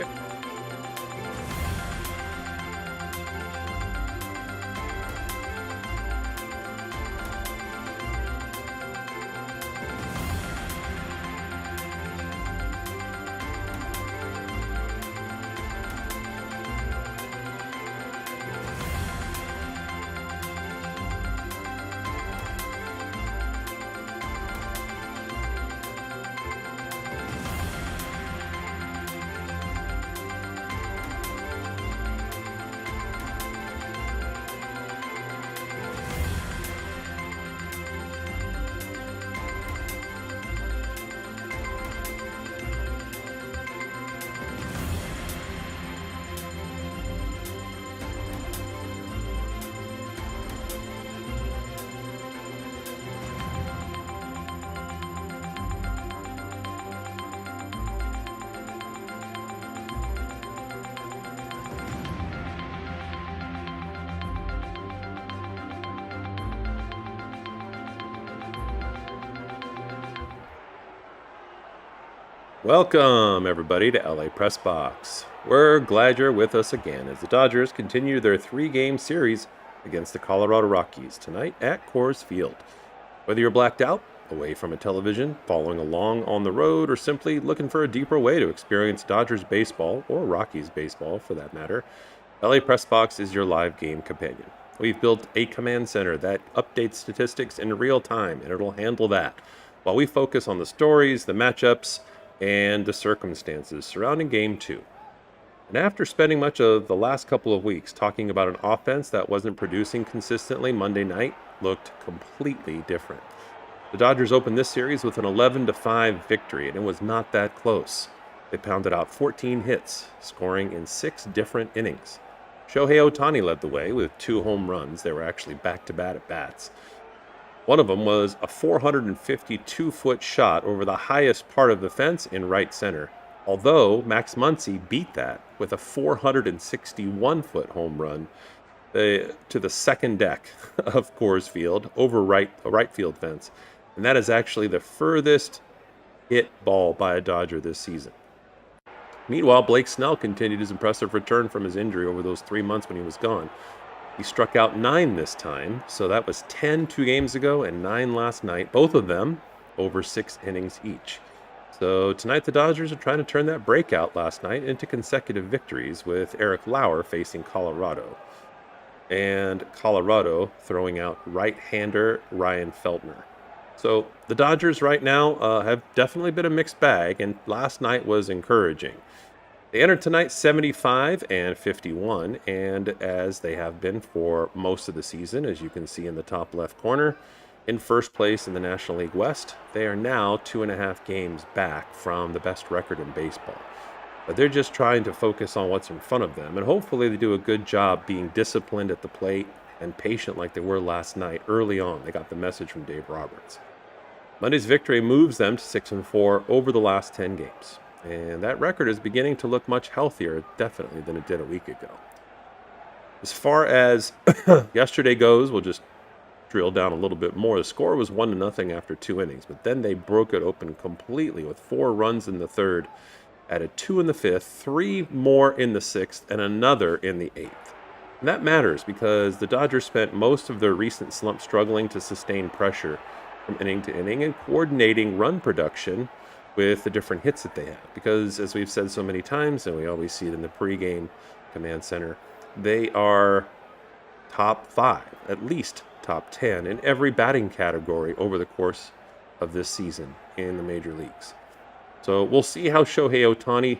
Okay. Welcome, everybody, to LA Press Box. We're glad you're with us again as the Dodgers continue their three-game series against the Colorado Rockies tonight at Coors Field. Whether you're blacked out, away from a television, following along on the road, or simply looking for a deeper way to experience Dodgers baseball, or Rockies baseball for that matter, LA Press Box is your live game companion. We've built a command center that updates statistics in real time, and it'll handle that, while we focus on the stories, the matchups, and the circumstances surrounding Game 2. And after spending much of the last couple of weeks talking about an offense that wasn't producing consistently, Monday night looked completely different. The Dodgers opened this series with an 11-5 victory, and it was not that close. They pounded out 14 hits, scoring in 6 different innings. Shohei Ohtani led the way with 2 home runs. They were actually back-to-back at bats. One of them was a 452-foot shot over the highest part of the fence in right center, although Max Muncy beat that with a 461-foot home run to the second deck of Coors Field over a right field fence. And that is actually the furthest hit ball by a Dodger this season. Meanwhile, Blake Snell continued his impressive return from his injury over those 3 months when he was gone. He struck out 9 this time, so that was 10 2 games ago and 9 last night, both of them over 6 innings each. So tonight the Dodgers are trying to turn that breakout last night into consecutive victories, with Eric Lauer facing Colorado. And Colorado throwing out right-hander Ryan Feltner. So the Dodgers right now have definitely been a mixed bag, and last night was encouraging. They entered tonight 75-51, and as they have been for most of the season, as you can see in the top left corner, in first place in the National League West. They are now 2.5 games back from the best record in baseball. But they're just trying to focus on what's in front of them, and hopefully they do a good job being disciplined at the plate and patient like they were last night early on. They got the message from Dave Roberts. Monday's victory moves them to 6-4 over the last 10 games. And that record is beginning to look much healthier, definitely, than it did a week ago. As far as yesterday goes, we'll just drill down a little bit more. The score was 1-0 after 2 innings, but then they broke it open completely with 4 runs in the third, added 2 in the fifth, 3 more in the sixth, and another in the eighth. And that matters because the Dodgers spent most of their recent slump struggling to sustain pressure from inning to inning and coordinating run production with the different hits that they have. Because, as we've said so many times, and we always see it in the pregame command center, they are top 5, at least top 10 in every batting category over the course of this season in the major leagues. So we'll see how Shohei Ohtani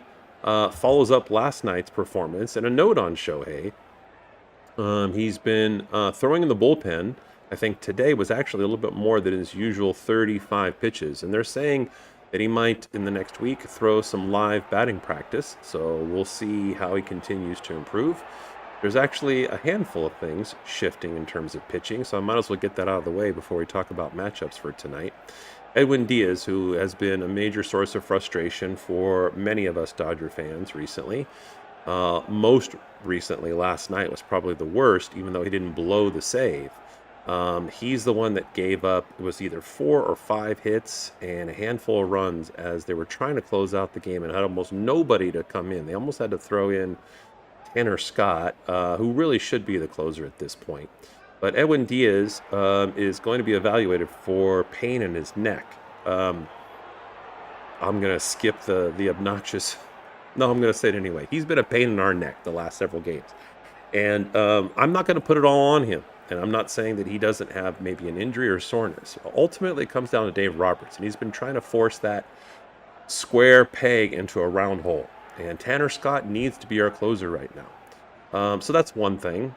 follows up last night's performance. And a note on Shohei, he's been throwing in the bullpen. I think today was actually a little bit more than his usual 35 pitches. And they're saying that he might, in the next week, throw some live batting practice. So we'll see how he continues to improve. There's actually a handful of things shifting in terms of pitching, so I might as well get that out of the way before we talk about matchups for tonight. Edwin Diaz, who has been a major source of frustration for many of us Dodger fans recently. Most recently, last night was probably the worst, even though he didn't blow the save. He's the one that gave up, it was either 4 or 5 hits and a handful of runs as they were trying to close out the game and had almost nobody to come in. They almost had to throw in Tanner Scott, who really should be the closer at this point. But Edwin Diaz is going to be evaluated for pain in his neck. I'm going to skip the obnoxious. No, I'm going to say it anyway. He's been a pain in our neck the last several games. And I'm not going to put it all on him. And I'm not saying that he doesn't have maybe an injury or soreness. Ultimately, it comes down to Dave Roberts. And he's been trying to force that square peg into a round hole. And Tanner Scott needs to be our closer right now. So that's one thing.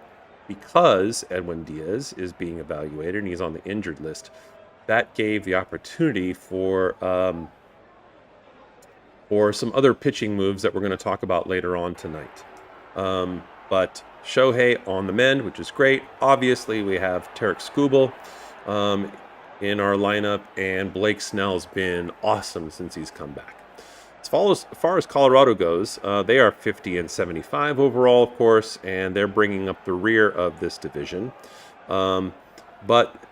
Because Edwin Diaz is being evaluated and he's on the injured list, that gave the opportunity for some other pitching moves that we're going to talk about later on tonight. But Shohei on the mend, which is great. Obviously, we have Tarek Skubal in our lineup, and Blake Snell's been awesome since he's come back. As far as Colorado goes, they are 50 and 75 overall, of course, and they're bringing up the rear of this division. But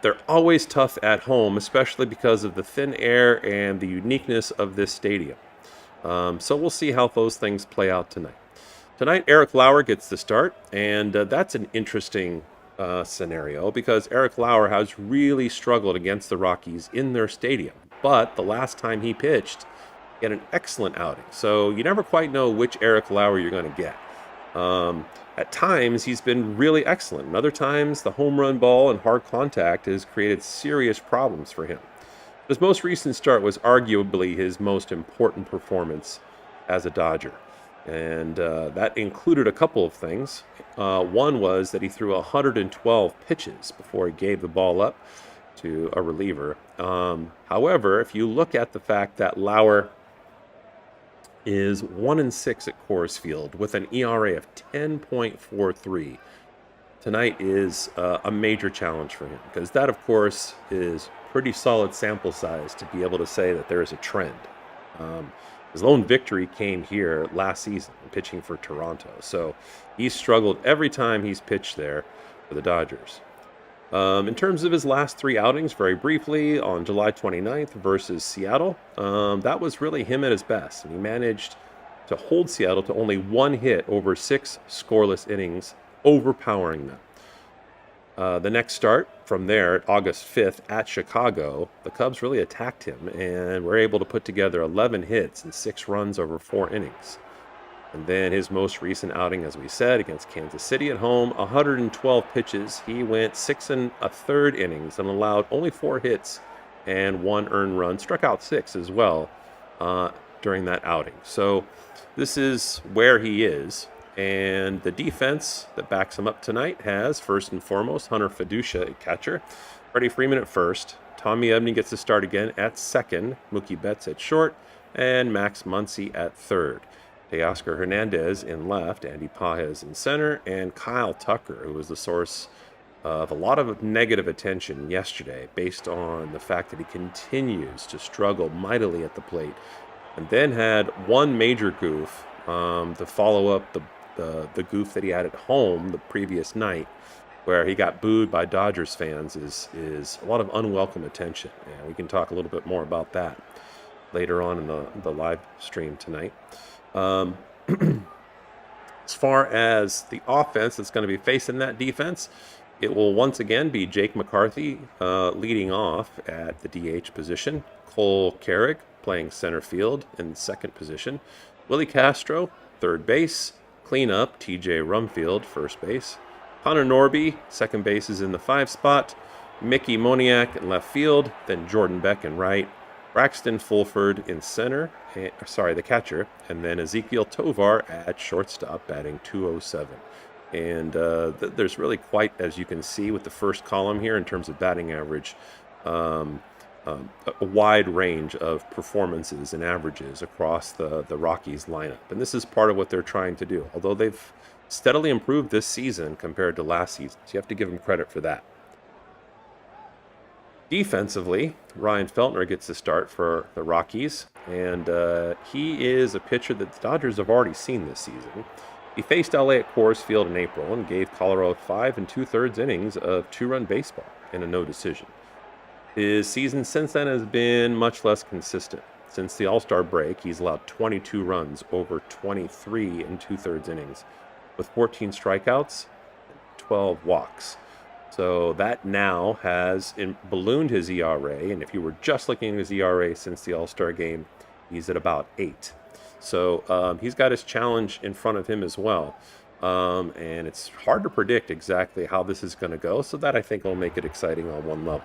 they're always tough at home, especially because of the thin air and the uniqueness of this stadium. So we'll see how those things play out tonight. Tonight, Eric Lauer gets the start, and that's an interesting scenario because Eric Lauer has really struggled against the Rockies in their stadium. But the last time he pitched, he had an excellent outing. So you never quite know which Eric Lauer you're going to get. At times, he's been really excellent. And other times, the home run ball and hard contact has created serious problems for him. His most recent start was arguably his most important performance as a Dodger. And that included a couple of things. One was that he threw 112 pitches before he gave the ball up to a reliever. However, if you look at the fact that Lauer is 1-6 at Coors Field with an ERA of 10.43, tonight is a major challenge for him because that, of course, is pretty solid sample size to be able to say that there is a trend. His lone victory came here last season, pitching for Toronto. So he's struggled every time he's pitched there for the Dodgers. In terms of his last 3 outings, very briefly, on July 29th versus Seattle, that was really him at his best. And he managed to hold Seattle to only 1 hit over 6 scoreless innings, overpowering them. The next start from there, August 5th at Chicago, the Cubs really attacked him and were able to put together 11 hits and 6 runs over 4 innings. And then his most recent outing, as we said, against Kansas City at home, 112 pitches. He went 6 1/3 innings and allowed only 4 hits and 1 earned run, struck out 6 as well during that outing. So this is where he is. And the defense that backs him up tonight has, first and foremost, Hunter Fiducia at catcher, Freddie Freeman at first, Tommy Ebney gets to start again at second, Mookie Betts at short, and Max Muncy at third. Teoscar Hernandez in left, Andy Pages in center, and Kyle Tucker, who was the source of a lot of negative attention yesterday based on the fact that he continues to struggle mightily at the plate, and then had one major goof to follow up the goof that he had at home the previous night, where he got booed by Dodgers fans, is a lot of unwelcome attention. And we can talk a little bit more about that later on in the live stream tonight. As far as the offense that's going to be facing that defense, it will once again be Jake McCarthy leading off at the DH position, Cole Carrick playing center field in second position, Willie Castro, third base, cleanup, TJ Rumfield, first base, Connor Norby, second base is in the 5 spot, Mickey Moniak in left field, then Jordan Beck in right, Braxton Fulford in center, the catcher, and then Ezekiel Tovar at shortstop, batting .207. And there's really quite, as you can see with the first column here in terms of batting average, a wide range of performances and averages across the Rockies lineup. And this is part of what they're trying to do. Although they've steadily improved this season compared to last season, so you have to give them credit for that. Defensively, Ryan Feltner gets the start for the Rockies, and he is a pitcher that the Dodgers have already seen this season. He faced LA at Coors Field in April and gave Colorado 5 2/3 innings of 2-run baseball. and a no decision. His season since then has been much less consistent. Since the All-Star break, he's allowed 22 runs over 23 and two-thirds innings, with 14 strikeouts, 12 walks. So that now has ballooned his ERA, and if you were just looking at his ERA since the All-Star game, he's at about 8. So he's got his challenge in front of him as well. And it's hard to predict exactly how this is going to go, so that I think will make it exciting on one level.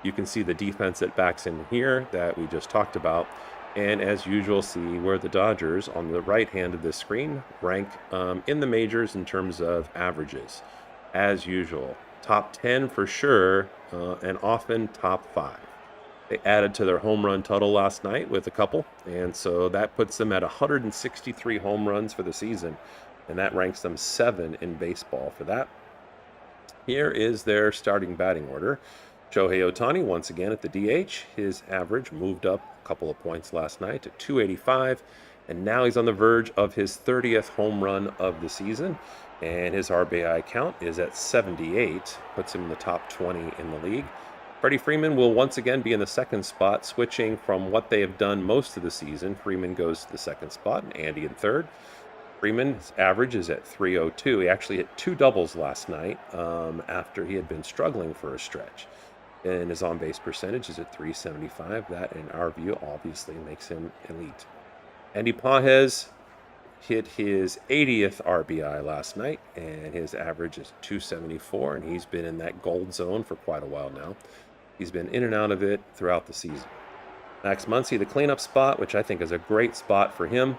You can see the defense that backs in here that we just talked about, and as usual, see where the Dodgers on the right hand of this screen rank in the majors in terms of averages. As usual, top 10 for sure, and often top 5. They added to their home run total last night with a couple, and so that puts them at 163 home runs for the season, and that ranks them 7 in baseball for that. Here is their starting batting order. Shohei Ohtani, once again at the DH. His average moved up a couple of points last night to 285, and now he's on the verge of his 30th home run of the season, and his RBI count is at 78, puts him in the top 20 in the league. Freddie Freeman will once again be in the second spot, switching from what they have done most of the season. Freeman goes to the second spot, and Andy in third. Freeman's average is at 302. He actually hit 2 doubles last night after he had been struggling for a stretch. And his on-base percentage is at 375. That, in our view, obviously makes him elite. Andy Pages hit his 80th RBI last night, and his average is 274, and he's been in that gold zone for quite a while now. He's been in and out of it throughout the season. Max Muncy, the cleanup spot, which I think is a great spot for him,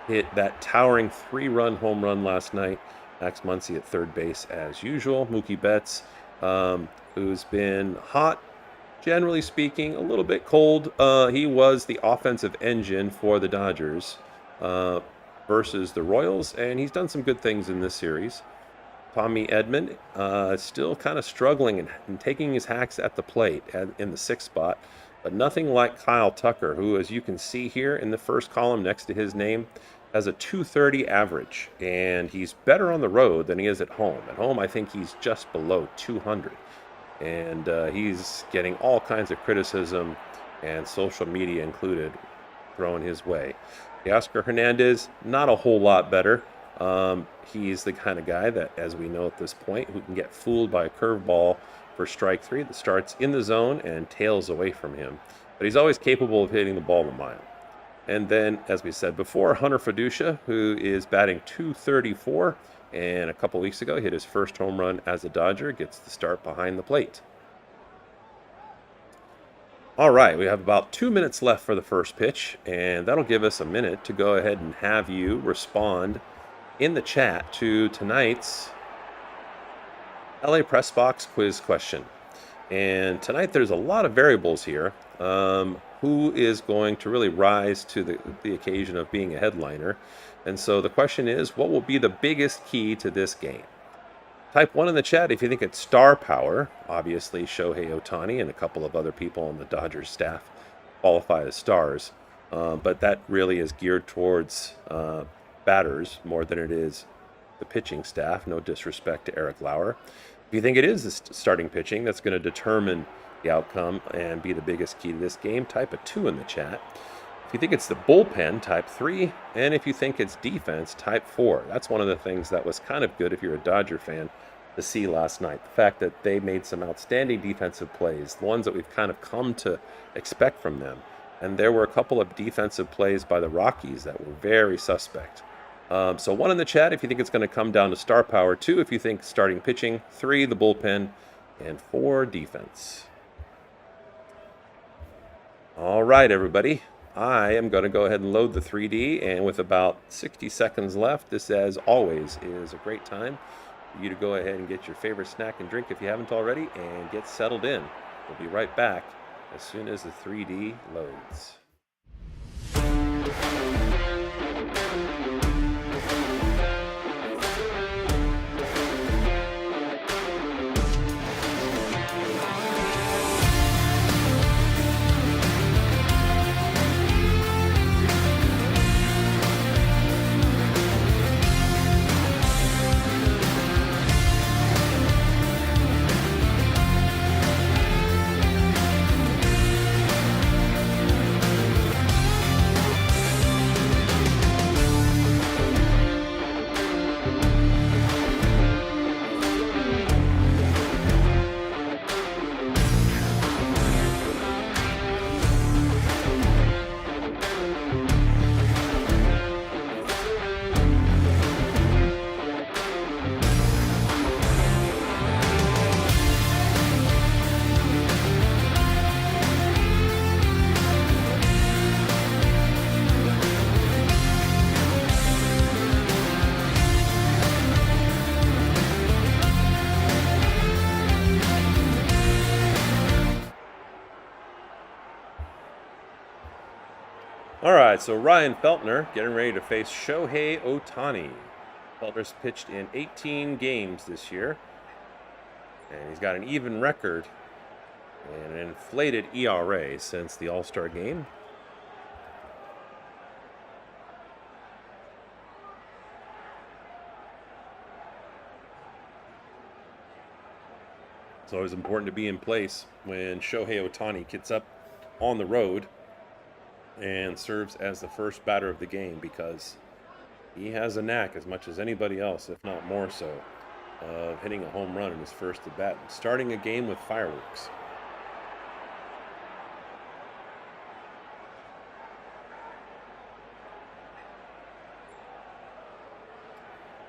hit that towering 3-run home run last night. Max Muncy at third base as usual. Mookie Betts, who's been hot, generally speaking, a little bit cold. He was the offensive engine for the Dodgers versus the Royals, and he's done some good things in this series. Tommy Edman still kind of struggling and taking his hacks at the plate in the 6th spot, but nothing like Kyle Tucker, who, as you can see here in the first column next to his name, has a 230 average, and he's better on the road than he is at home. At home, I think he's just below 200, and he's getting all kinds of criticism, and social media included, thrown his way. Teoscar Hernandez, not a whole lot better. He's the kind of guy that, as we know at this point, who can get fooled by a curveball for strike 3 that starts in the zone and tails away from him. But he's always capable of hitting the ball a mile. And then, as we said before, Hunter Fiducia, who is batting .234, and a couple weeks ago hit his first home run as a Dodger, gets the start behind the plate. All right, we have about 2 minutes left for the first pitch, and that'll give us a minute to go ahead and have you respond in the chat to tonight's LA Press Box quiz question. And tonight there's a lot of variables here. Who is going to really rise to the occasion of being a headliner? And so the question is, what will be the biggest key to this game? Type 1 in the chat if you think it's star power. Obviously, Shohei Ohtani and a couple of other people on the Dodgers staff qualify as stars. But that really is geared towards batters more than it is the pitching staff. No disrespect to Eric Lauer. If you think it is the starting pitching that's going to determine the outcome and be the biggest key to this game, type a 2 in the chat. If you think it's the bullpen, type 3. And if you think it's defense, type 4. That's one of the things that was kind of good if you're a Dodger fan to see last night. The fact that they made some outstanding defensive plays, the ones that we've kind of come to expect from them. And there were a couple of defensive plays by the Rockies that were very suspect. So 1 in the chat if you think it's going to come down to star power, 2 if you think starting pitching, 3 the bullpen, and 4 defense. All right, everybody. I am going to go ahead and load the 3D, and with about 60 seconds left, this, as always, is a great time for you to go ahead and get your favorite snack and drink if you haven't already, and get settled in. We'll be right back as soon as the 3D loads. All right, so Ryan Feltner getting ready to face Shohei Ohtani. Feltner's pitched in 18 games this year, and he's got an even record and an inflated ERA since the All-Star game. It's always important to be in place when Shohei Ohtani gets up on the road and serves as the first batter of the game, because he has a knack, as much as anybody else, if not more so, of hitting a home run in his first at bat and starting a game with fireworks.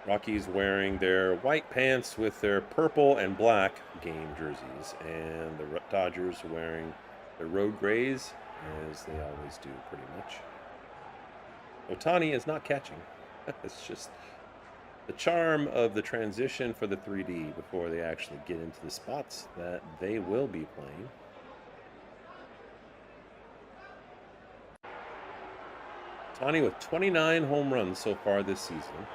Rockies wearing their white pants with their purple and black game jerseys, and the Dodgers wearing their road grays, as they always do pretty much. Ohtani is not catching. It's just the charm of the transition for the 3D before they actually get into the spots that they will be playing. Ohtani with 29 home runs so far this season.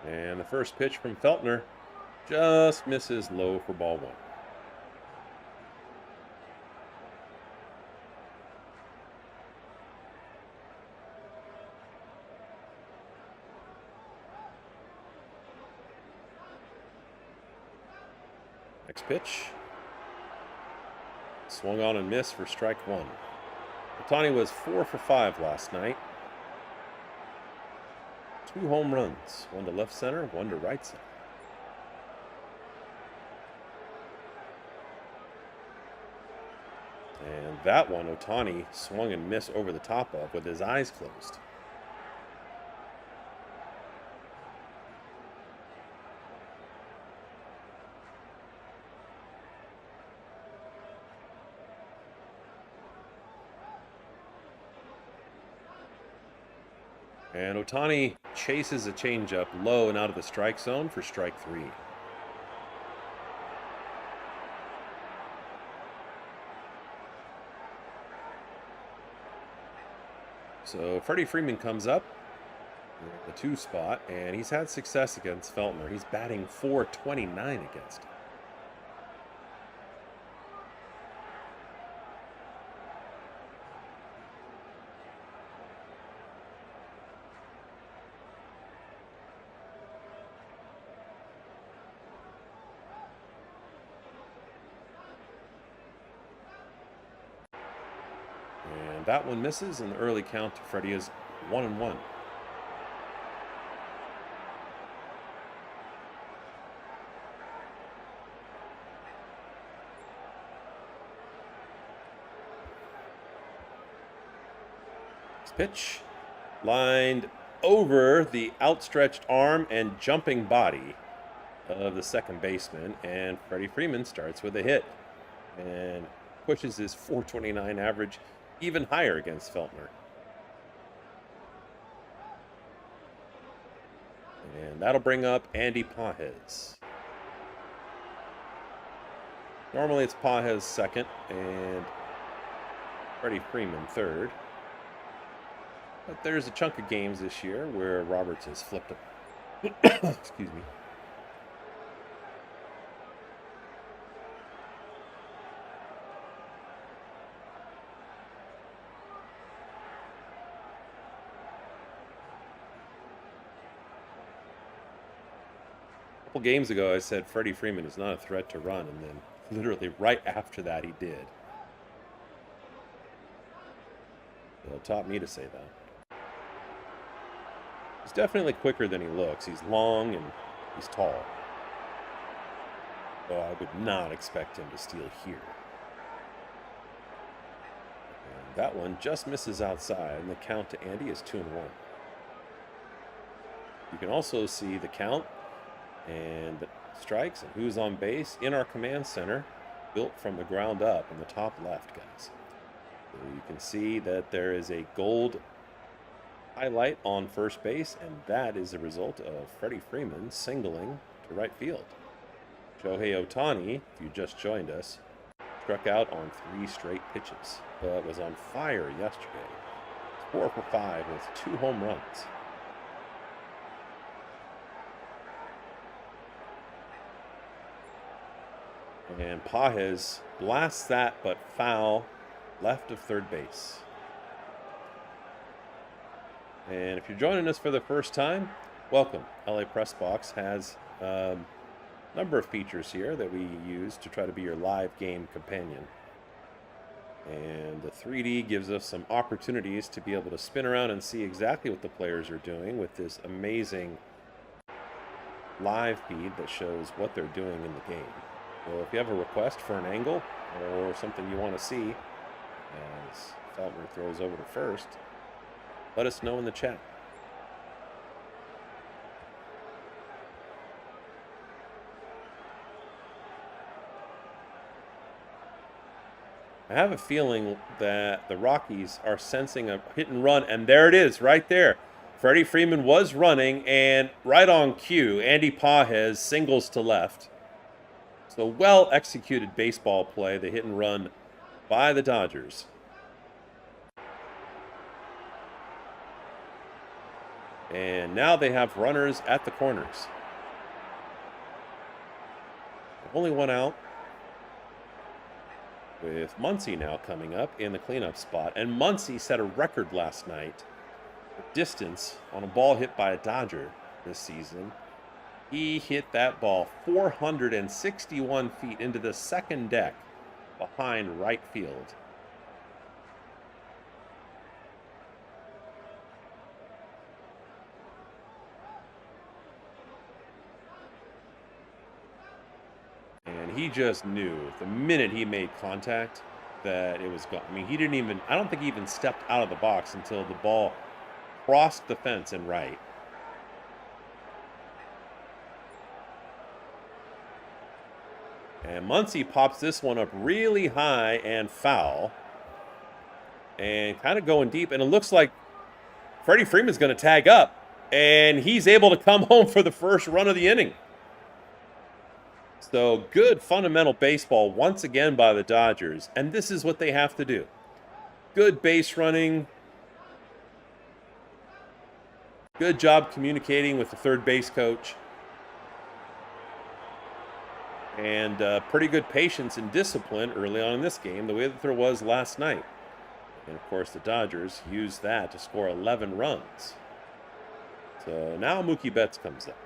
And the first pitch from Feltner just misses low for ball one. Next pitch. Swung on and missed for strike one. Ohtani was 4 for 5 last night. 2 home runs, one to left center, one to right center. And that one, Ohtani swung and missed over the top of with his eyes closed. And Ohtani chases a changeup low and out of the strike zone for strike 3. So Freddie Freeman comes up in the 2 spot, and he's had success against Feltner. He's batting .429 against him. And that one misses, and the early count to Freddie is 1-1. Pitch lined over the outstretched arm and jumping body of the second baseman, and Freddie Freeman starts with a hit and pushes his .429 average even higher against Feltner. And that'll bring up Andy Pages. Normally it's Pages second and Freddie Freeman third. But there's a chunk of games this year where Roberts has flipped him. Excuse me. A couple games ago, I said Freddie Freeman is not a threat to run, and then literally right after that, he did. So it taught me to say that. He's definitely quicker than he looks. He's long and he's tall. So I would not expect him to steal here. And that one just misses outside, and the count to Andy is 2-1. You can also see the count and the strikes and who's on base in our command center, built from the ground up in the top left, guys. You can see that there is a gold highlight on first base, and that is a result of Freddie Freeman singling to right field. Shohei Ohtani, if you just joined us, struck out on 3 straight pitches, but was on fire yesterday. 4 for 5 with 2 home runs. And Pages blasts that, but foul left of third base. And if you're joining us for the first time, welcome. LA Press Box has a number of features here that we use to try to be your live game companion. And the 3D gives us some opportunities to be able to spin around and see exactly what the players are doing with this amazing live feed that shows what they're doing in the game. So if you have a request for an angle or something you want to see as Feltner throws over to first, let us know in the chat. I have a feeling that the Rockies are sensing a hit and run, and there it is right there. Freddie Freeman was running, and right on cue, Andy Pages singles to left. So well-executed baseball play, the hit and run by the Dodgers. And now they have runners at the corners. Only one out, with Muncy now coming up in the cleanup spot. And Muncy set a record last night, distance on a ball hit by a Dodger this season. He hit that ball 461 feet into the second deck behind right field. And he just knew the minute he made contact that it was gone. I mean, I don't think he even stepped out of the box until the ball crossed the fence and right. And Muncy pops this one up really high and foul. And kind of going deep. And it looks like Freddie Freeman's going to tag up. And he's able to come home for the first run of the inning. So good fundamental baseball once again by the Dodgers. And this is what they have to do. Good base running. Good job communicating with the third base coach. And pretty good patience and discipline early on in this game, the way that there was last night. And, of course, the Dodgers used that to score 11 runs. So now Mookie Betts comes up.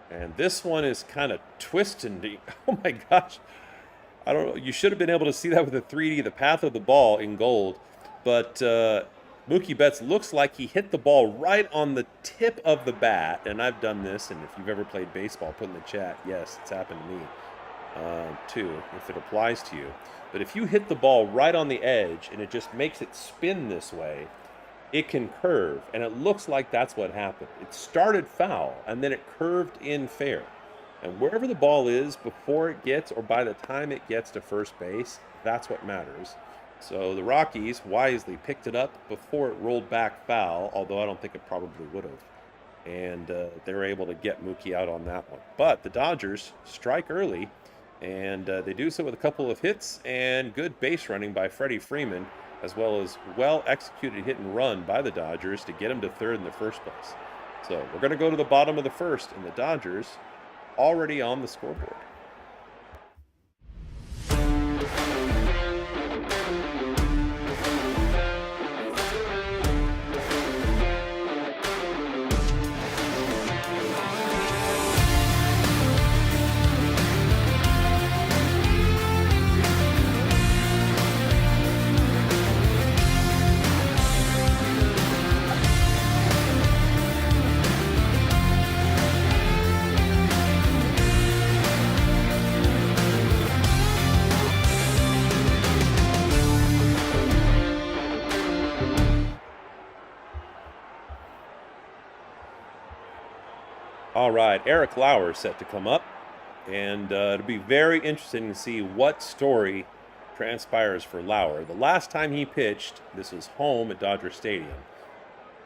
And this one is kind of twisting. Oh, my gosh. I don't know. You should have been able to see that with the 3D, the path of the ball in gold. But Mookie Betts looks like he hit the ball right on the tip of the bat. And I've done this, and if you've ever played baseball, put in the chat, yes, it's happened to me too, if it applies to you. But if you hit the ball right on the edge and it just makes it spin this way, it can curve. And it looks like that's what happened. It started foul, and then it curved in fair. And wherever the ball is before it gets or by the time it gets to first base, that's what matters. So the Rockies wisely picked it up before it rolled back foul, although I don't think it probably would have. And they were able to get Mookie out on that one. But the Dodgers strike early, and they do so with a couple of hits and good base running by Freddie Freeman, as well as well-executed hit and run by the Dodgers to get him to third in the first place. So we're going to go to the bottom of the first, and the Dodgers already on the scoreboard. All right, Eric Lauer set to come up, and it'll be very interesting to see what story transpires for Lauer. The last time he pitched, this was home at Dodger Stadium.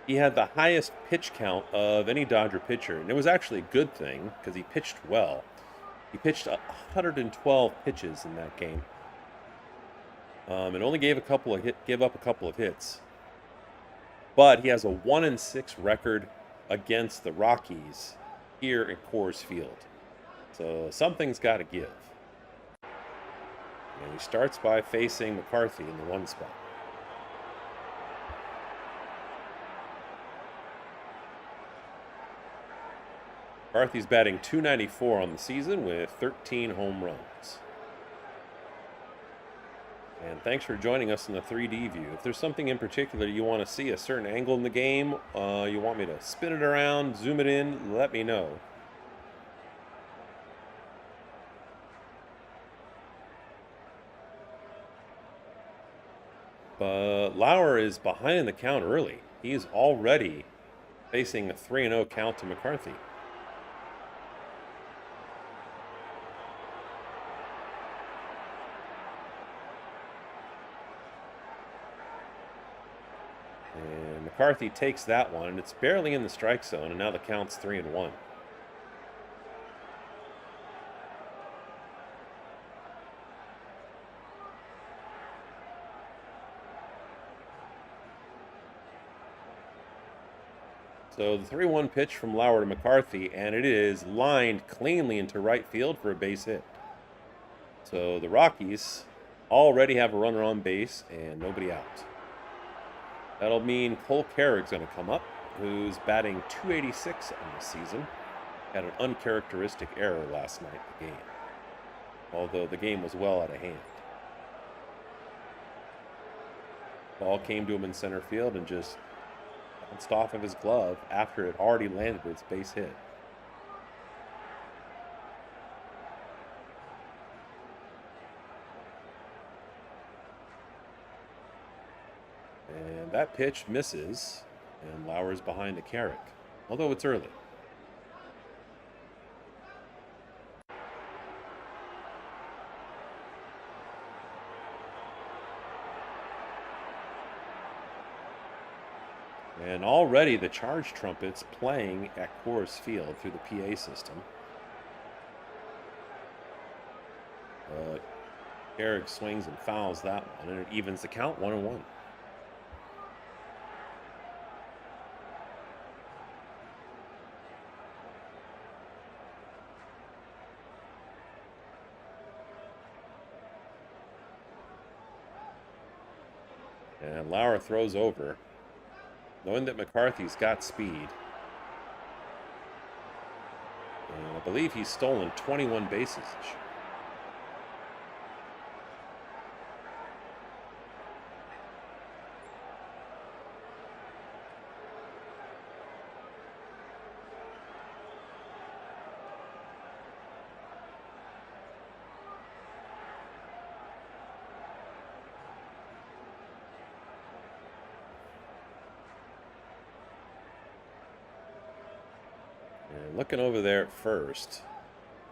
He had the highest pitch count of any Dodger pitcher, and it was actually a good thing because he pitched well. He pitched 112 pitches in that game, and only gave up a couple of hits. But he has a 1-6 record against the Rockies here at Coors Field. So something's got to give. And he starts by facing McCarthy in the one spot. McCarthy's batting .294 on the season with 13 home runs. And thanks for joining us in the 3D view. If there's something in particular you want to see, a certain angle in the game, you want me to spin it around, zoom it in, let me know. But Lauer is behind in the count early. He's already facing a 3-0 count to McCarthy. And McCarthy takes that one, and it's barely in the strike zone, and now the count's 3-1. So the 3-1 pitch from Lauer to McCarthy, and it is lined cleanly into right field for a base hit. So the Rockies already have a runner on base and nobody out. That'll mean Cole Carrick's going to come up, who's batting .286 on the season. Had an uncharacteristic error last night in the game, although the game was well out of hand. Ball came to him in center field and just bounced off of his glove after it already landed its base hit. And that pitch misses, and Lauer's behind to Carrick, although it's early. And already the charge trumpets playing at Coors Field through the PA system. Carrick swings and fouls that one, and it evens the count 1-1. And Lauer throws over, knowing that McCarthy's got speed. And I believe he's stolen 21 bases this year. And looking over there at first,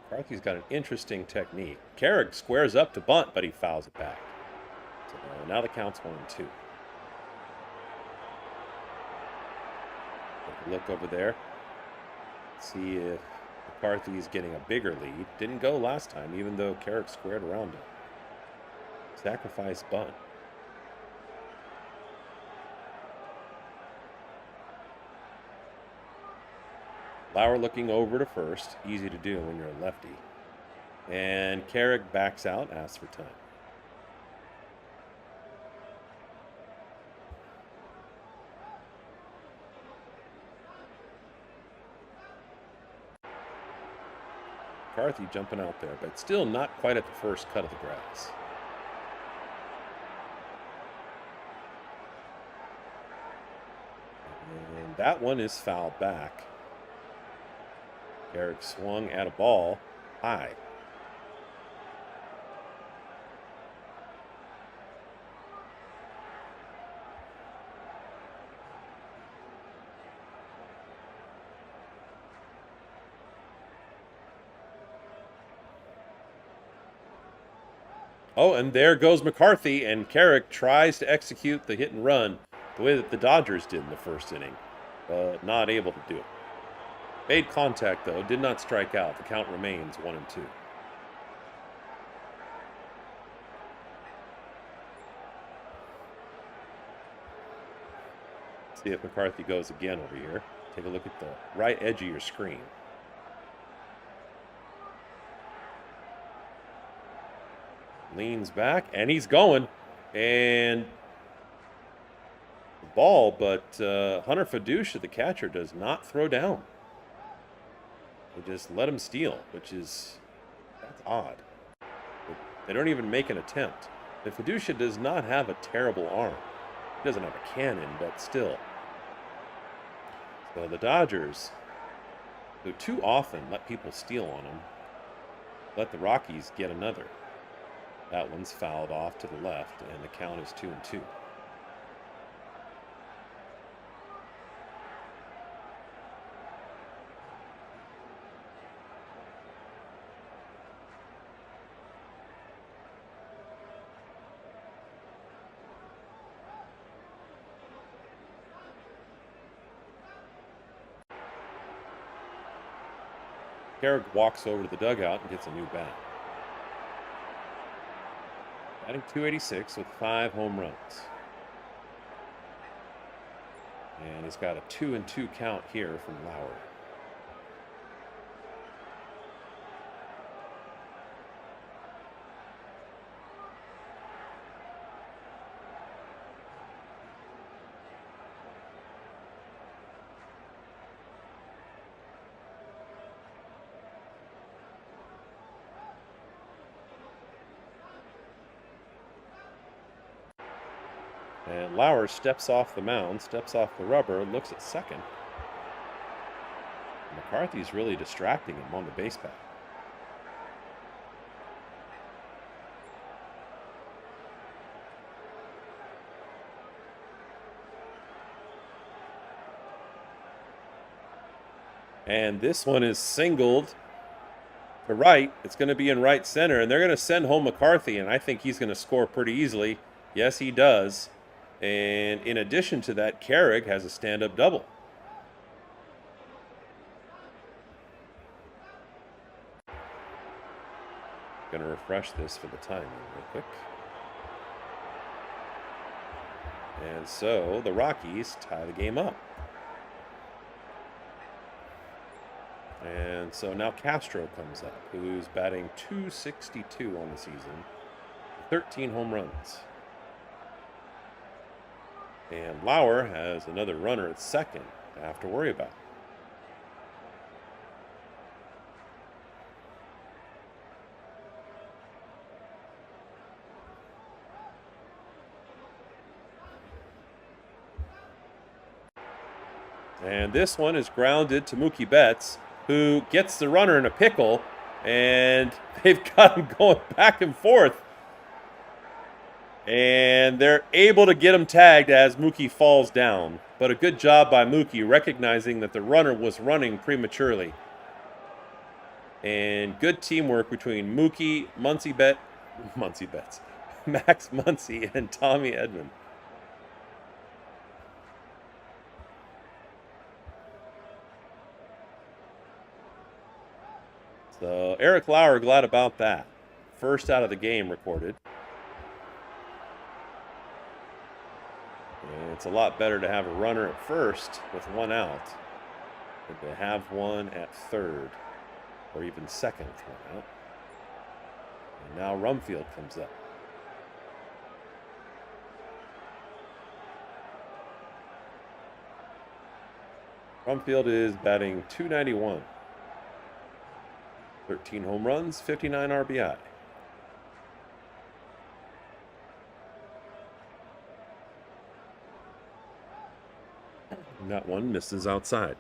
McCarthy's got an interesting technique. Carrick squares up to bunt, but he fouls it back. So now the count's 1-2. Take a look over there. See if McCarthy's getting a bigger lead. Didn't go last time, even though Carrick squared around him. Sacrifice bunt. Lauer looking over to first. Easy to do when you're a lefty. And Carrick backs out, asks for time. McCarthy jumping out there, but still not quite at the first cut of the grass. And that one is fouled back. Carrick swung at a ball high. Oh, and there goes McCarthy, and Carrick tries to execute the hit and run the way that the Dodgers did in the first inning, but not able to do it. Made contact, though, did not strike out. The count remains 1-2. See if McCarthy goes again over here. Take a look at the right edge of your screen. Leans back, and he's going. And the ball, but Hunter Fiducia, the catcher, does not throw down. They just let him steal, that's odd. They don't even make an attempt. The Fiducia does not have a terrible arm. He doesn't have a cannon, but still. So the Dodgers, who too often let people steal on them, let the Rockies get another. That one's fouled off to the left, and the count is 2-2. Carrick walks over to the dugout and gets a new bat. Batting .286 with 5 home runs. And he's got a 2-2 count here from Lauer. And Lauer steps off the mound, steps off the rubber, looks at second. McCarthy's really distracting him on the base path. And this one is singled to right. It's going to be in right center, and they're going to send home McCarthy, and I think he's going to score pretty easily. Yes, he does. And in addition to that, Carrick has a stand-up double. Going to refresh this for the timing real quick. And so the Rockies tie the game up. And so now Castro comes up, who's batting .262 on the season, 13 home runs. And Lauer has another runner at second to have to worry about. And this one is grounded to Mookie Betts, who gets the runner in a pickle, and they've got him going back and forth. And they're able to get him tagged as Mookie falls down. But a good job by Mookie recognizing that the runner was running prematurely. And good teamwork between Mookie, Max Muncy, and Tommy Edman. So Eric Lauer glad about that. First out of the game recorded. And it's a lot better to have a runner at first with one out than to have one at third or even second with one out. And now Rumfield comes up. Rumfield is batting .291. 13 home runs, 59 RBI. And that one misses outside.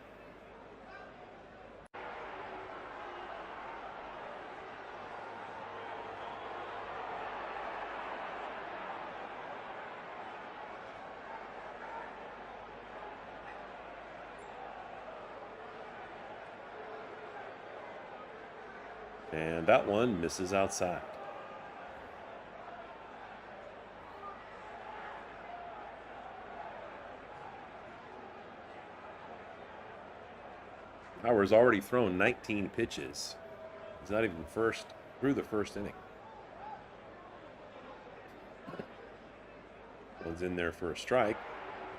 And that one misses outside. Howard's already thrown 19 pitches. He's not even through the first inning. One's in there for a strike,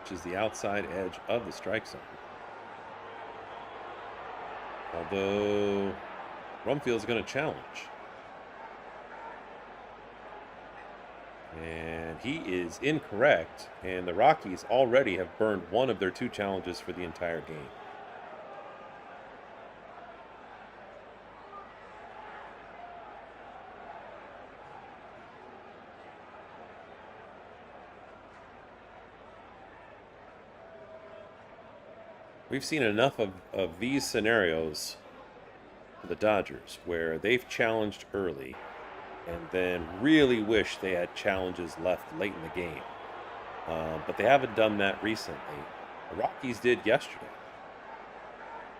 which is the outside edge of the strike zone. Although Rumfield's going to challenge. And he is incorrect, and the Rockies already have burned one of their 2 challenges for the entire game. We've seen enough of these scenarios for the Dodgers where they've challenged early and then really wish they had challenges left late in the game. But they haven't done that recently. The Rockies did yesterday.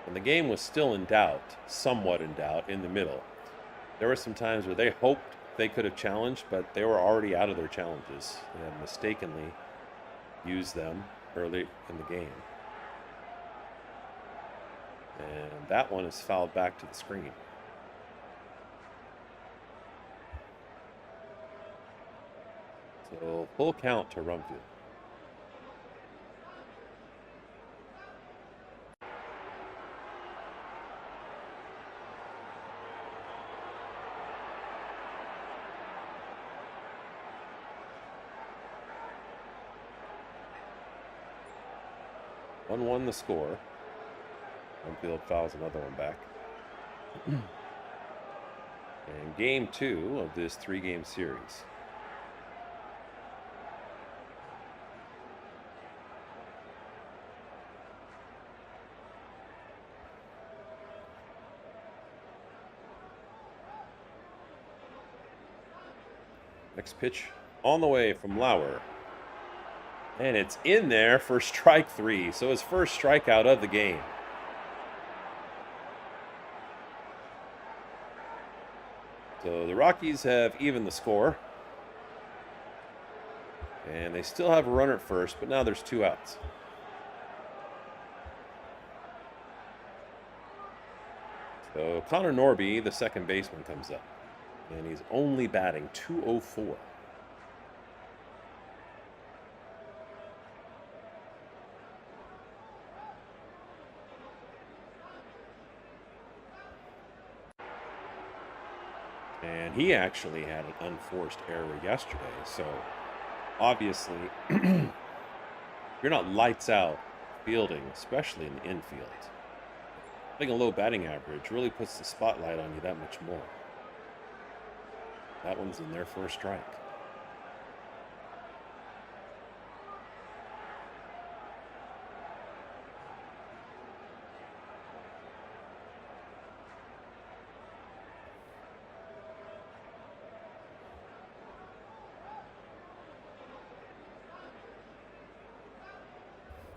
And the game was still in doubt, somewhat in doubt, in the middle. There were some times where they hoped they could have challenged, but they were already out of their challenges. They had mistakenly used them early in the game. And that one is fouled back to the screen. So full count to Rumfield. One the score. Rumfield fouls another one back. And game 2 of this 3-game series. Next pitch on the way from Lauer. And it's in there for strike 3. So his first strikeout of the game. So the Rockies have evened the score. And they still have a runner at first, but now there's 2 outs. So Connor Norby, the second baseman, comes up. And he's only batting .204. And he actually had an unforced error yesterday. So obviously, you're not lights out fielding, especially in the infield. Having a low batting average really puts the spotlight on you that much more. That one's in there for a strike.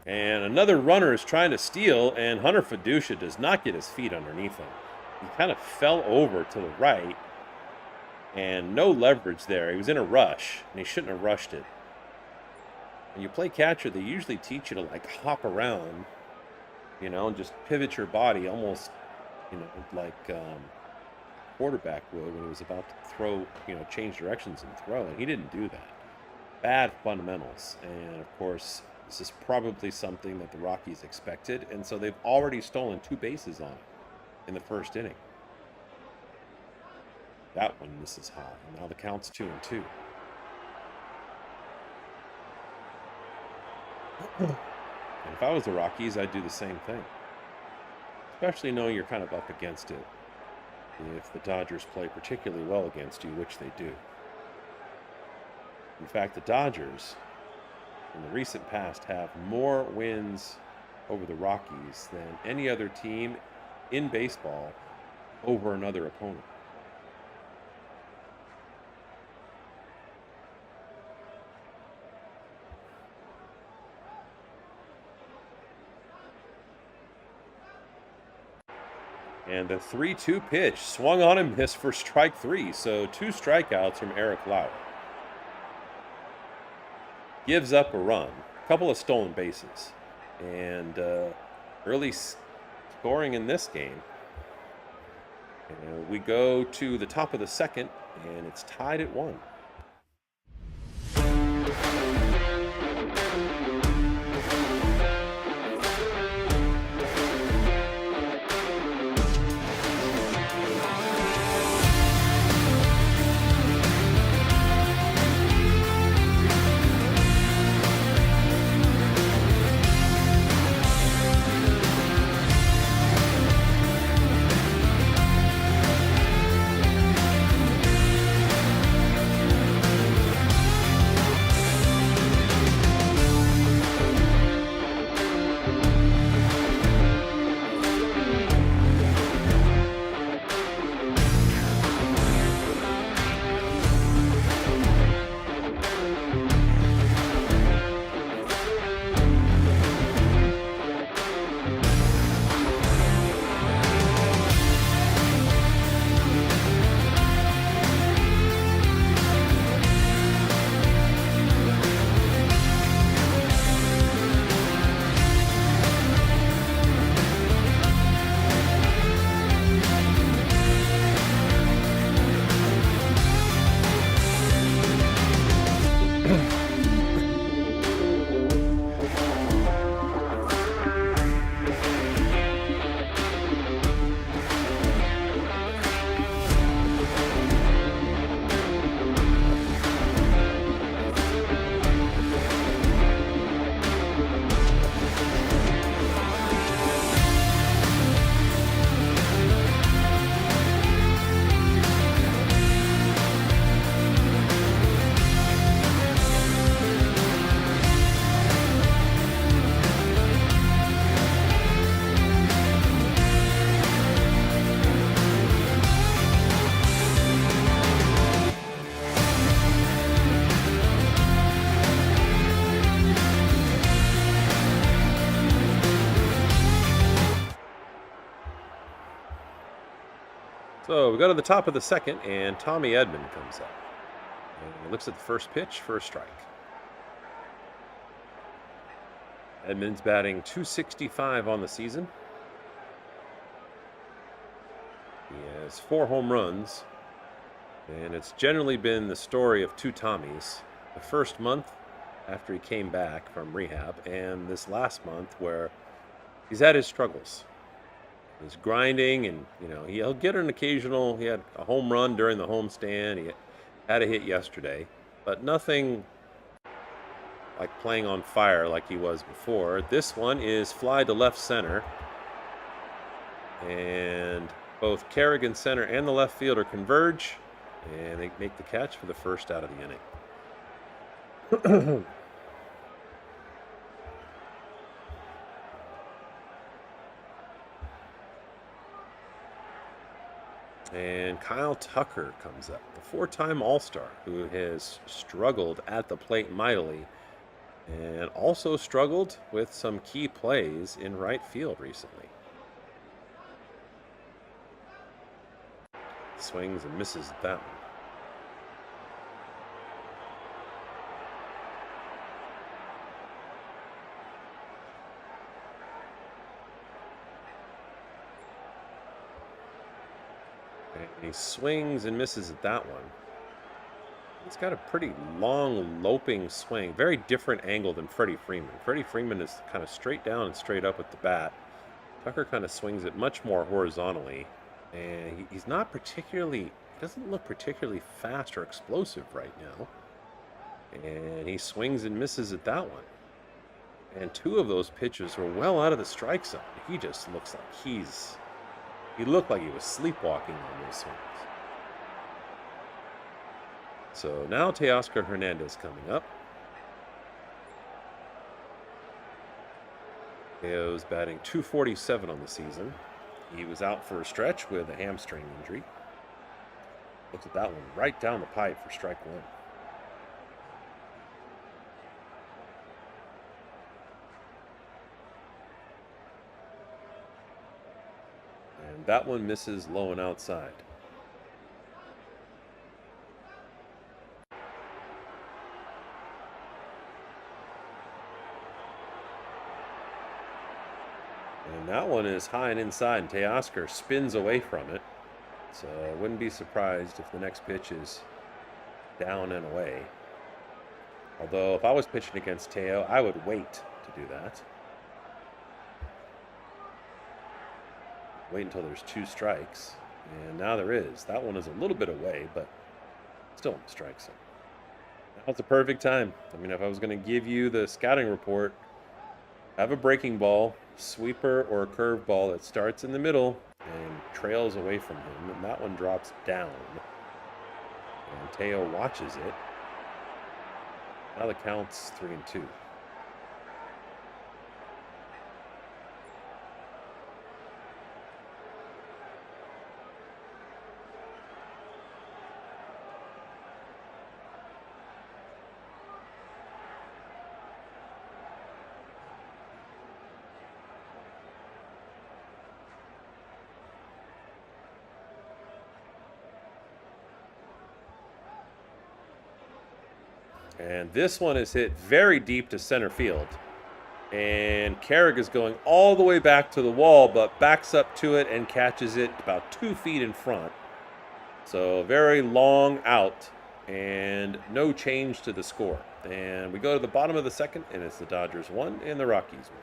And another runner is trying to steal, and Hunter Fiducia does not get his feet underneath him. He kind of fell over to the right, and no leverage there. He was in a rush, and he shouldn't have rushed it. When you play catcher, they usually teach you to like hop around, and just pivot your body almost, like quarterback would when he was about to throw, change directions and throw, and he didn't do that. Bad fundamentals, and of course, this is probably something that the Rockies expected, and so they've already stolen 2 bases on it in the first inning. That one misses high, and now the count's 2-2. And if I was the Rockies, I'd do the same thing, especially knowing you're kind of up against it if the Dodgers play particularly well against you, which they do. In fact, the Dodgers in the recent past have more wins over the Rockies than any other team in baseball over another opponent. And the 3-2 pitch swung on and missed for strike 3. So 2 strikeouts from Eric Lauer. Gives up a run, a couple of stolen bases, and early scoring in this game. And we go to the top of the second, and it's tied at 1. So we go to the top of the second, and Tommy Edman comes up. And he looks at the first pitch for a strike. Edman's batting .265 on the season. He has 4 home runs, and it's generally been the story of 2 Tommies. The first month after he came back from rehab, and this last month where he's had his struggles. He's grinding, and he'll get an occasional. He had a home run during the homestand. He had a hit yesterday, but nothing like playing on fire like he was before. This one is fly to left center, and both Kerrigan center and the left fielder converge, and they make the catch for the first out of the inning. And Kyle Tucker comes up, the 4-time All-Star, who has struggled at the plate mightily and also struggled with some key plays in right field recently. Swings and misses at that one. And he swings and misses at that one. He's got a pretty long, loping swing. Very different angle than Freddie Freeman. Freddie Freeman is kind of straight down and straight up with the bat. Tucker kind of swings it much more horizontally. And he's not particularly, he doesn't look particularly fast or explosive right now. And he swings and misses at that one. And 2 of those pitches were well out of the strike zone. He just looks like he looked like he was sleepwalking on those swings. So now Teoscar Hernandez coming up. Teo's batting .247 on the season. He was out for a stretch with a hamstring injury. Looks at that one right down the pipe for strike 1. And that one misses low and outside. And that one is high and inside, and Teoscar spins away from it. So I wouldn't be surprised if the next pitch is down and away. Although if I was pitching against Teo, I would wait to do that. Wait until there's 2 strikes. And now there is. That one is a little bit away, but still in the strike zone. Now's the perfect time. I mean, if I was going to give you the scouting report, have a breaking ball, sweeper, or a curve ball that starts in the middle and trails away from him, and that one drops down. And Teo watches it. Now the count's 3-2. And this one is hit very deep to center field. And Carrick is going all the way back to the wall, but backs up to it and catches it about 2 feet in front. So very long out and no change to the score. And we go to the bottom of the second, and it's the Dodgers 1 and the Rockies 1.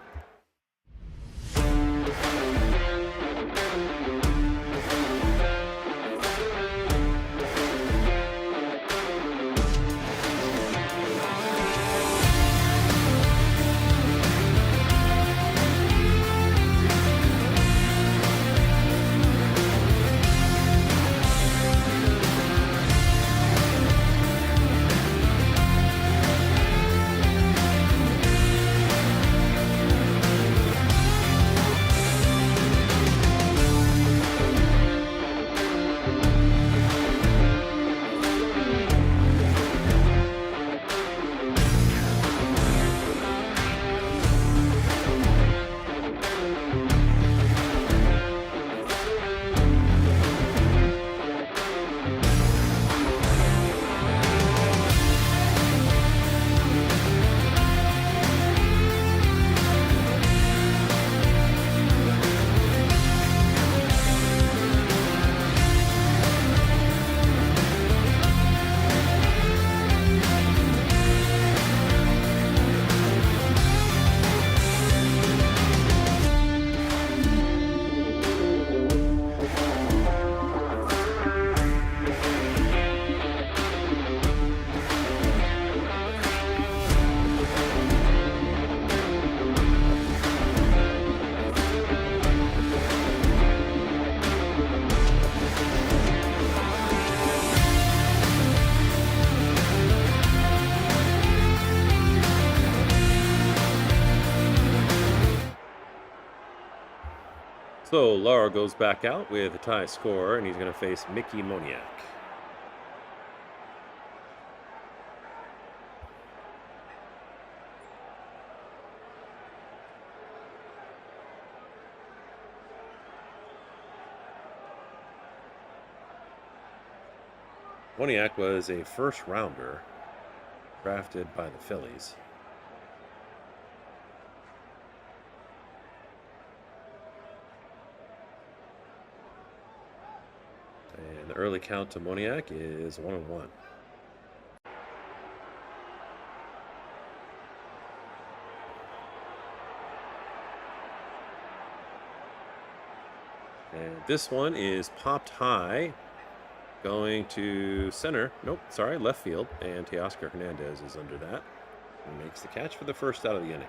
So Lara goes back out with a tie score, and he's going to face Mickey Moniak. Moniak was a first rounder drafted by the Phillies. And the early count to Moniak is 1-1. And this one is popped high, going to center. Nope, sorry, left field. And Teoscar Hernandez is under that and makes the catch for the first out of the inning.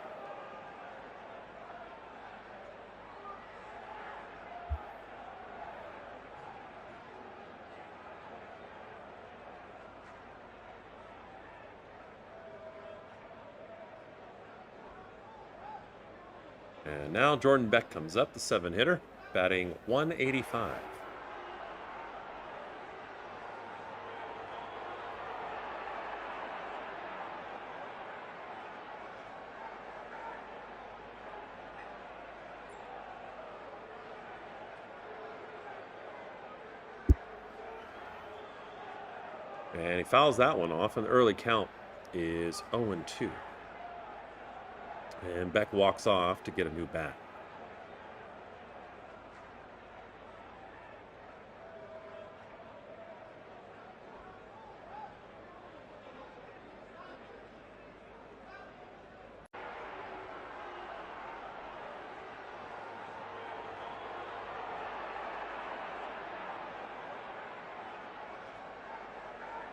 And now Jordan Beck comes up, the 7-hitter, batting 185. And he fouls that one off, and the early count is 0-2. And Beck walks off to get a new bat.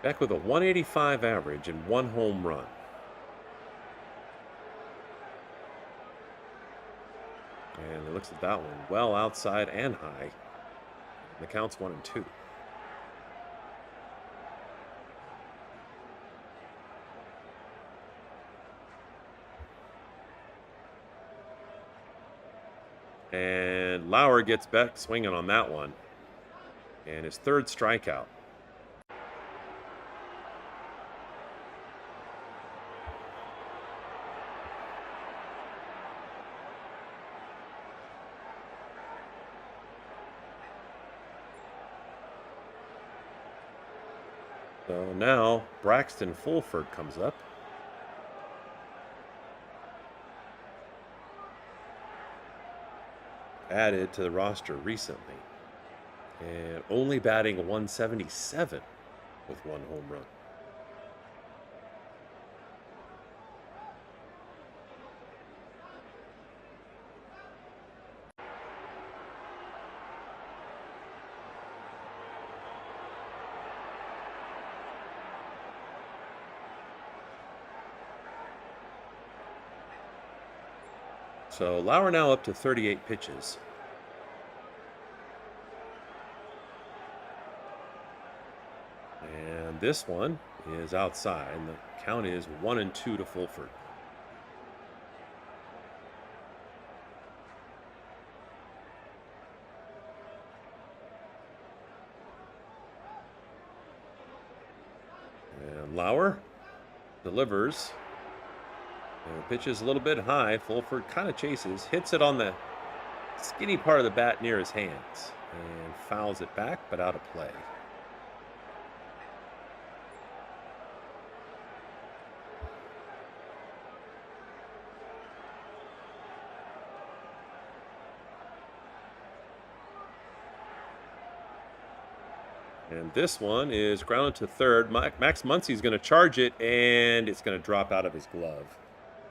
Back with a 185 average and 1 home run. And it looks at that one well outside and high. The count's 1-2. And Lauer gets back swinging on that one. And his third strikeout. So now Braxton Fulford comes up. Added to the roster recently. And only batting 177 with 1 home run. So Lauer now up to 38 pitches. And this one is outside, and the count is 1-2 to Fulford. And Lauer delivers. And pitches a little bit high. Fulford kind of chases, hits it on the skinny part of the bat near his hands, and fouls it back, but out of play. And this one is grounded to third. Max Muncy's going to charge it, and it's going to drop out of his glove.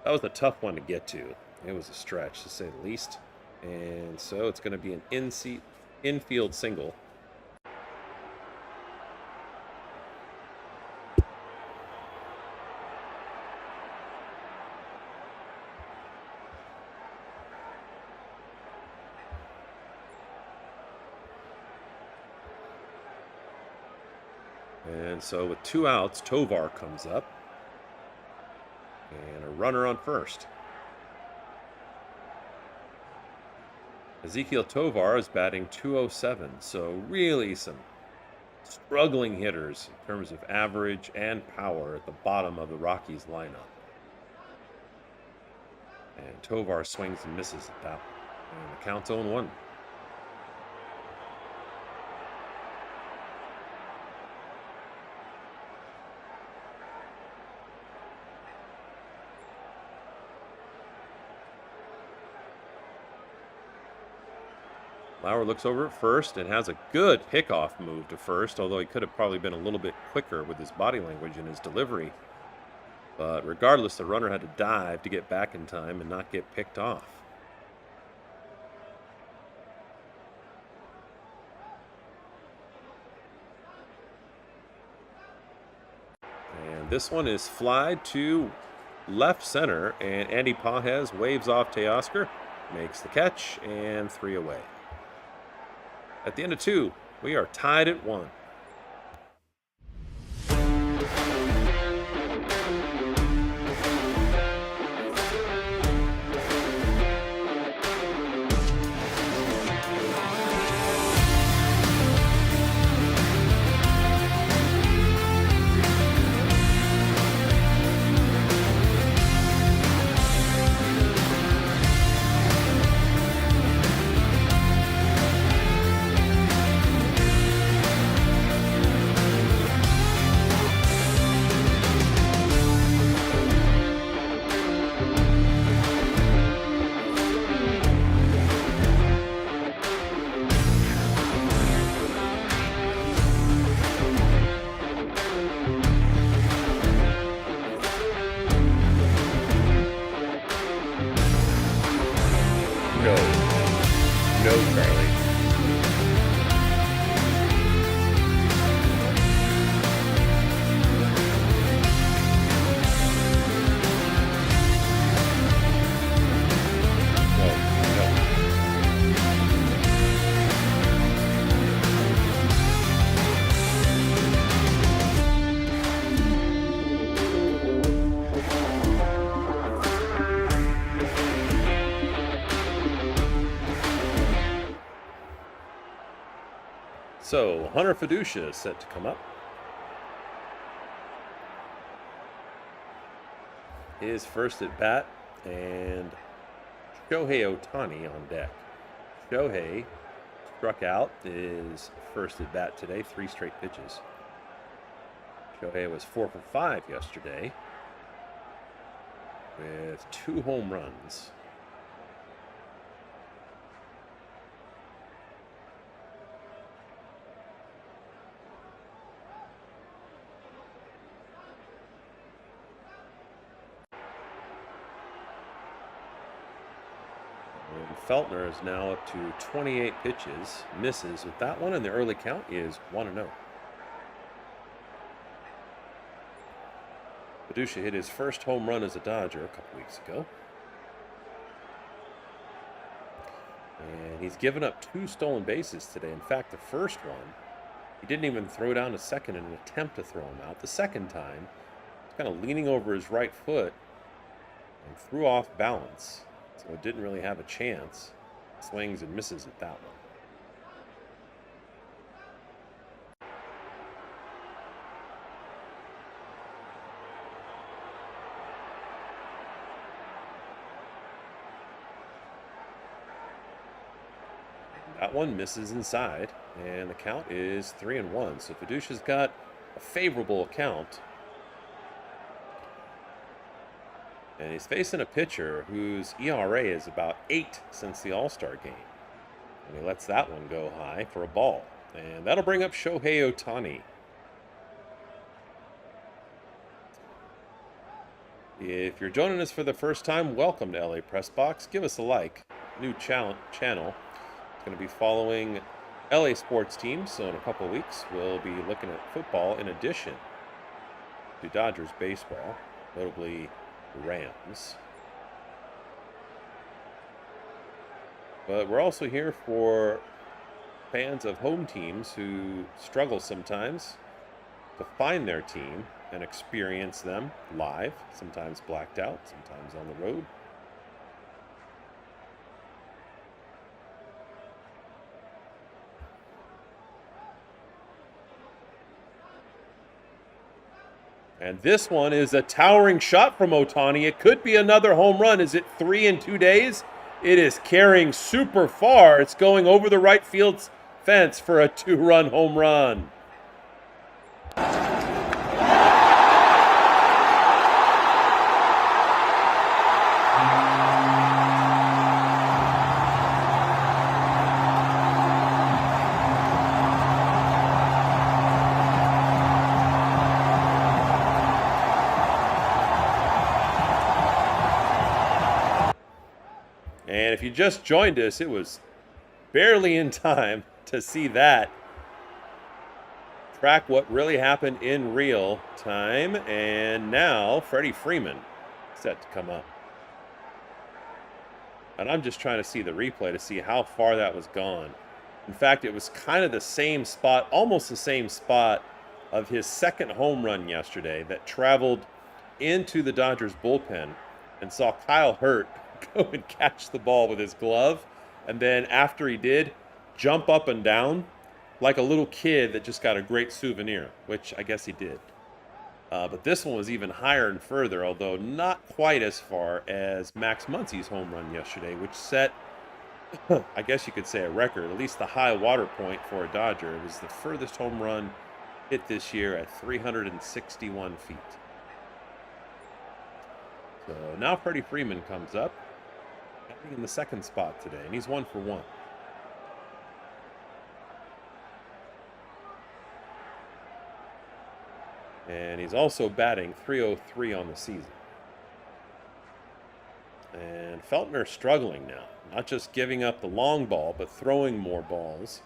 That was a tough one to get to. It was a stretch, to say the least. And so it's going to be an infield single. And so with 2 outs, Tovar comes up. And a runner on first. Ezequiel Tovar is batting 207, so really some struggling hitters in terms of average and power at the bottom of the Rockies lineup. And Tovar swings and misses at that one. And the count's 0-1. Lauer looks over at first and has a good pickoff move to first, although he could have probably been a little bit quicker with his body language and his delivery. But regardless, the runner had to dive to get back in time and not get picked off. And this one is flied to left center, and Andy Pages waves off Teoscar, makes the catch, and 3 away. At the end of 2, we are tied at 1. No, Charlie. So, Hunter Fiducia is set to come up. His first at bat, and Shohei Ohtani on deck. Shohei struck out his first at bat today, 3 straight pitches. Shohei was 4 for 5 yesterday with 2 home runs. And Feltner is now up to 28 pitches, misses with that one, and the early count is 1-0. Fiducia hit his first home run as a Dodger a couple weeks ago. And he's given up 2 stolen bases today. In fact, the first one, he didn't even throw down a second in an attempt to throw him out. The second time, he's kind of leaning over his right foot and threw off balance. So it didn't really have a chance. Swings and misses at that one. That one misses inside, and the count is 3-1. So Fiducia's got a favorable count. And he's facing a pitcher whose ERA is about 8 since the All-Star game. And he lets that one go high for a ball. And that'll bring up Shohei Ohtani. If you're joining us for the first time, welcome to LA Press Box. Give us a like. New channel. It's going to be following LA sports teams. So in a couple of weeks, we'll be looking at football in addition to Dodgers baseball, notably Rams. But we're also here for fans of home teams who struggle sometimes to find their team and experience them live, sometimes blacked out, sometimes on the road. And this one is a towering shot from Ohtani. It could be another home run. Is it 3 in 2 days? It is carrying super far. It's going over the right field fence for a 2-run home run. And if you just joined us, it was barely in time to see that. Track what really happened in real time. And now Freddie Freeman set to come up. And I'm just trying to see the replay to see how far that was gone. In fact, it was kind of the same spot, almost the same spot of his second home run yesterday that traveled into the Dodgers bullpen and saw Kyle Hurt go and catch the ball with his glove, and then after he did, jump up and down like a little kid that just got a great souvenir, which I guess he did. But this one was even higher and further, although not quite as far as Max Muncy's home run yesterday, which set, I guess you could say, a record, at least the high water point for a Dodger. It was the furthest home run hit this year at 361 feet. So now Freddie Freeman comes up, in the second spot today, and he's 1 for 1. And he's also batting .303 on the season. And Feltner struggling now, not just giving up the long ball, but throwing more balls.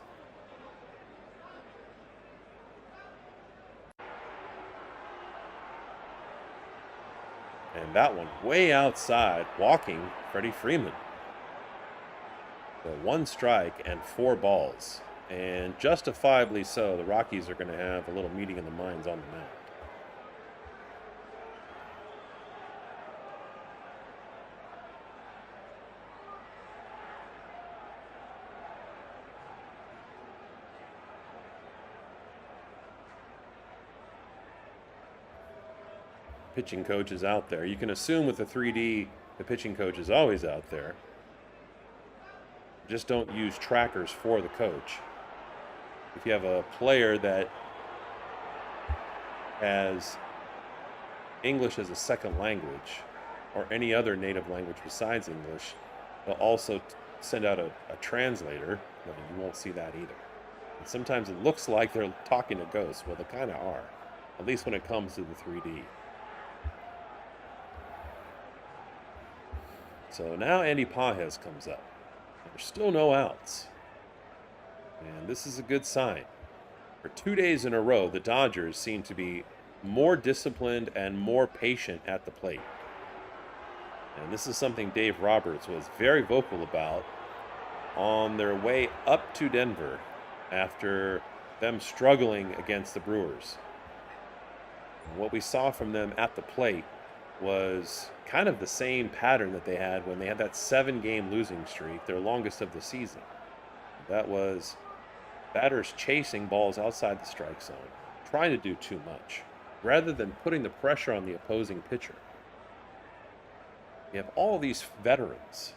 And that one way outside, walking Freddie Freeman. So 1 strike and 4 balls. And justifiably so, the Rockies are going to have a little meeting of the minds on the mound. pitching coach is out there. You can assume with the 3D, the pitching coach is always out there. Just don't use trackers for the coach. If you have a player that has English as a second language or any other native language besides English, they'll also send out a translator. No, you won't see that either. And sometimes it looks like they're talking to ghosts. Well, they kind of are, at least when it comes to the 3D. So now Andy Pages comes up. There's still no outs. And this is a good sign. For 2 days in a row, the Dodgers seem to be more disciplined and more patient at the plate. And this is something Dave Roberts was very vocal about on their way up to Denver after them struggling against the Brewers. And what we saw from them at the plate was kind of the same pattern that they had when they had that 7-game losing streak, their longest of the season. That was batters chasing balls outside the strike zone, trying to do too much, rather than putting the pressure on the opposing pitcher. You have all these veterans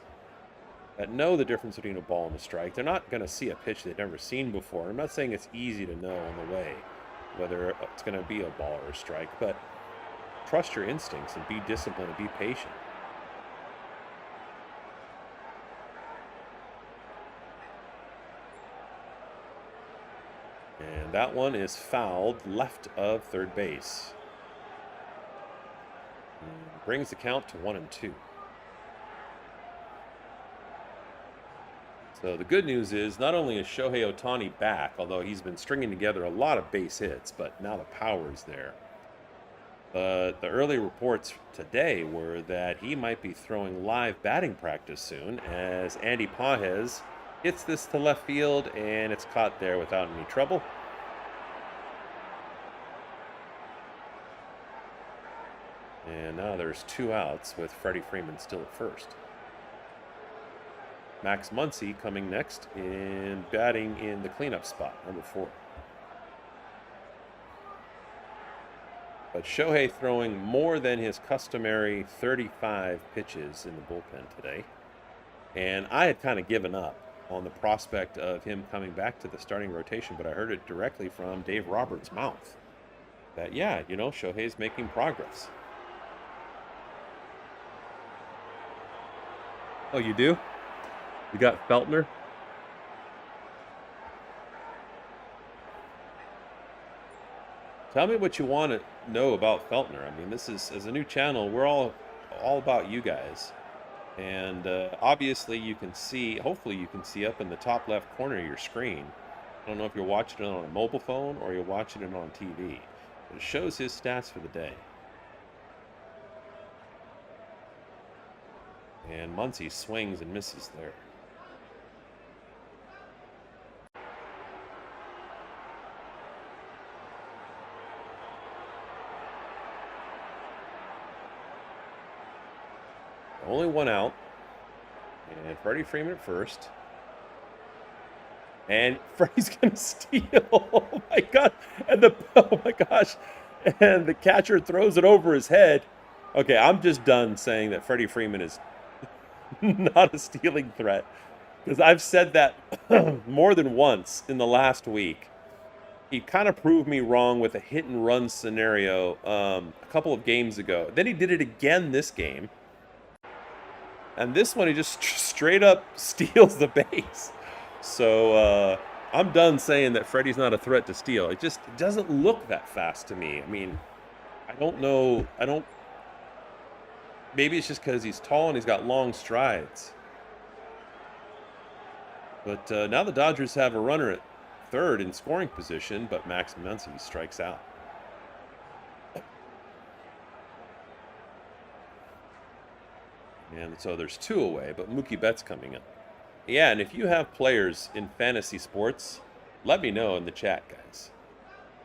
that know the difference between a ball and a strike. They're not going to see a pitch they've never seen before. I'm not saying it's easy to know on the way whether it's going to be a ball or a strike, but trust your instincts and be disciplined and be patient. And that one is fouled left of third base. And brings the count to 1-2. So the good news is not only is Shohei Ohtani back, although he's been stringing together a lot of base hits, but now the power is there. The early reports today were that he might be throwing live batting practice soon as Andy Pages hits this to left field and it's caught there without any trouble. And now there's 2 outs with Freddie Freeman still at first. Max Muncy coming next and batting in the cleanup spot, number 4. But Shohei throwing more than his customary 35 pitches in the bullpen today. And I had kind of given up on the prospect of him coming back to the starting rotation, but I heard it directly from Dave Roberts' mouth that, yeah, you know, Shohei's making progress. Oh, you do? You got Feltner? Tell me what you want to know about Feltner. I mean, this is, as a new channel, we're all about you guys. And obviously you can see, hopefully you can see up in the top left corner of your screen. I don't know if you're watching it on a mobile phone or you're watching it on TV. But it shows his stats for the day. And Muncy swings and misses there. Only 1 out. And Freddie Freeman at first. And Freddie's going to steal. Oh, my God. And oh, my gosh. And the catcher throws it over his head. Okay, I'm just done saying that Freddie Freeman is not a stealing threat. Because I've said that more than once in the last week. He kind of proved me wrong with a hit and run scenario a couple of games ago. Then he did it again this game. And this one, he just straight up steals the base. So I'm done saying that Freddie's not a threat to steal. It doesn't look that fast to me. I mean, I don't know. Maybe it's just because he's tall and he's got long strides. But now the Dodgers have a runner at third in scoring position, but Max Muncy strikes out. And so there's 2 away, but Mookie Betts coming up. Yeah, and if you have players in fantasy sports, let me know in the chat, guys.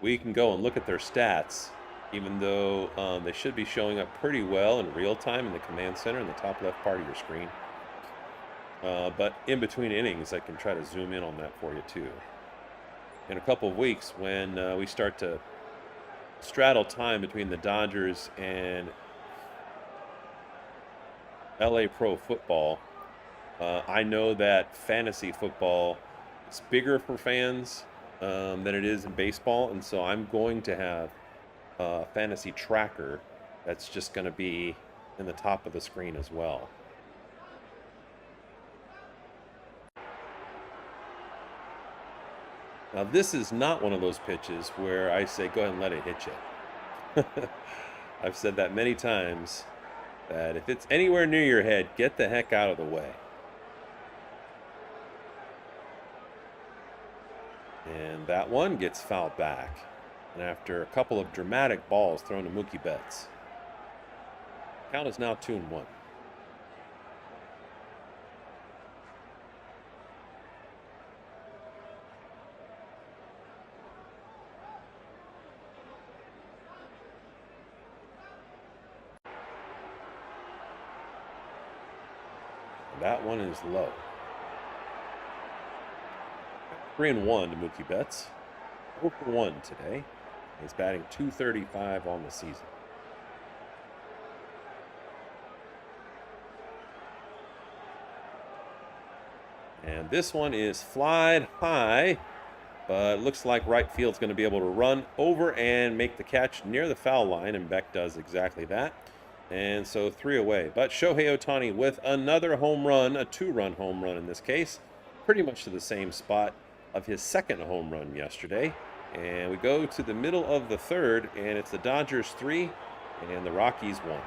We can go and look at their stats, even though they should be showing up pretty well in real time in the command center in the top left part of your screen. But in between innings, I can try to zoom in on that for you, too. In a couple of weeks, when we start to straddle time between the Dodgers and LA Pro football. I know that fantasy football is bigger for fans than it is in baseball, and so I'm going to have a fantasy tracker that's just going to be in the top of the screen as well. Now, this is not one of those pitches where I say, go ahead and let it hit you. I've said that many times, that if it's anywhere near your head, get the heck out of the way. And that one gets fouled back. And after a couple of dramatic balls thrown to Mookie Betts, count is now 2-1. That one is low. 3-1 to Mookie Betts. 0 for 1 today. He's batting .235 on the season. And this one is flied high, but it looks like right field's going to be able to run over and make the catch near the foul line, and Beck does exactly that. And so 3 away. But Shohei Ohtani with another home run, a 2-run home run in this case, pretty much to the same spot of his second home run yesterday. And we go to the middle of the third, and it's the Dodgers 3 and the Rockies 1.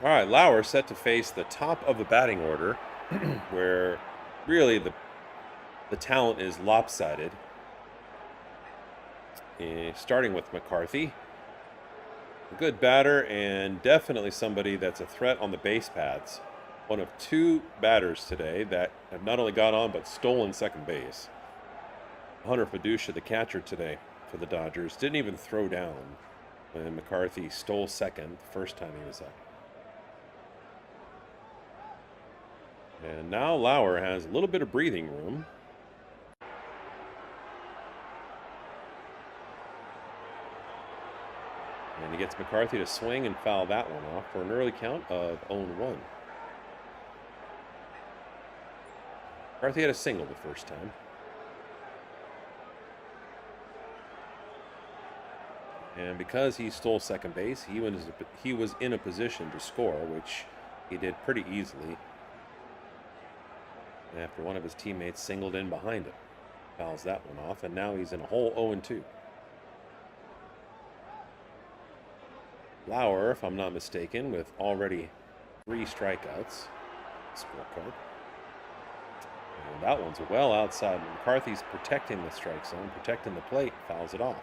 All right, Lauer set to face the top of the batting order, where really the talent is lopsided. Starting with McCarthy, a good batter and definitely somebody that's a threat on the base paths. One of 2 batters today that have not only got on but stolen second base. Hunter Fiducia, the catcher today for the Dodgers, didn't even throw down when McCarthy stole second the first time he was up. And now Lauer has a little bit of breathing room. And he gets McCarthy to swing and foul that one off for an early count of 0-1. McCarthy had a single the first time. And because he stole second base, he was in a position to score, which he did pretty easily. After one of his teammates singled in behind him. Fouls that one off, and now he's in a hole 0-2. Lauer, if I'm not mistaken, with already 3 strikeouts. Scorecard. And that one's well outside. McCarthy's protecting the strike zone, protecting the plate, fouls it off.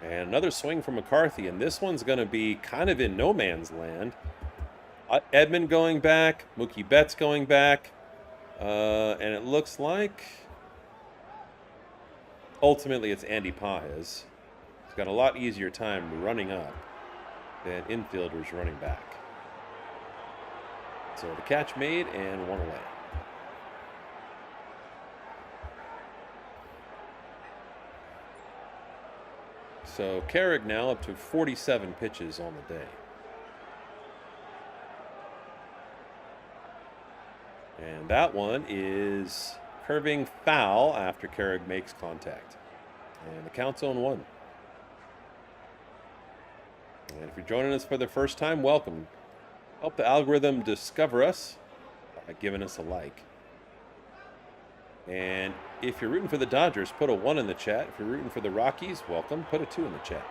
And another swing from McCarthy, and this one's going to be kind of in no man's land. Edman going back, Mookie Betts going back, and it looks like ultimately it's Andy Pages. He's got a lot easier time running up than infielders running back. So the catch made and 1 away. So Carrick now up to 47 pitches on the day. And that one is curving foul after Carrick makes contact. And the count's 0-1. And if you're joining us for the first time, welcome. Help the algorithm discover us by giving us a like. And if you're rooting for the Dodgers, put a 1 in the chat. If you're rooting for the Rockies, welcome. Put a 2 in the chat.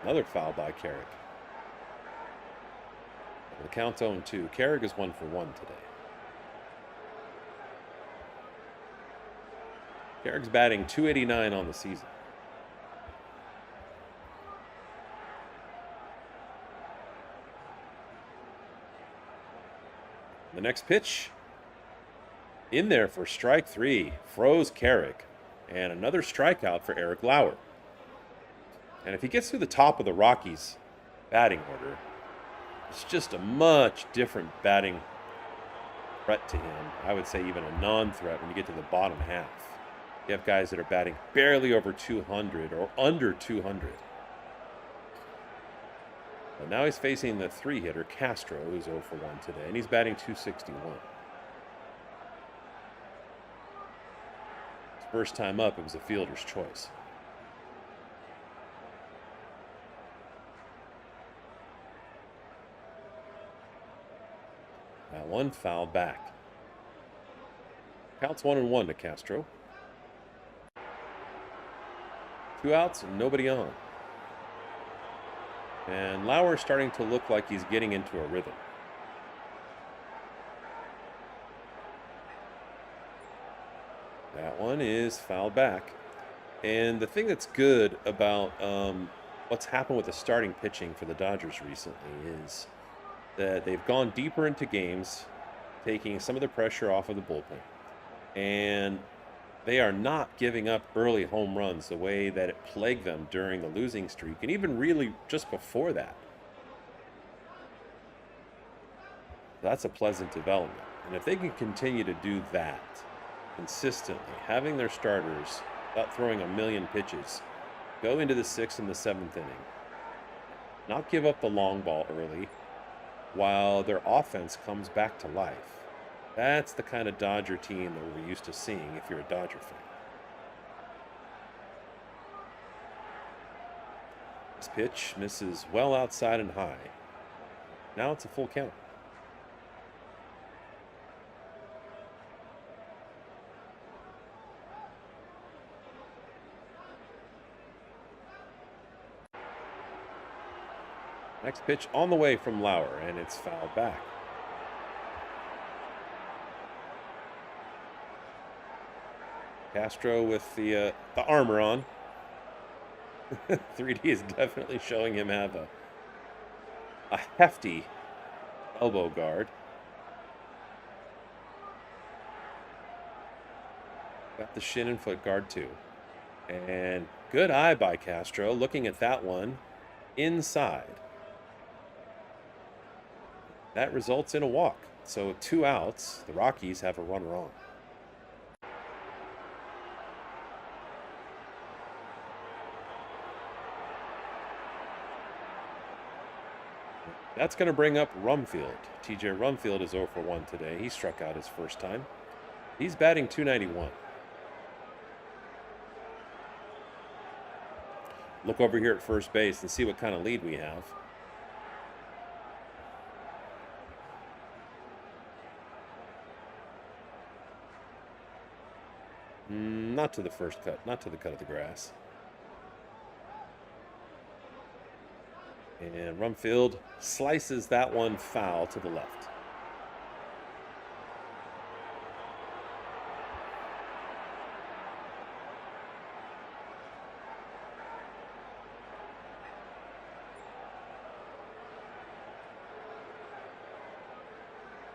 Another foul by Carrick. The count's 0-2. Carrick is 1 for 1 today. Carrick's batting .289 on the season. The next pitch, in there for strike 3, froze Carrick, and another strikeout for Eric Lauer. And if he gets through the top of the Rockies batting order, it's just a much different batting threat to him. I would say even a non-threat when you get to the bottom half. You have guys that are batting barely over 200 or under 200. Well, now he's facing the 3-hitter, Castro, who's 0 for 1 today, and he's batting .261. His first time up, it was a fielder's choice. That one fouled back. Counts 1-1 to Castro. 2 outs and nobody on. And Lauer's starting to look like he's getting into a rhythm. That one is fouled back. And the thing that's good about what's happened with the starting pitching for the Dodgers recently is that they've gone deeper into games, taking some of the pressure off of the bullpen. And they are not giving up early home runs the way that it plagued them during the losing streak, and even really just before that. That's a pleasant development. And if they can continue to do that consistently, having their starters, without throwing a million pitches, go into the 6th and the 7th inning, not give up the long ball early, while their offense comes back to life. That's the kind of Dodger team that we're used to seeing if you're a Dodger fan. This pitch misses well outside and high. Now it's a full count. Next pitch on the way from Lauer, and it's fouled back. Castro with the armor on. 3D is definitely showing him have a hefty elbow guard. Got the shin and foot guard too. And good eye by Castro, looking at that one inside. That results in a walk. So 2 outs, the Rockies have a runner on. That's going to bring up Rumfield. TJ Rumfield is 0 for 1 today. He struck out his first time. He's batting .291. Look over here at first base and see what kind of lead we have. Not to the first cut, not to the cut of the grass. And Rumfield slices that one foul to the left.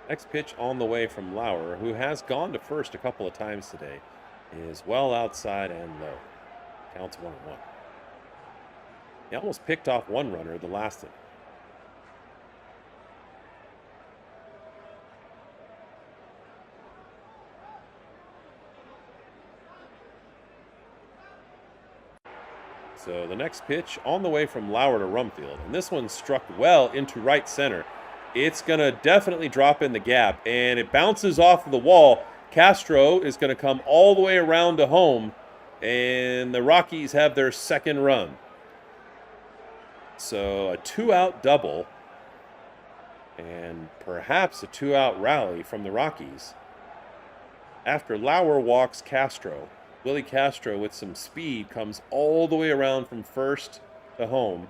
Next pitch on the way from Lauer, who has gone to first a couple of times today, is well outside and low. Counts 1-1. He almost picked off one runner the last inning. So the next pitch on the way from Lauer to Rumfield. And this one struck well into right center. It's going to definitely drop in the gap. And it bounces off of the wall. Castro is going to come all the way around to home. And the Rockies have their second run. So a 2-out double. And perhaps a 2-out rally from the Rockies. After Lauer walks Castro, Willie Castro with some speed comes all the way around from first to home.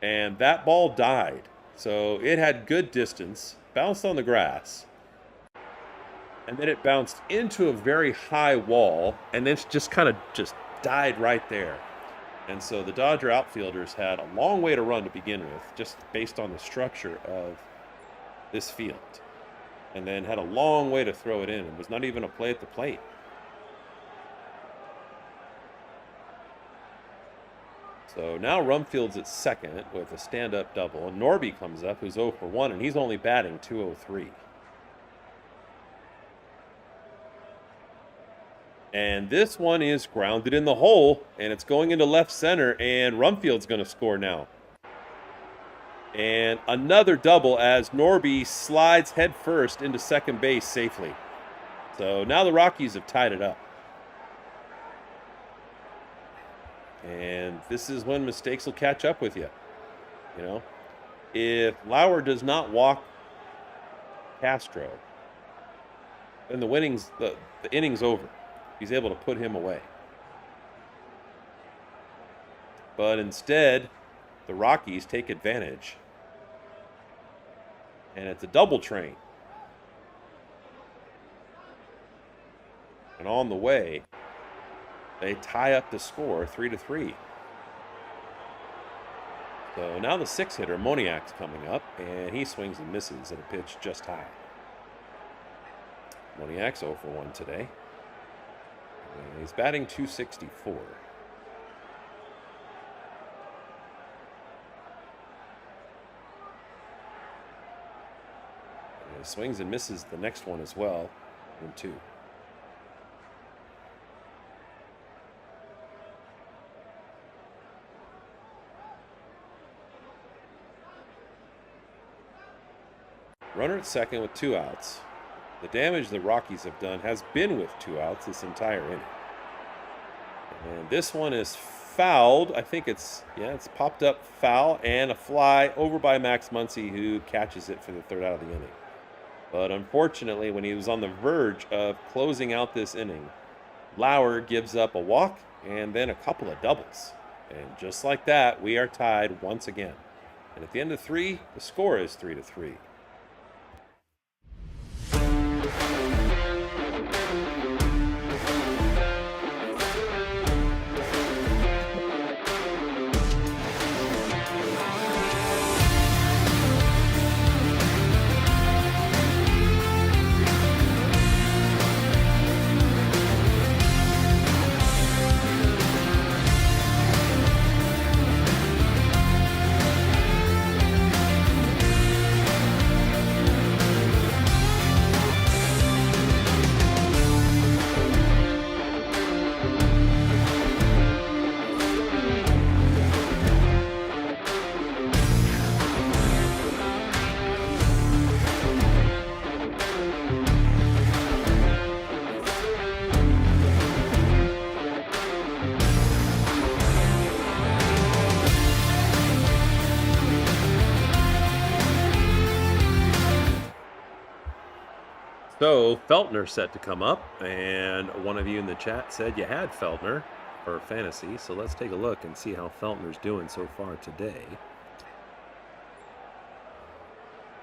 And that ball died. So it had good distance, bounced on the grass. And then it bounced into a very high wall, and then it just kind of just died right there. And so the Dodger outfielders had a long way to run to begin with, just based on the structure of this field. And then had a long way to throw it in. It was not even a play at the plate. So now Rumfield's at second with a stand-up double. And Norby comes up, who's 0 for 1, and he's only batting .203. And this one is grounded in the hole, and it's going into left center, and Rumfield's going to score now. And another double as Norby slides headfirst into second base safely. So now the Rockies have tied it up. And this is when mistakes will catch up with you. You know, if Lauer does not walk Castro, then the inning's over. He's able to put him away. But instead, the Rockies take advantage. And it's a double train. And on the way, they tie up the score 3-3. So now the 6-hitter, Moniak's coming up, and he swings and misses at a pitch just high. Moniak's 0 for 1 today. And he's batting .264. And he swings and misses the next one as well, 1-2. Runner at second with 2 outs. The damage the Rockies have done has been with 2 outs this entire inning. And this one is fouled. I think it's popped up foul and a fly over by Max Muncy, who catches it for the 3rd out of the inning. But unfortunately, when he was on the verge of closing out this inning, Lauer gives up a walk and then a couple of doubles. And just like that, we are tied once again. And at the end of 3, the score is 3-3. So Feltner set to come up, and one of you in the chat said you had Feltner for fantasy. So let's take a look and see how Feltner's doing so far today.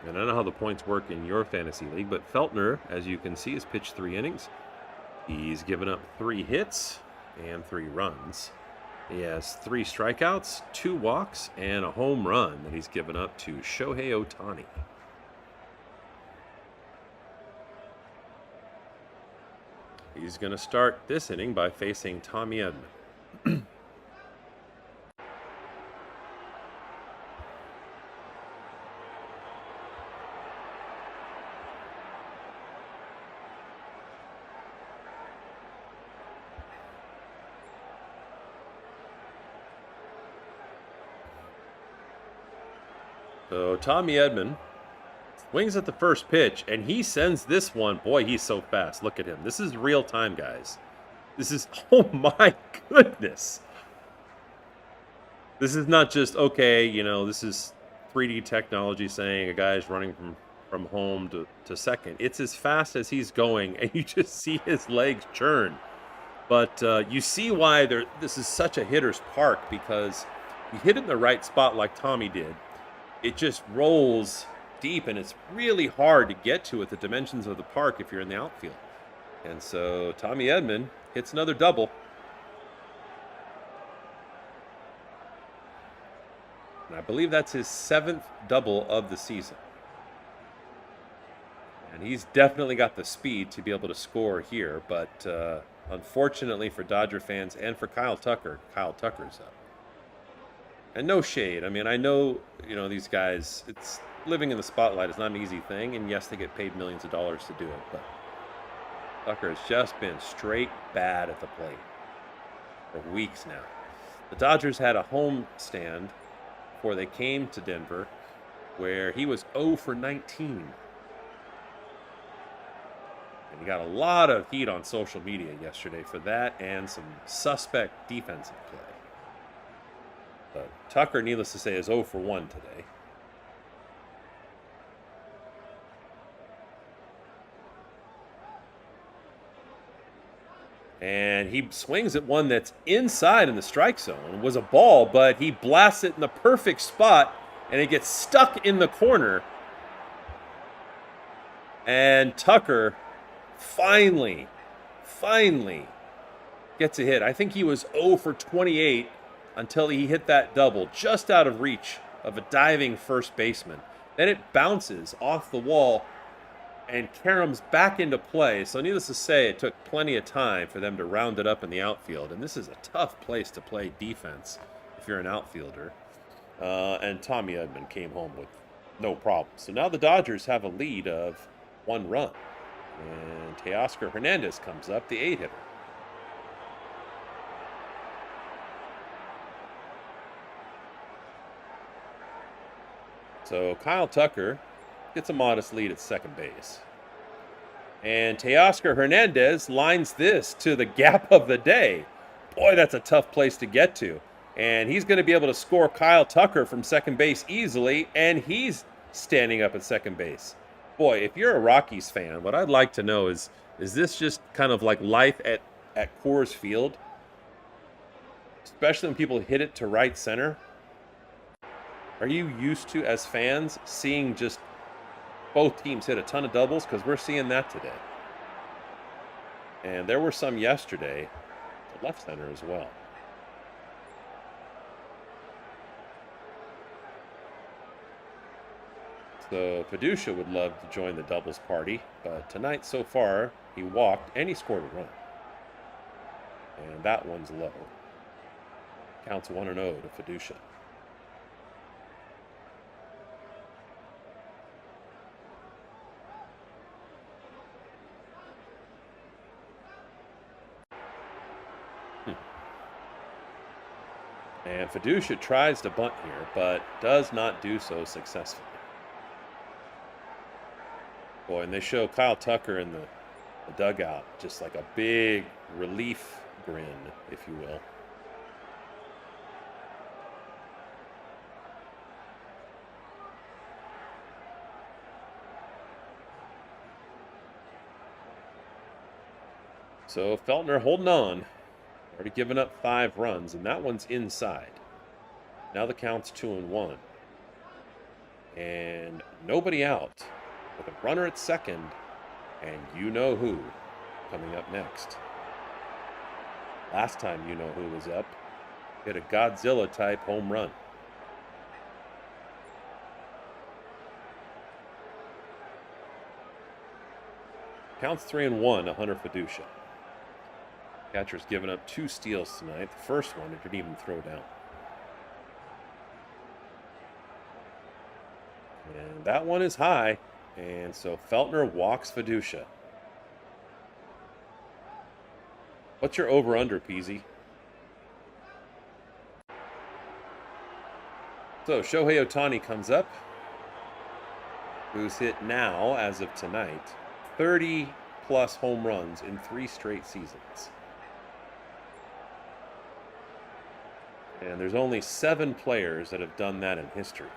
And I don't know how the points work in your fantasy league, but Feltner, as you can see, has pitched 3 innings. He's given up 3 hits and 3 runs. He has 3 strikeouts, 2 walks, and a home run that he's given up to Shohei Ohtani. He's going to start this inning by facing Tommy Edman. So Tommy Edman swings at the first pitch, and he sends this one. Boy, he's so fast. Look at him. This is real time, guys. This is, oh my goodness. This is not just, okay, this is 3D technology saying a guy's running from home to second. It's as fast as he's going, and you just see his legs churn. But you see why this is such a hitter's park, because you hit it in the right spot like Tommy did. It just rolls deep, and it's really hard to get to at the dimensions of the park if you're in the outfield. And so Tommy Edman hits another double. And I believe that's his 7th double of the season. And he's definitely got the speed to be able to score here, but unfortunately for Dodger fans and for Kyle Tucker's up. And no shade. I mean, I know, these guys, it's living in the spotlight is not an easy thing, and yes, they get paid millions of dollars to do it, but Tucker has just been straight bad at the plate for weeks now. The Dodgers had a home stand before they came to Denver where he was 0 for 19. And he got a lot of heat on social media yesterday for that and some suspect defensive play. But Tucker, needless to say, is 0 for 1 today. And he swings at one that's inside in the strike zone. It was a ball, but he blasts it in the perfect spot, and it gets stuck in the corner. And Tucker finally gets a hit. I think he was 0 for 28 until he hit that double just out of reach of a diving first baseman. Then it bounces off the wall and caroms back into play. So needless to say, it took plenty of time for them to round it up in the outfield. And this is a tough place to play defense if you're an outfielder. And Tommy Edman came home with no problem. So now the Dodgers have a lead of 1 run. And Teoscar Hernandez comes up, the 8-hitter. So Kyle Tucker gets a modest lead at second base. And Teoscar Hernandez lines this to the gap of the day. Boy, that's a tough place to get to. And he's going to be able to score Kyle Tucker from second base easily, and he's standing up at second base. Boy, if you're a Rockies fan, what I'd like to know is this just kind of like life at Coors Field? Especially when people hit it to right center. Are you used to, as fans, seeing just both teams hit a ton of doubles? Because we're seeing that today. And there were some yesterday to left center as well. So Fiducia would love to join the doubles party, but tonight so far he walked and he scored a run. And that one's low. Counts 1-0 to Fiducia. And Fiducia tries to bunt here, but does not do so successfully. Boy, and they show Kyle Tucker in the dugout, just like a big relief grin, if you will. So Feltner holding on. Already given up 5 runs, and that one's inside. Now the count's 2-1. And nobody out. With a runner at second, and you know who coming up next. Last time you know who was up, hit a Godzilla-type home run. Counts 3-1 to Hunter Fiducia. Catcher's given up 2 steals tonight. The first one, it didn't even throw down. And that one is high. And so Feltner walks Fiducia. What's your over-under, Peasy? So Shohei Ohtani comes up. who's hit now, as of tonight, 30 plus home runs in 3 straight seasons. And there's only 7 players that have done that in history.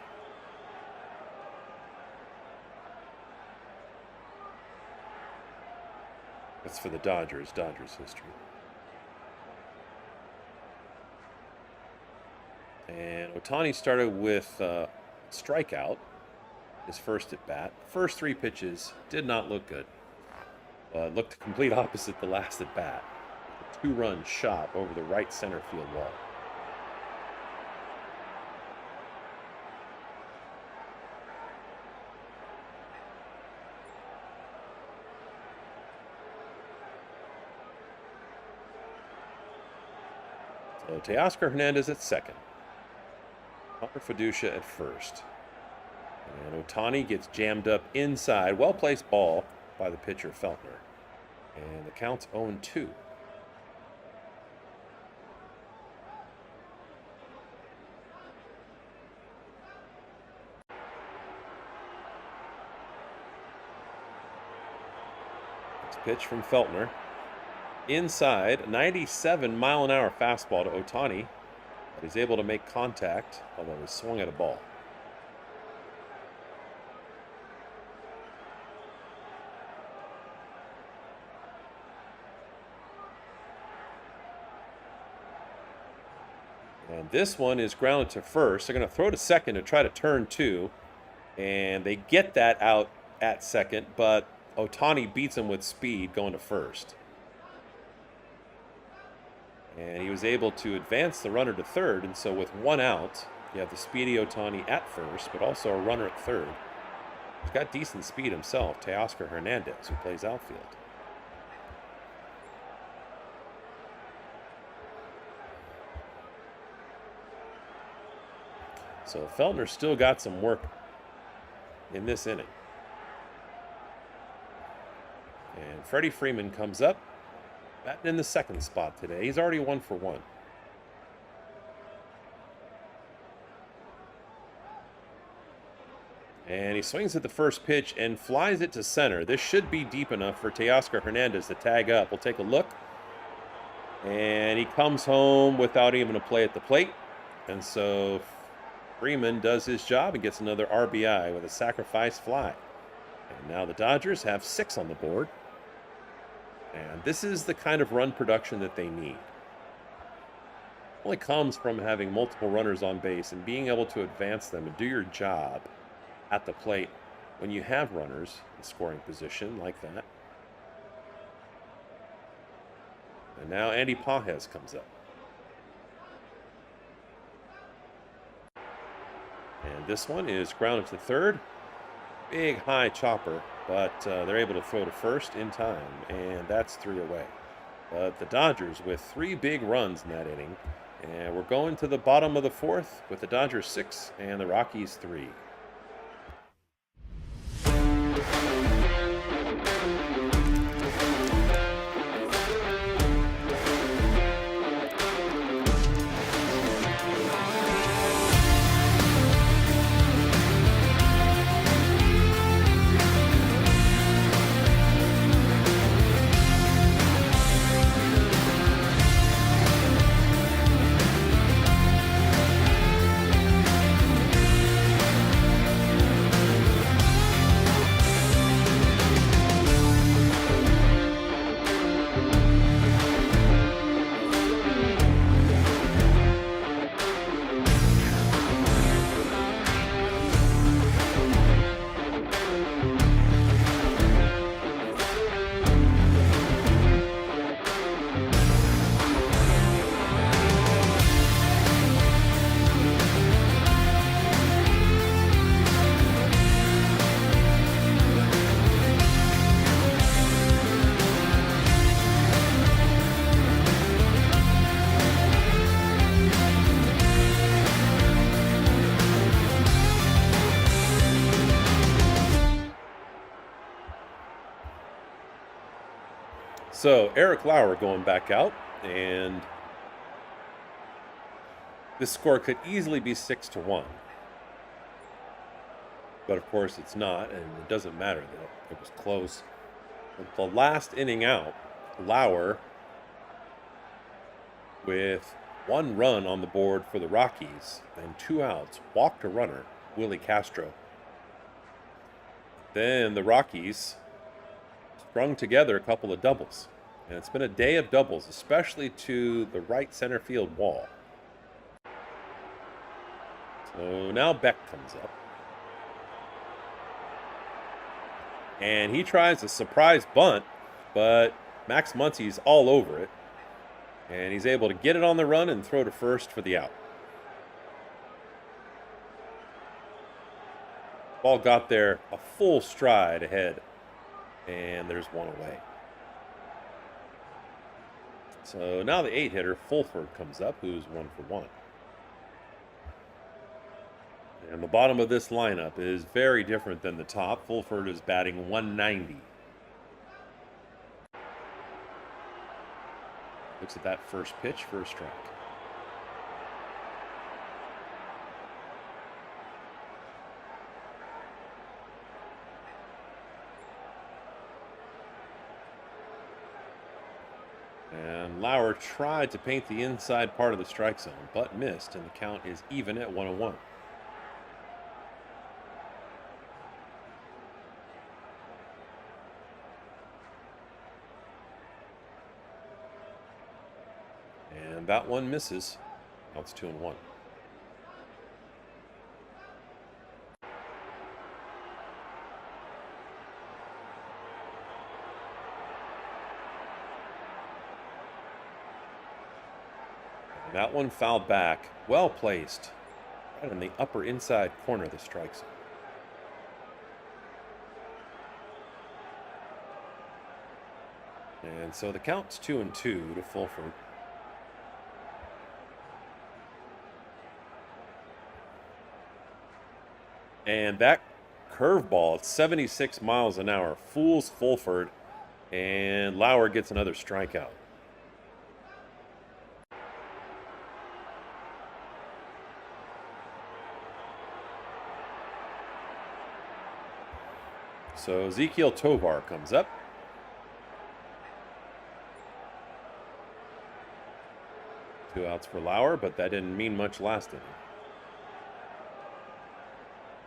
That's for the Dodgers history. And Ohtani started with strikeout, his first at bat. First 3 pitches did not look good. Looked the complete opposite the last at bat. A 2-run shot over the right center field wall. So Teoscar Hernandez at second. Hunter Fiducia at first. And Ohtani gets jammed up inside. Well-placed ball by the pitcher, Feltner. And the count's 0-2. Next pitch from Feltner. Inside, 97-mile-an-hour fastball to Ohtani. But he's able to make contact, although he swung at a ball. And this one is grounded to first. They're going to throw to second to try to turn 2. And they get that out at second, but Ohtani beats him with speed going to first. And he was able to advance the runner to third. And so with 1 out, you have the speedy Ohtani at first, but also a runner at third. He's got decent speed himself, Teoscar Hernandez, who plays outfield. So Feltner still got some work in this inning. And Freddie Freeman comes up, batting in the second spot today. He's already 1 for 1. And he swings at the first pitch and flies it to center. This should be deep enough for Teoscar Hernandez to tag up. We'll take a look. And he comes home without even a play at the plate. And so Freeman does his job and gets another RBI with a sacrifice fly. And now the Dodgers have 6 on the board. And this is the kind of run production that they need. It only comes from having multiple runners on base and being able to advance them and do your job at the plate when you have runners in scoring position like that. And now Andy Pages comes up. And this one is grounded to third. Big high chopper, but they're able to throw to first in time, and that's 3 away. But the Dodgers with 3 big runs in that inning, and we're going to the bottom of the 4th with the Dodgers 6 and the Rockies 3. So Eric Lauer going back out, and this score could easily be 6-1. But of course it's not, and it doesn't matter that it was close. With the last inning out, Lauer, with 1 run on the board for the Rockies and 2 outs, walked a runner, Willie Castro. Then the Rockies strung together a couple of doubles. And it's been a day of doubles, especially to the right center field wall. So now Beck comes up. And he tries a surprise bunt, but Max Muncy's all over it. And he's able to get it on the run and throw to first for the out. Ball got there a full stride ahead, and there's 1 away. So now the 8-hitter, Fulford, comes up, who's 1 for 1. And the bottom of this lineup is very different than the top. Fulford is batting 190. Looks at that first pitch for a strike. And Lauer tried to paint the inside part of the strike zone, but missed, and the count is even at 1-1. And that one misses. Now it's 2-1. That one fouled back, well placed, right in the upper inside corner of the strike zone. And so the count's 2-2 to Fulford. And that curveball at 76 miles an hour fools Fulford, and Lauer gets another strikeout. So Ezekiel Tovar comes up. Two outs for Lauer, but that didn't mean much last inning.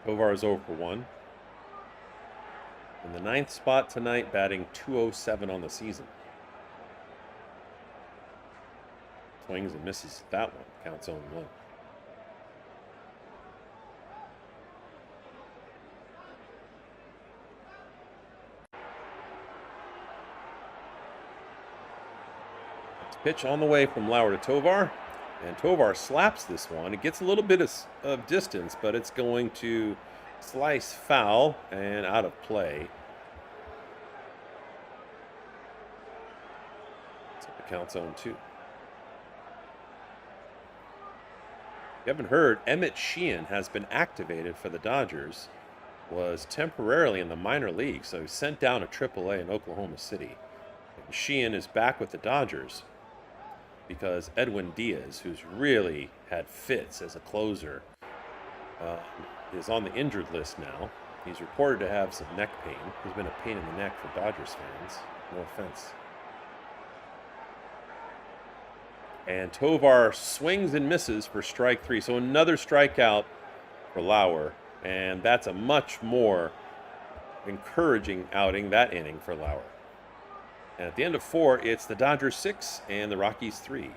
Tovar is 0 for 1. In the 9th spot tonight, batting .207 on the season. Swings and misses that one. Counts 0-1. Pitch on the way from Lauer to Tovar, and Tovar slaps this one. It gets a little bit of distance, but it's going to slice foul and out of play. So the count's 0-2. You haven't heard, Emmett Sheehan has been activated for the Dodgers. Was temporarily in the minor league, so he sent down to AAA in Oklahoma City. And Sheehan is back with the Dodgers because Edwin Diaz, who's really had fits as a closer, is on the injured list now. He's reported to have some neck pain. He's been a pain in the neck for Dodgers fans. No offense. And Tovar swings and misses for strike 3. So another strikeout for Lauer. And that's a much more encouraging outing, that inning, for Lauer. And at the end of 4, it's the Dodgers 6 and the Rockies 3.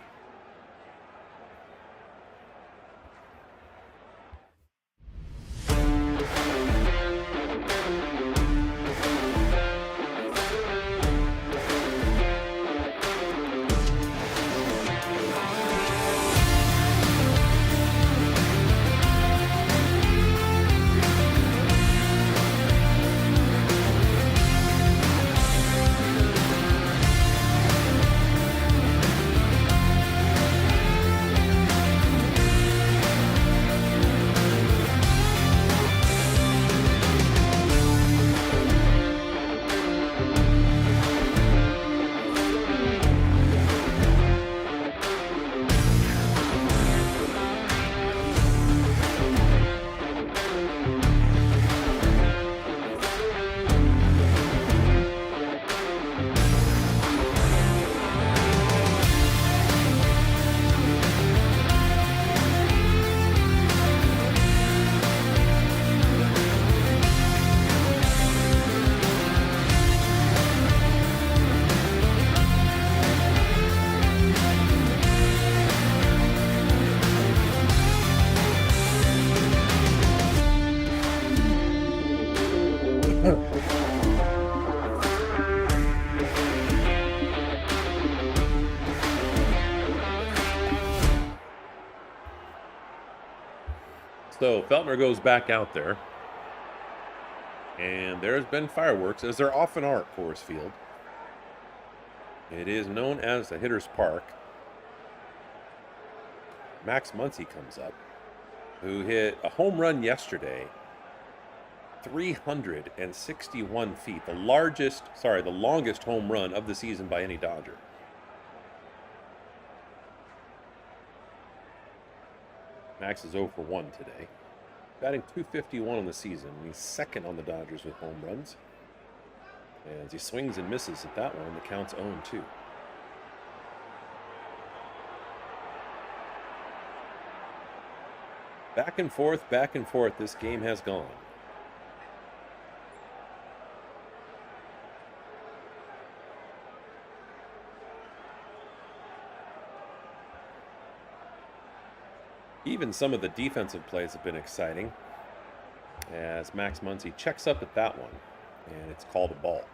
So Feltner goes back out there. And there's been fireworks, as there often are at Coors Field. It is known as the Hitter's Park. Max Muncy comes up, who hit a home run yesterday, 361 feet, the longest home run of the season by any Dodger. Max is 0 for 1 today, batting .251 on the season, and he's second on the Dodgers with home runs. As he swings and misses at that one, the count's 0-2. Back and forth, this game has gone. Even some of the defensive plays have been exciting, as Max Muncy checks up at that one, and it's called a ball.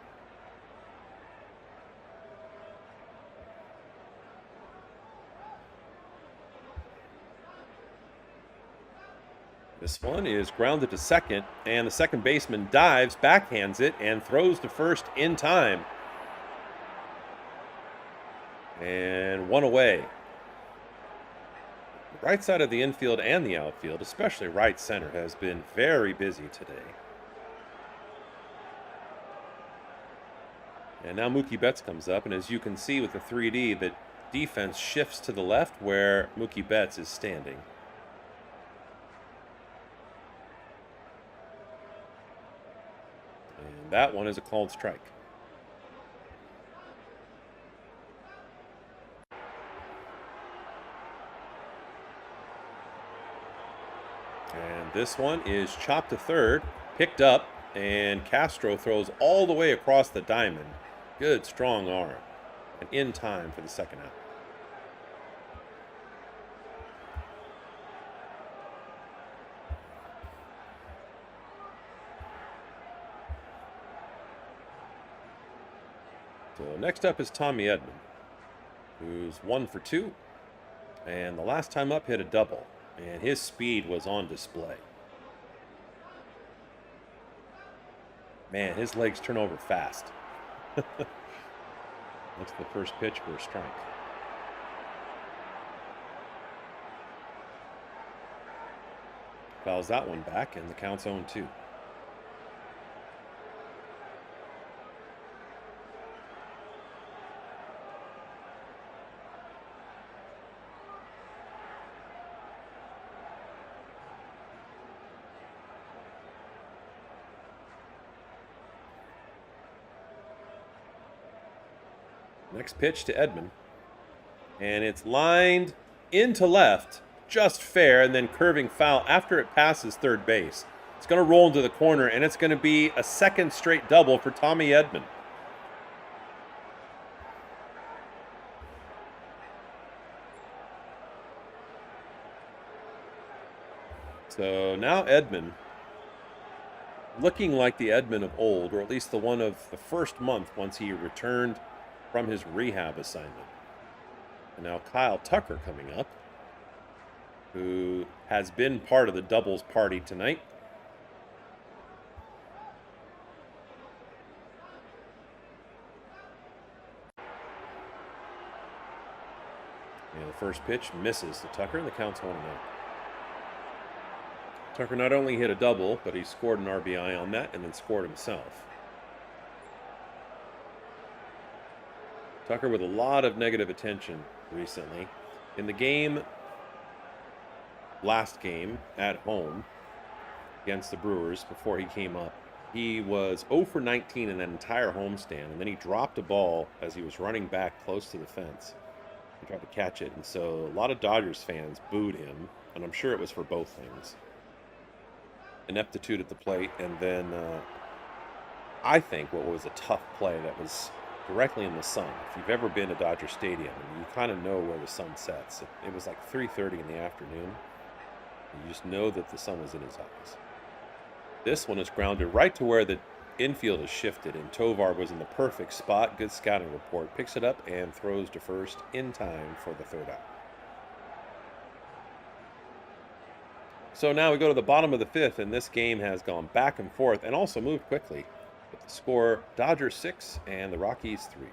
This one is grounded to second, and the second baseman dives, backhands it, and throws to first in time. And one away. The right side of the infield and the outfield, especially right center, has been very busy today. And now Mookie Betts comes up, and as you can see with the 3D, the defense shifts to the left where Mookie Betts is standing. And that one is a called strike. And this one is chopped to third, picked up, and Castro throws all the way across the diamond. Good, strong arm. And in time for the second out. So next up is Tommy Edman, who's 1 for 2. And the last time up hit a double. And his speed was on display. Man, his legs turn over fast. That's the first pitch for a strike. Fouls that one back, and the count's 0-2. Next pitch to Edman, and it's lined into left, just fair, and then curving foul after it passes third base. It's going to roll into the corner, and it's going to be a second straight double for Tommy Edman. So now Edman, looking like the Edman of old, or at least the one of the first month once he returned from his rehab assignment. And now Kyle Tucker coming up, who has been part of the doubles party tonight. And the first pitch misses to Tucker, and the count's 1-0. Tucker not only hit a double, but he scored an RBI on that and then scored himself. Tucker with a lot of negative attention recently. In the game, last game at home against the Brewers before he came up, he was 0 for 19 in that entire homestand, and then he dropped a ball as he was running back close to the fence. He tried to catch it, and so a lot of Dodgers fans booed him, and I'm sure it was for both things. Ineptitude at the plate, and then I think what was a tough play that was directly in the sun. If you've ever been to Dodger Stadium, and you kind of know where the sun sets. It was like 3:30 in the afternoon. You just know that the sun was in his eyes. This one is grounded right to where the infield is shifted, and Tovar was in the perfect spot. Good scouting report. Picks it up and throws to first in time for the third out. So now we go to the bottom of the fifth, and this game has gone back and forth and also moved quickly. With the score Dodgers 6 and the Rockies 3.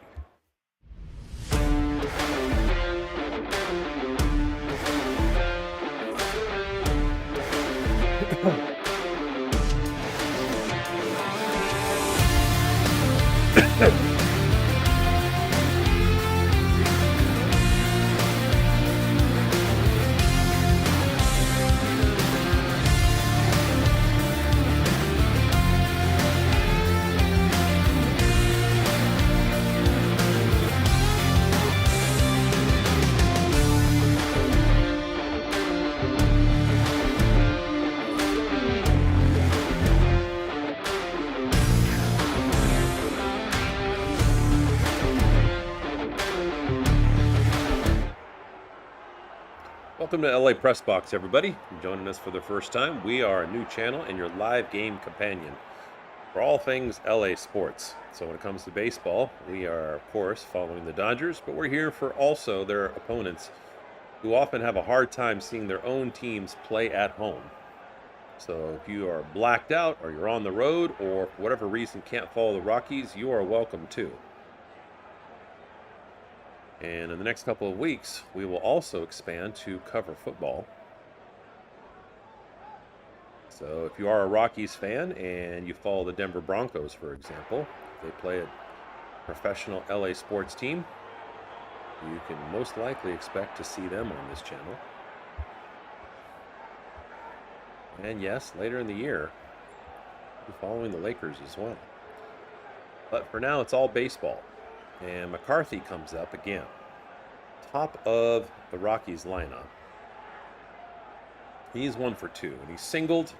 Welcome to LA Press Box, everybody. If you're joining us for the first time, we are a new channel and your live game companion for all things LA sports. So when it comes to baseball, we are, of course, following the Dodgers, but we're here for also their opponents who often have a hard time seeing their own teams play at home. So if you are blacked out or you're on the road or for whatever reason can't follow the Rockies, you are welcome too. And in the next couple of weeks, we will also expand to cover football. So if you are a Rockies fan and you follow the Denver Broncos, for example, they play a professional LA sports team, you can most likely expect to see them on this channel. And yes, later in the year, we'll be following the Lakers as well. But for now, it's all baseball. And McCarthy comes up again, top of the Rockies lineup. He's 1 for 2, and he singled,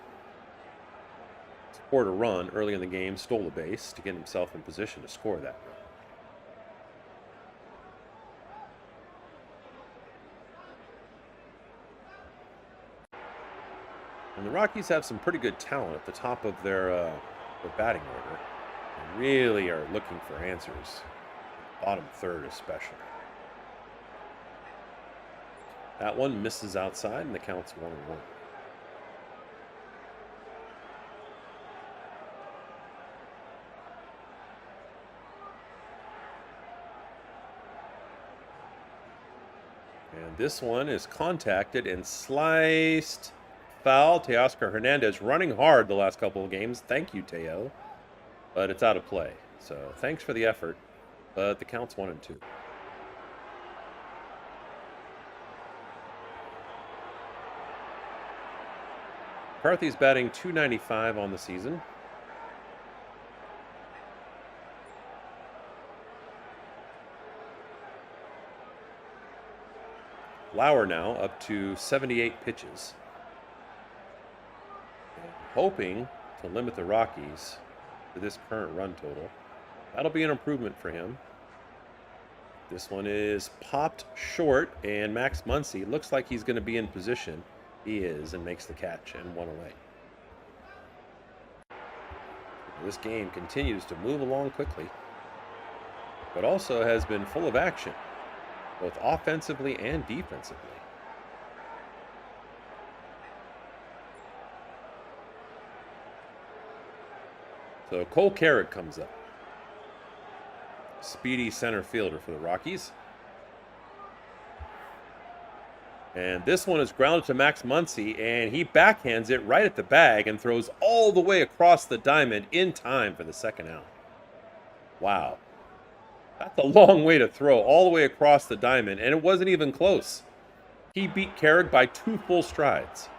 scored a run early in the game, stole a base to get himself in position to score that run. And the Rockies have some pretty good talent at the top of their batting order, and really are looking for answers. Bottom third especially. That one misses outside and the count's 1-1. And this one is contacted and sliced foul. Teoscar Hernandez running hard the last couple of games. Thank you, Teo. But it's out of play. So thanks for the effort. But the count's 1-2. McCarthy's batting .295 on the season. Lauer now up to 78 pitches. And hoping to limit the Rockies to this current run total. That'll be an improvement for him. This one is popped short, and Max Muncy looks like he's going to be in position. He is, and makes the catch, and 1 away. This game continues to move along quickly, but also has been full of action, both offensively and defensively. So Cole Carrick comes up. Speedy center fielder for the Rockies. And this one is grounded to Max Muncy, and he backhands it right at the bag and throws all the way across the diamond in time for the second out. Wow. That's a long way to throw all the way across the diamond, and it wasn't even close. He beat Carrick by 2 full strides.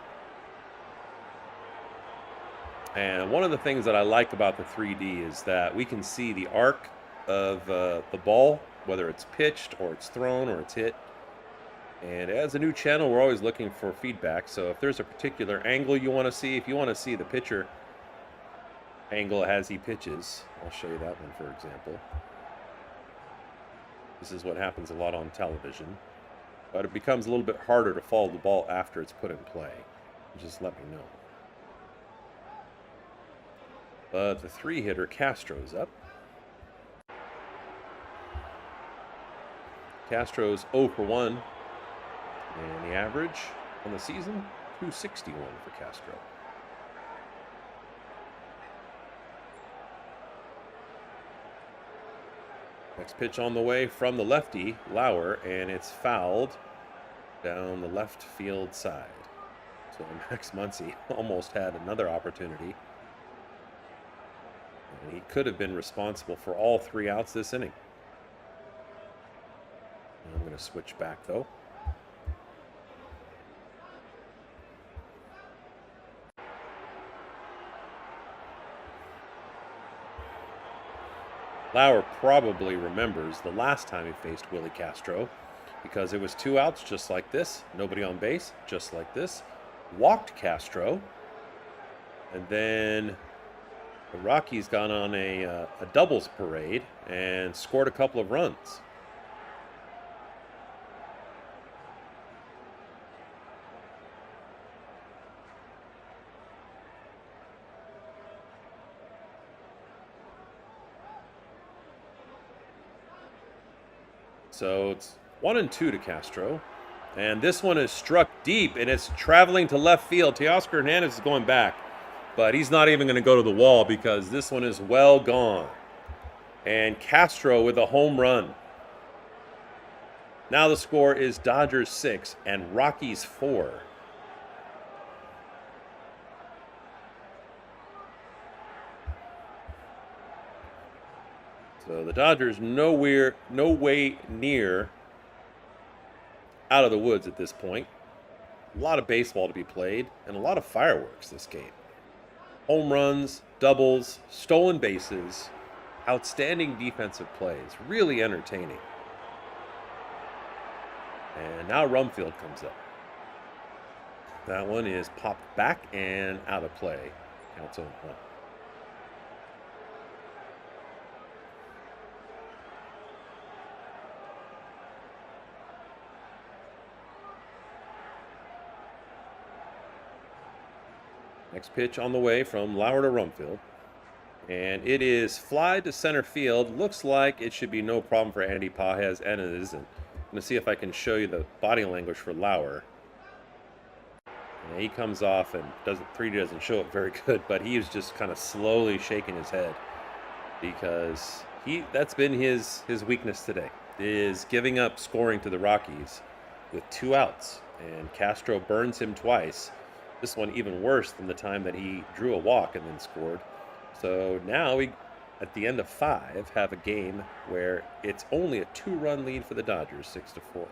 And one of the things that I like about the 3D is that we can see the arc of the ball, whether it's pitched or it's thrown or it's hit. And as a new channel, we're always looking for feedback. So if there's a particular angle you want to see, if you want to see the pitcher angle as he pitches, I'll show you that one, for example. This is what happens a lot on television. But it becomes a little bit harder to follow the ball after it's put in play. Just let me know. But the 3-hitter Castro's up. Castro's 0 for 1. And the average on the season, 261 for Castro. Next pitch on the way from the lefty, Lauer, and it's fouled down the left field side. So Max Muncy almost had another opportunity. And he could have been responsible for all 3 outs this inning. I'm going to switch back, though. Lauer probably remembers the last time he faced Willie Castro, because it was 2 outs just like this, nobody on base, just like this, walked Castro, and then the Rockies got on a doubles parade and scored a couple of runs. So it's 1-2 to Castro. And this one is struck deep, and it's traveling to left field. Teoscar Hernandez is going back, but he's not even going to go to the wall because this one is well gone. And Castro with a home run. Now the score is Dodgers 6 and Rockies 4. So the Dodgers no way near out of the woods at this point. A lot of baseball to be played and a lot of fireworks this game. Home runs, doubles, stolen bases, outstanding defensive plays, really entertaining. And now Rumfield comes up. That one is popped back and out of play. Counts 0-1. Next pitch on the way from Lauer to Rumfield. And it is fly to center field. Looks like it should be no problem for Andy Pages, and it isn't. I'm going to see if I can show you the body language for Lauer. And he comes off and doesn't show it very good, but he was just kind of slowly shaking his head because that's been his weakness today, is giving up scoring to the Rockies with 2 outs. And Castro burns him twice. This one even worse than the time that he drew a walk and then scored. So now we, at the end of 5, have a game where it's only a 2-run lead for the Dodgers, 6-4.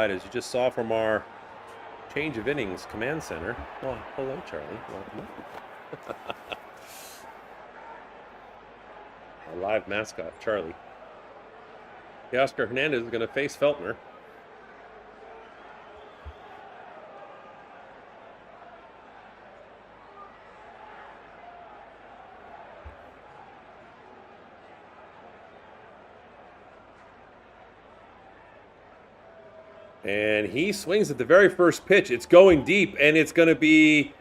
As you just saw from our change of innings command center. Well, hello, Charlie. Welcome. Our live mascot, Charlie. Teoscar Hernandez is going to face Feltner. And he swings at the very first pitch. It's going deep, and it's going to be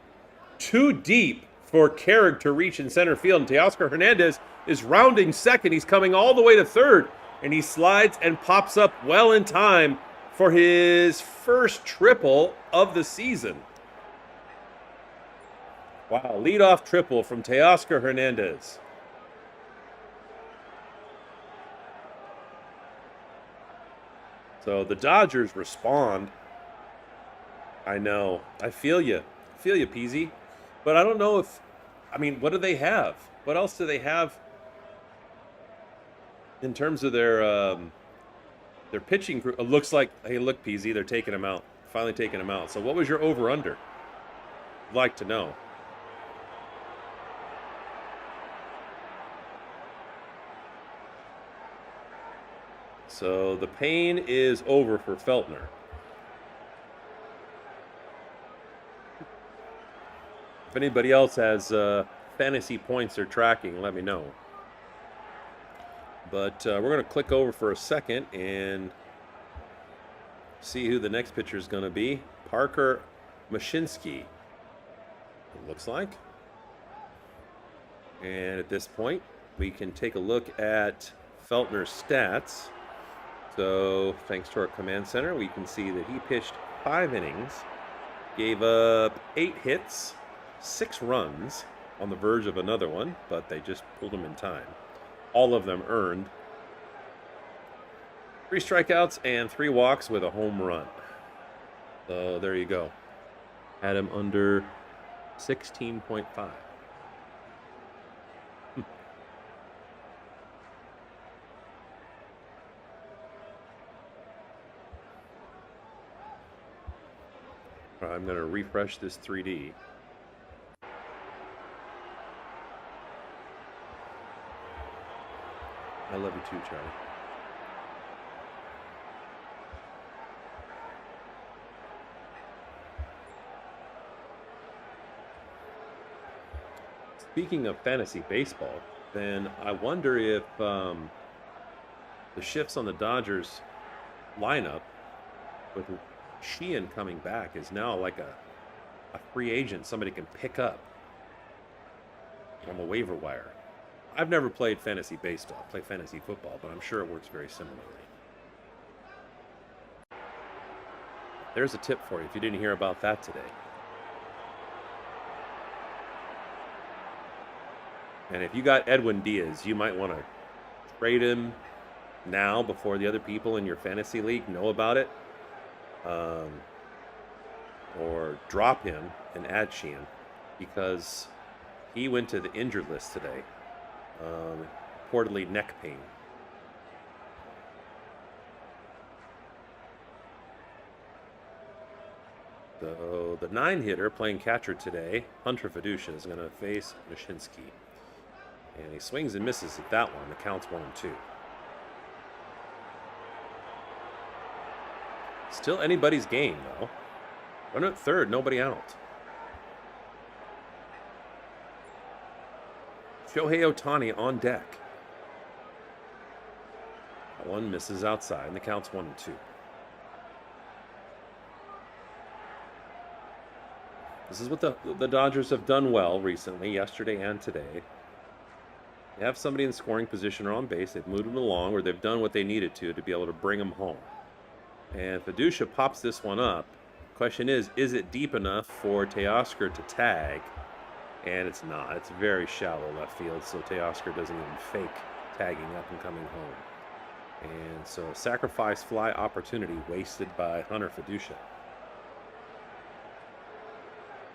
too deep for Carrick to reach in center field. And Teoscar Hernandez is rounding second. He's coming all the way to third, and he slides and pops up well in time for his first triple of the season. Wow, leadoff triple from Teoscar Hernandez. So the Dodgers respond. I know. I feel you. I feel you, Peasy. But I don't know if. I mean, what do they have? What else do they have in terms of their pitching crew? It looks like, hey, look, Peasy, they're taking him out. Finally taking him out. So what was your over/under? I'd like to know. So the pain is over for Feltner. If anybody else has fantasy points they're tracking, let me know. But we're going to click over for a second and see who the next pitcher is going to be. Parker Mashinsky, it looks like. And at this point, we can take a look at Feltner's stats. So thanks to our command center, we can see that he pitched 5 innings, gave up 8 hits, 6 runs, on the verge of another one, but they just pulled him in time. All of them earned. 3 strikeouts and 3 walks with a home run. So there you go. Had him under 16.5. I'm going to refresh this 3D. I love you too, Charlie. Speaking of fantasy baseball, then I wonder if the shifts on the Dodgers lineup with Sheehan coming back is now like a free agent somebody can pick up on the waiver wire. I've never played fantasy baseball. I play fantasy football, but I'm sure it works very similarly. There's a tip for you if you didn't hear about that today. And if you got Edwin Diaz, you might want to trade him now before the other people in your fantasy league know about it. Or drop him and add Sheehan, because he went to the injured list today. Reportedly neck pain. So the 9-hitter playing catcher today, Hunter Fiducia, is going to face Mashinsky. And he swings and misses at that one. The count's 1-2. Still anybody's game, though. Runner at third, nobody out. Shohei Ohtani on deck. That one misses outside, and the count's 1-2. This is what the Dodgers have done well recently, yesterday and today. They have somebody in scoring position or on base. They've moved them along, or they've done what they needed to be able to bring them home. And Fiducia pops this one up. Question is it deep enough for Teoscar to tag? And it's not. It's very shallow left field, so Teoscar doesn't even fake tagging up and coming home. And so sacrifice fly opportunity wasted by Hunter Fiducia.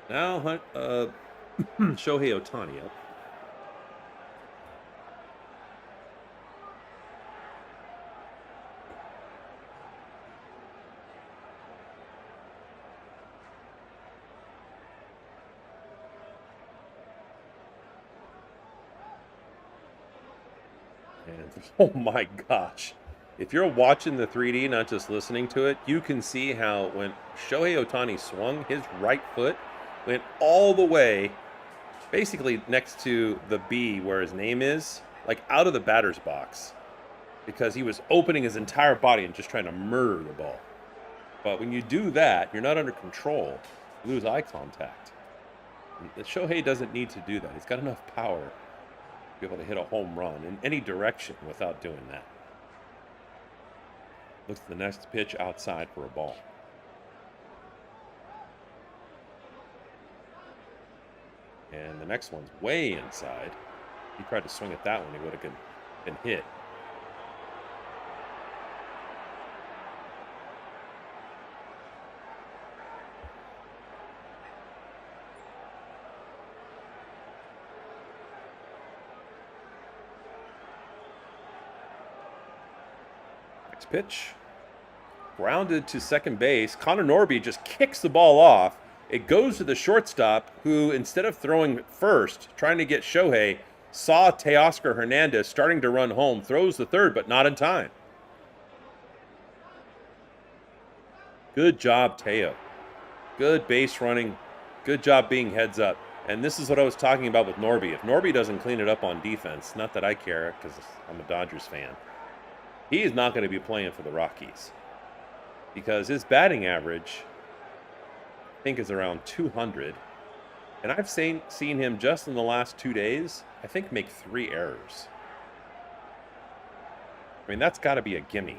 Now Shohei Ohtani up. And oh my gosh. If you're watching the 3D, not just listening to it, you can see how when Shohei Ohtani swung, his right foot went all the way, basically next to the B where his name is, like out of the batter's box, because he was opening his entire body and just trying to murder the ball. But when you do that, you're not under control. You lose eye contact. And Shohei doesn't need to do that. He's got enough power to be able to hit a home run in any direction without doing that. Looks at the next pitch outside for a ball. And the next one's way inside. He tried to swing at that one, he would have been hit. Next pitch. Grounded to second base. Connor Norby just kicks the ball off. It goes to the shortstop, who, instead of throwing first, trying to get Shohei, saw Teoscar Hernandez starting to run home, throws the third, but not in time. Good job, Teo. Good base running. Good job being heads up. And this is what I was talking about with Norby. If Norby doesn't clean it up on defense, not that I care because I'm a Dodgers fan, he is not going to be playing for the Rockies. Because his batting average, I think, is around 200. And I've seen him just in the last 2 days, I think, make 3 errors. I mean, that's got to be a gimme.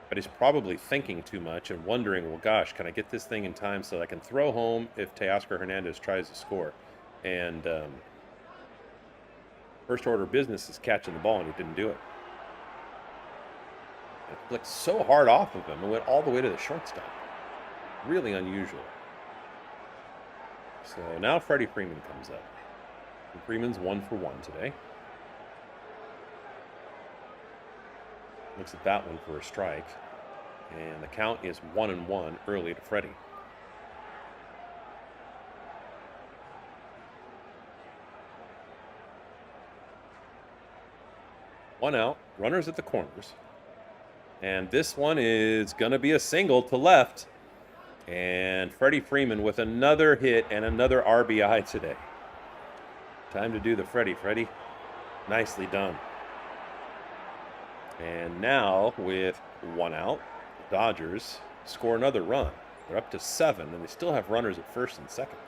But he's probably thinking too much and wondering, well, gosh, can I get this thing in time so I can throw home if Teoscar Hernandez tries to score? And first order of business is catching the ball, and he didn't do it. It flicked so hard off of him and went all the way to the shortstop. Really unusual. So now Freddie Freeman comes up. And Freeman's 1 for 1 today. Looks at that one for a strike. And the count is 1-1 early to Freddie. One out. Runners at the corners. And this one is going to be a single to left. And Freddie Freeman with another hit and another RBI today. Time to do the Freddie. Nicely done. And now, with 1 out, the Dodgers score another run. They're up to 7, and they still have runners at first and second.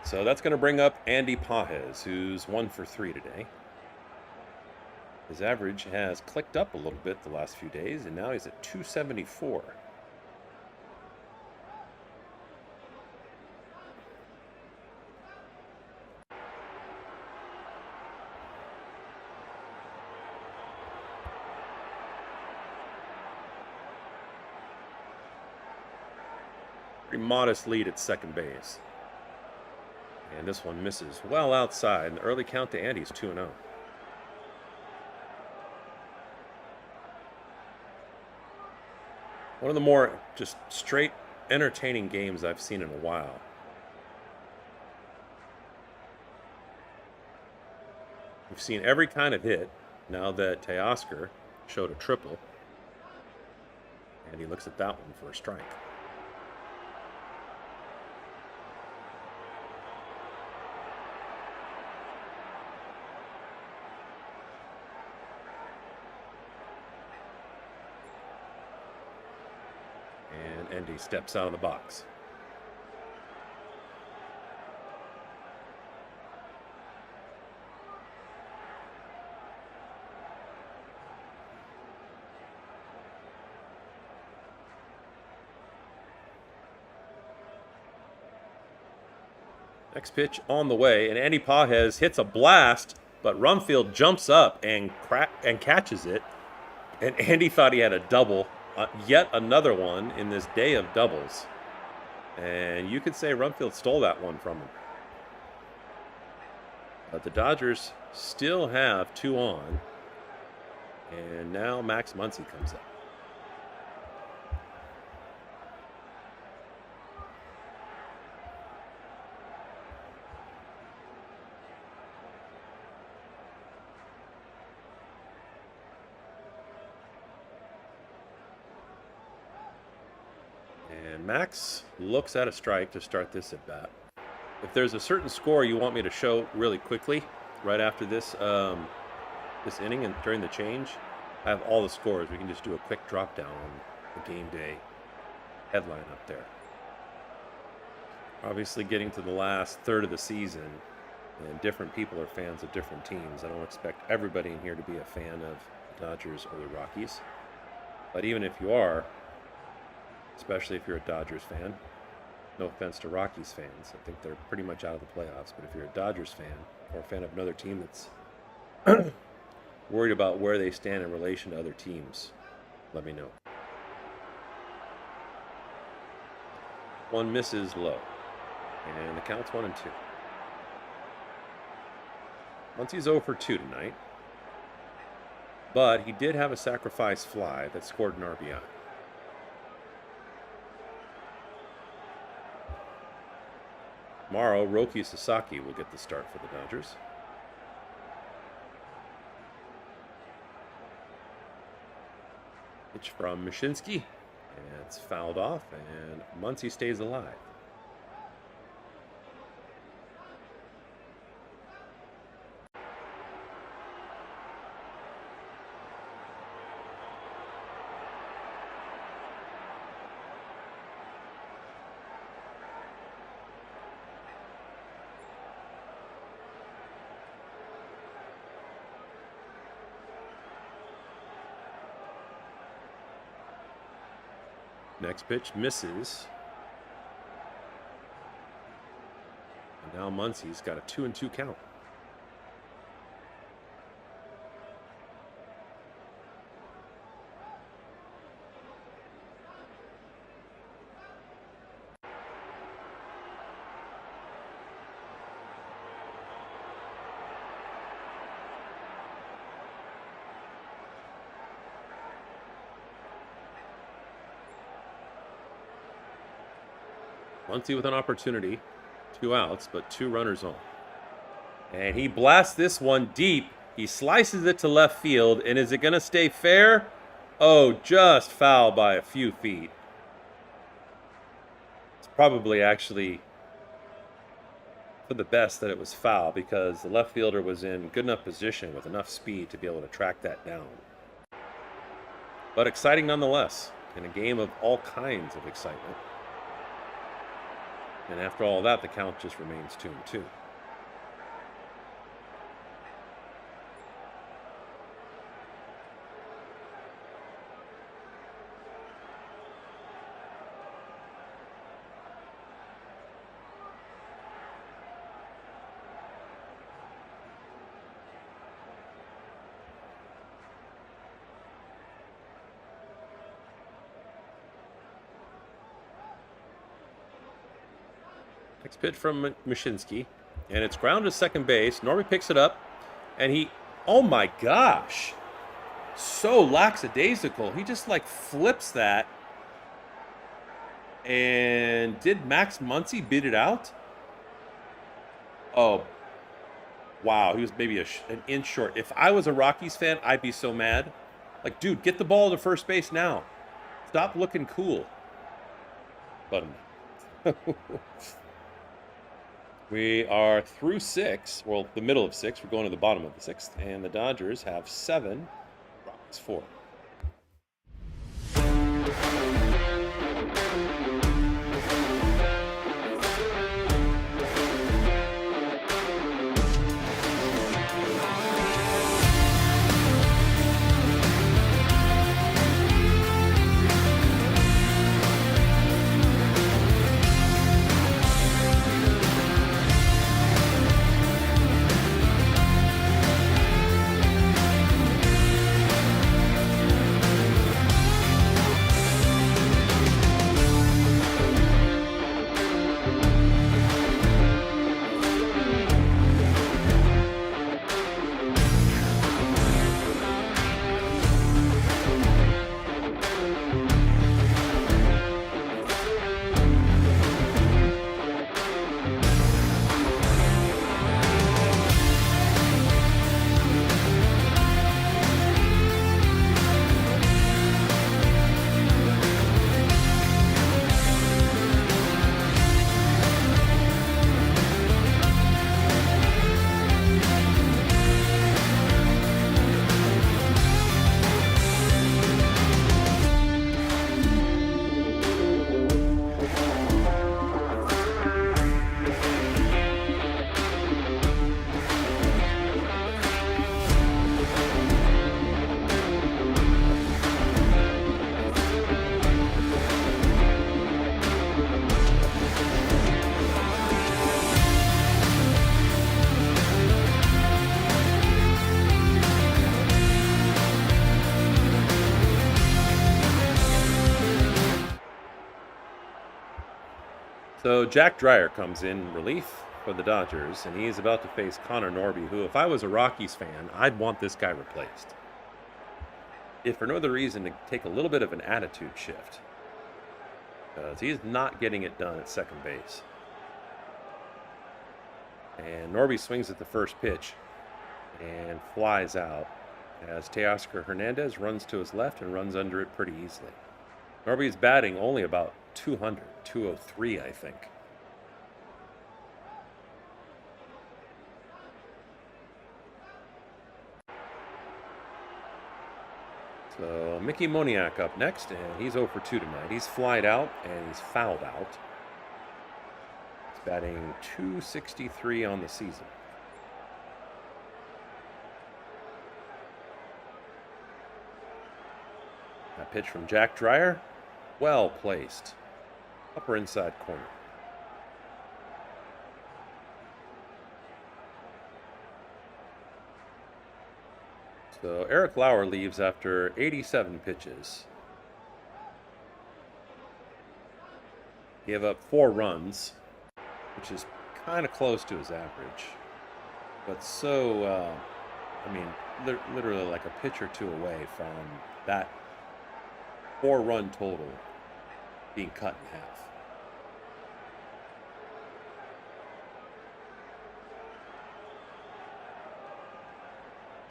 So that's going to bring up Andy Pages, who's 1 for 3 today. His average has clicked up a little bit the last few days, and now he's at 274. Pretty modest lead at second base. And this one misses well outside. And the early count to Andy's 2-0. One of the more just straight entertaining games I've seen in a while. We've seen every kind of hit now that Teoscar showed a triple. And he looks at that one for a strike. Andy steps out of the box. Next pitch on the way, and Andy Pages hits a blast, but Rumfield jumps up and catches it. And Andy thought he had a double. Yet another one in this day of doubles. And you could say Rumfield stole that one from him. But the Dodgers still have 2 on. And now Max Muncy comes up. Max looks at a strike to start this at bat. If there's a certain score you want me to show really quickly, right after this this inning and during the change, I have all the scores. We can just do a quick drop down on the game day headline up there. Obviously, getting to the last third of the season, and different people are fans of different teams. I don't expect everybody in here to be a fan of the Dodgers or the Rockies. But even if you are, especially if you're a Dodgers fan, no offense to Rockies fans, I think they're pretty much out of the playoffs. But if you're a Dodgers fan or a fan of another team that's worried about where they stand in relation to other teams, let me know. One misses low, and the count's 1-2. Muncy's 0 for 2 tonight, but he did have a sacrifice fly that scored an RBI. Tomorrow, Roki Sasaki will get the start for the Dodgers. Pitch from Mashinsky, and it's fouled off, and Muncy stays alive. Next pitch misses. And now Muncy's got a 2-2 count. Muncy with an opportunity. 2 outs, but 2 runners on. And he blasts this one deep. He slices it to left field. And is it going to stay fair? Oh, just foul by a few feet. It's probably actually for the best that it was foul, because the left fielder was in good enough position with enough speed to be able to track that down. But exciting nonetheless, in a game of all kinds of excitement. And after all that, the count just remains 2-2. Next pitch from Mashinsky, and it's ground to second base. Norby picks it up, and he, oh my gosh, so lackadaisical. He just like flips that. And did Max Muncy beat it out? Oh, wow, he was maybe an inch short. If I was a Rockies fan, I'd be so mad. Like, dude, get the ball to first base now. Stop looking cool. But we are through 6, well, the middle of 6. We're going to the bottom of the 6th, and the Dodgers have 7, Rockies 4. So Jack Dreyer comes in relief for the Dodgers, and he's about to face Connor Norby, who, if I was a Rockies fan, I'd want this guy replaced. If for no other reason, to take a little bit of an attitude shift, because he's not getting it done at second base. And Norby swings at the first pitch and flies out as Teoscar Hernandez runs to his left and runs under it pretty easily. Norby's batting only about 200, 203, I think. So Mickey Moniak up next, and he's 0 for 2 tonight. He's flied out and he's fouled out. He's batting 263 on the season. That pitch from Jack Dreyer, well placed. Upper inside corner. So Eric Lauer leaves after 87 pitches. He gave up 4 runs, which is kind of close to his average. But so, literally like a pitch or two away from that 4-run total being cut in half.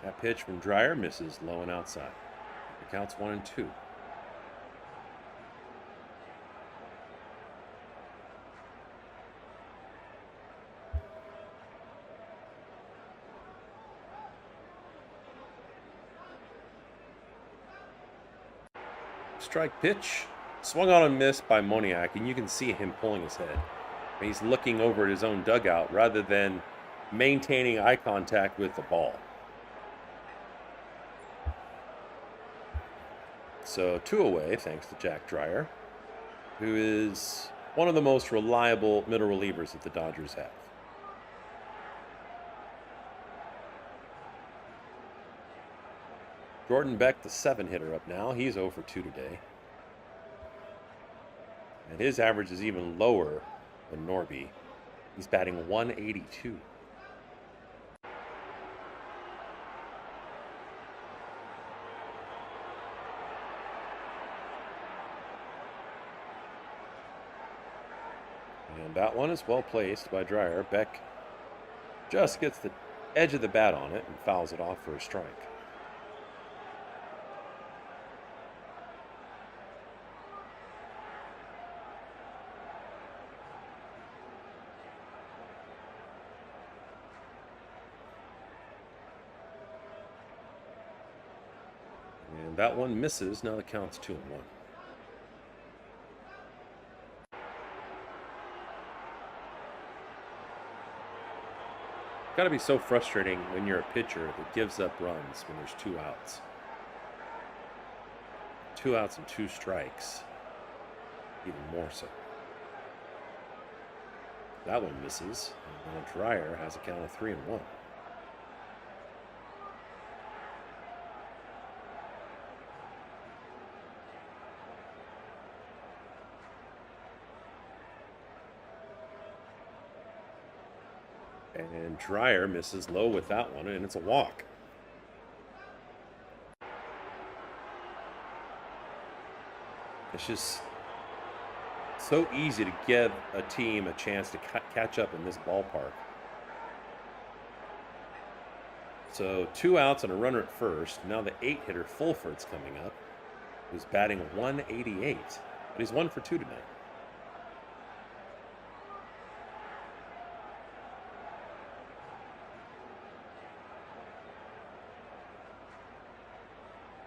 That pitch from Dreyer misses low and outside. It counts 1-2. Strike pitch. Swung on and missed by Moniak, and you can see him pulling his head. He's looking over at his own dugout rather than maintaining eye contact with the ball. So 2 away, thanks to Jack Dreyer, who is one of the most reliable middle relievers that the Dodgers have. Jordan Beck, the 7-hitter up now. He's 0 for 2 today. And his average is even lower than Norby. He's batting 182. And that one is well placed by Dreyer. Beck just gets the edge of the bat on it and fouls it off for a strike. And that one misses. Now the count's 2-1. Got to be so frustrating when you're a pitcher that gives up runs when there's 2 outs. 2 outs and 2 strikes. Even more so. That one misses. And now Dreyer has a count of 3-1. And Dreyer misses low with that one, and it's a walk. It's just so easy to give a team a chance to catch up in this ballpark. So 2 outs and a runner at first. Now the 8-hitter Fulford's coming up, who's batting 188. But he's 1 for 2 tonight.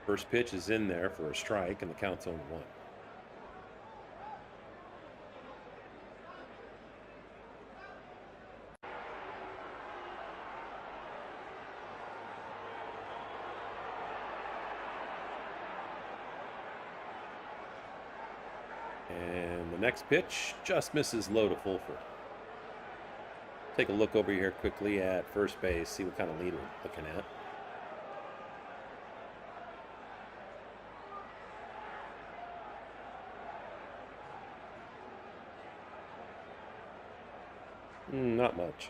First pitch is in there for a strike, and the count's 0-1. And the next pitch just misses low to Fulford. Take a look over here quickly at first base, see what kind of lead we're looking at. Not much.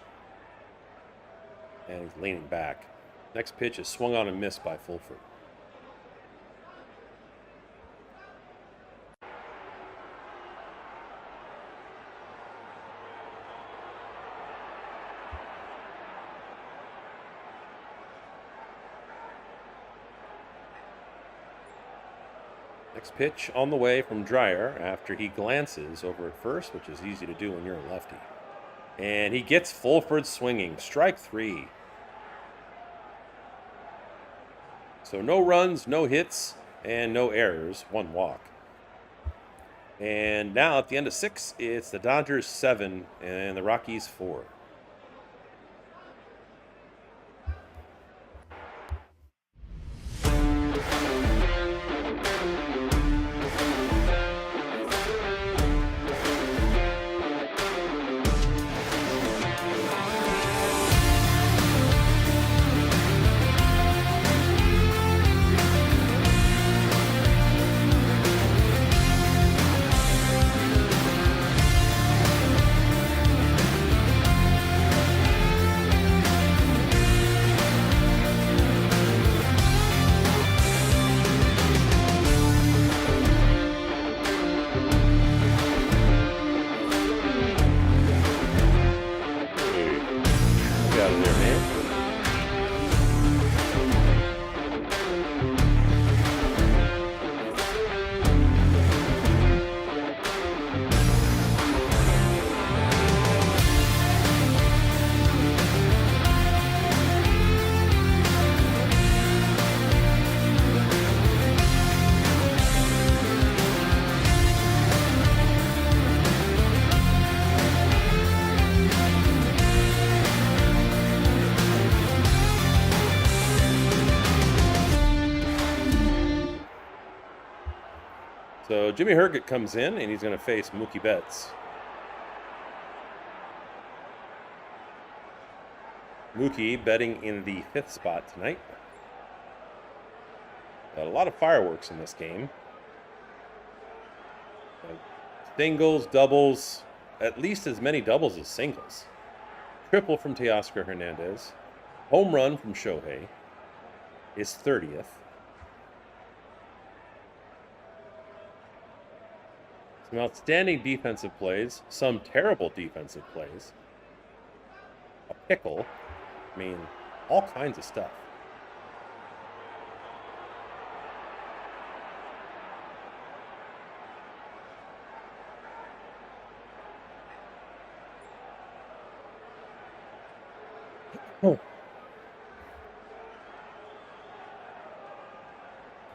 And he's leaning back. Next pitch is swung on and missed by Fulford. Next pitch on the way from Dreyer after he glances over at first, which is easy to do when you're a lefty. And he gets Fulford swinging. Strike 3. So no runs, no hits, and no errors. 1 walk. And now at the end of 6, it's the Dodgers 7 and the Rockies 4. Get out of there, man. So Jimmy Herget comes in, and he's going to face Mookie Betts. Mookie betting in the 5th spot tonight. A lot of fireworks in this game. Singles, doubles, at least as many doubles as singles. Triple from Teoscar Hernandez. Home run from Shohei. His 30th. Some outstanding defensive plays, some terrible defensive plays, a pickle, I mean, all kinds of stuff. Oh.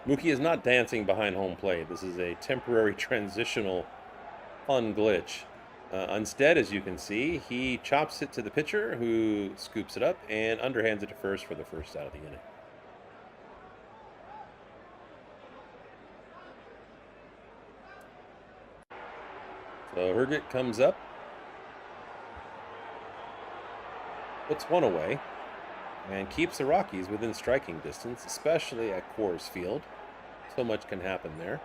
Mookie is not dancing behind home plate. This is a temporary transitional fun glitch. Instead, as you can see, he chops it to the pitcher who scoops it up and underhands it to first for the first out of the inning. So Herget comes up, puts one away, and keeps the Rockies within striking distance, especially at Coors Field. So much can happen there.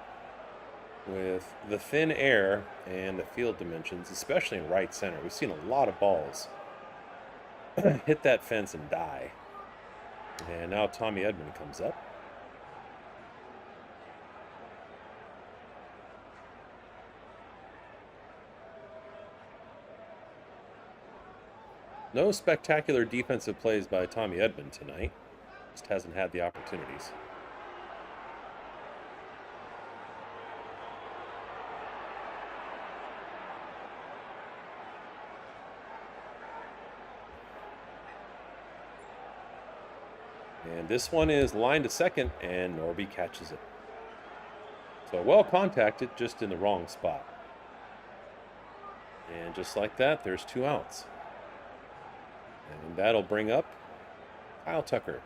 With the thin air and the field dimensions, especially in right center, we've seen a lot of balls hit that fence and die. And now Tommy Edman comes up. No spectacular defensive plays by Tommy Edman tonight. Just hasn't had the opportunities. And this one is lined to second, and Norby catches it. So well contacted, just in the wrong spot. And just like that, there's 2 outs. And that'll bring up Kyle Tucker.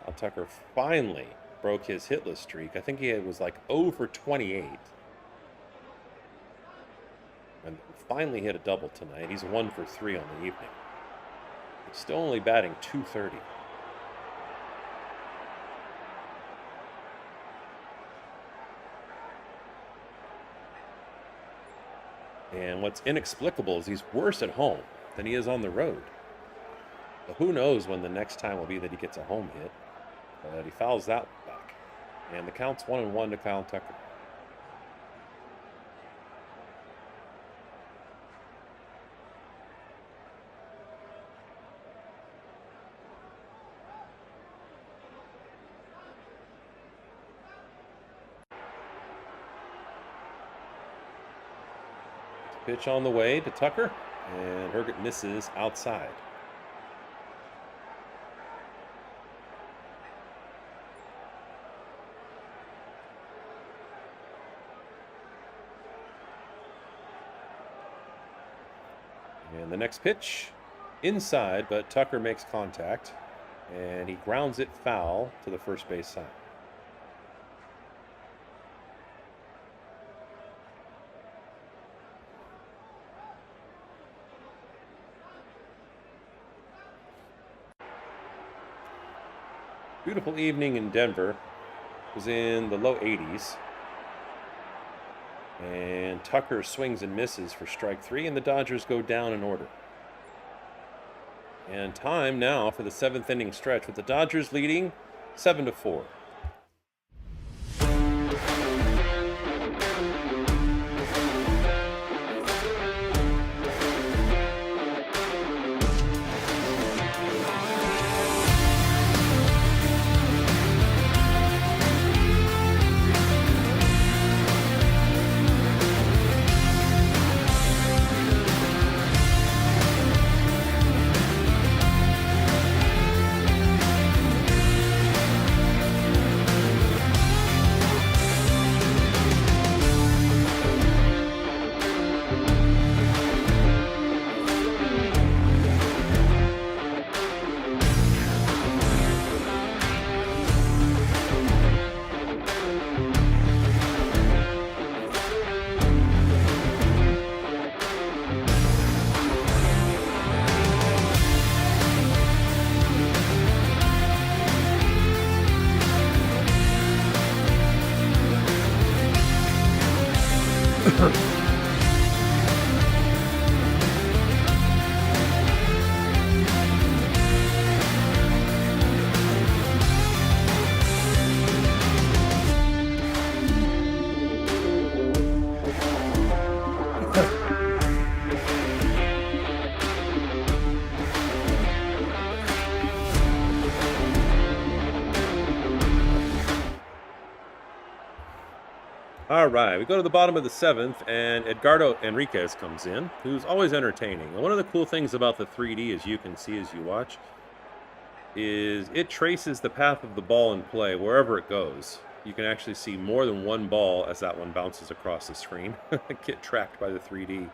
Kyle Tucker finally broke his hitless streak. I think he was like 0 for 28. And finally hit a double tonight. He's 1 for 3 on the evening. He's still only batting .230. And what's inexplicable is he's worse at home than he is on the road. But who knows when the next time will be that he gets a home hit. But he fouls that back. And the count's 1-1 to Kyle Tucker. Pitch on the way to Tucker, and Herget misses outside. And the next pitch, inside, but Tucker makes contact, and he grounds it foul to the first base side. Beautiful evening in Denver. It was in the low 80s. And Tucker swings and misses for strike 3, and the Dodgers go down in order. And time now for the 7th inning stretch with the Dodgers leading 7-4. All right, we go to the bottom of the 7th, and Edgardo Enriquez comes in, who's always entertaining. And one of the cool things about the 3D, as you can see as you watch, is it traces the path of the ball in play wherever it goes. You can actually see more than one ball as that one bounces across the screen, get tracked by the 3D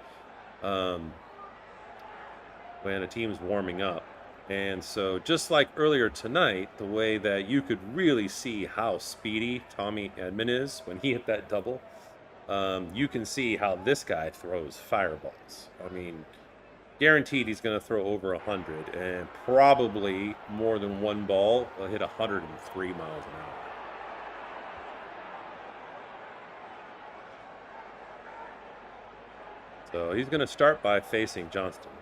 when a team's warming up. And so just like earlier tonight, the way that you could really see how speedy Tommy Edman is when he hit that double, you can see how this guy throws fireballs. I mean, guaranteed he's going to throw over 100, and probably more than one ball will hit 103 miles an hour. So he's going to start by facing Johnston.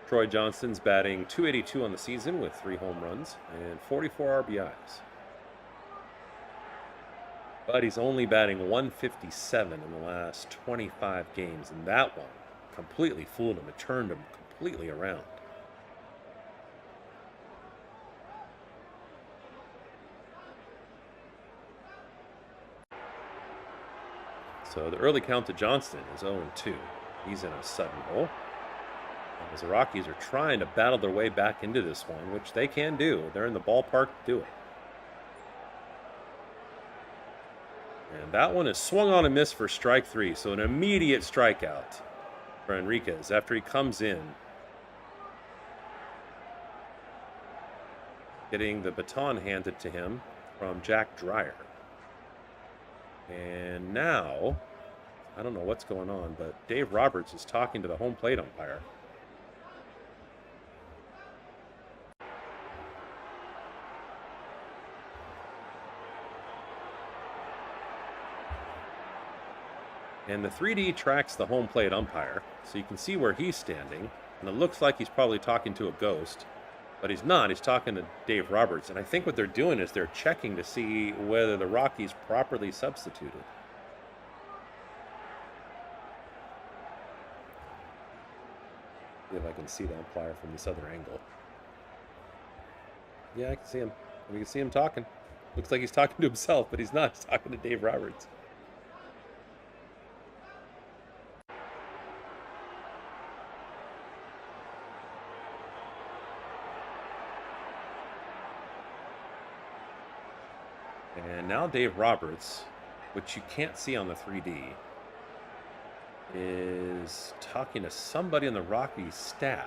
Troy Johnston's batting .282 on the season with 3 home runs and 44 RBIs. But he's only batting .157 in the last 25 games, and that one completely fooled him. It turned him completely around. So the early count to Johnston is 0-2. He's in a sudden hole. As the Rockies are trying to battle their way back into this one, which they can do. They're in the ballpark to do it. And that one is swung on and missed for strike 3. So an immediate strikeout for Enriquez after he comes in, getting the baton handed to him from Jack Dreyer. And now, I don't know what's going on, but Dave Roberts is talking to the home plate umpire. And the 3D tracks the home plate umpire, so you can see where he's standing. And it looks like he's probably talking to a ghost, but he's not. He's talking to Dave Roberts. And I think what they're doing is they're checking to see whether the Rockies properly substituted. See if I can see the umpire from this other angle. Yeah, I can see him. We can see him talking. Looks like he's talking to himself, but he's not. He's talking to Dave Roberts. And now Dave Roberts, which you can't see on the 3D, is talking to somebody on the Rockies staff.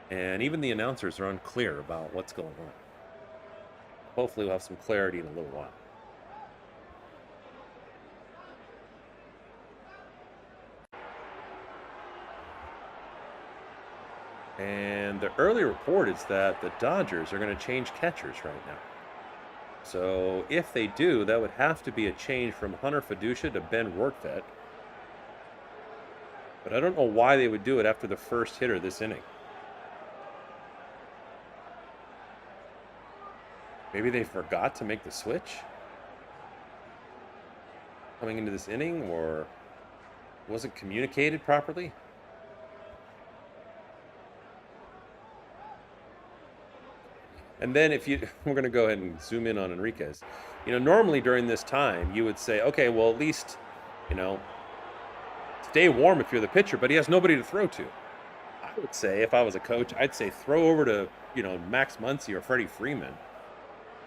And even the announcers are unclear about what's going on. Hopefully we'll have some clarity in a little while. And the early report is that the Dodgers are going to change catchers right now. So if they do, that would have to be a change from Hunter Fiducia to Ben Rortvedt. But I don't know why they would do it after the first hitter this inning. Maybe they forgot to make the switch coming into this inning, or wasn't communicated properly. And then we're going to go ahead and zoom in on Enriquez. Normally during this time, you would say, okay, well, at least, stay warm if you're the pitcher, but he has nobody to throw to. I would say, if I was a coach, I'd say throw over to, Max Muncy or Freddie Freeman.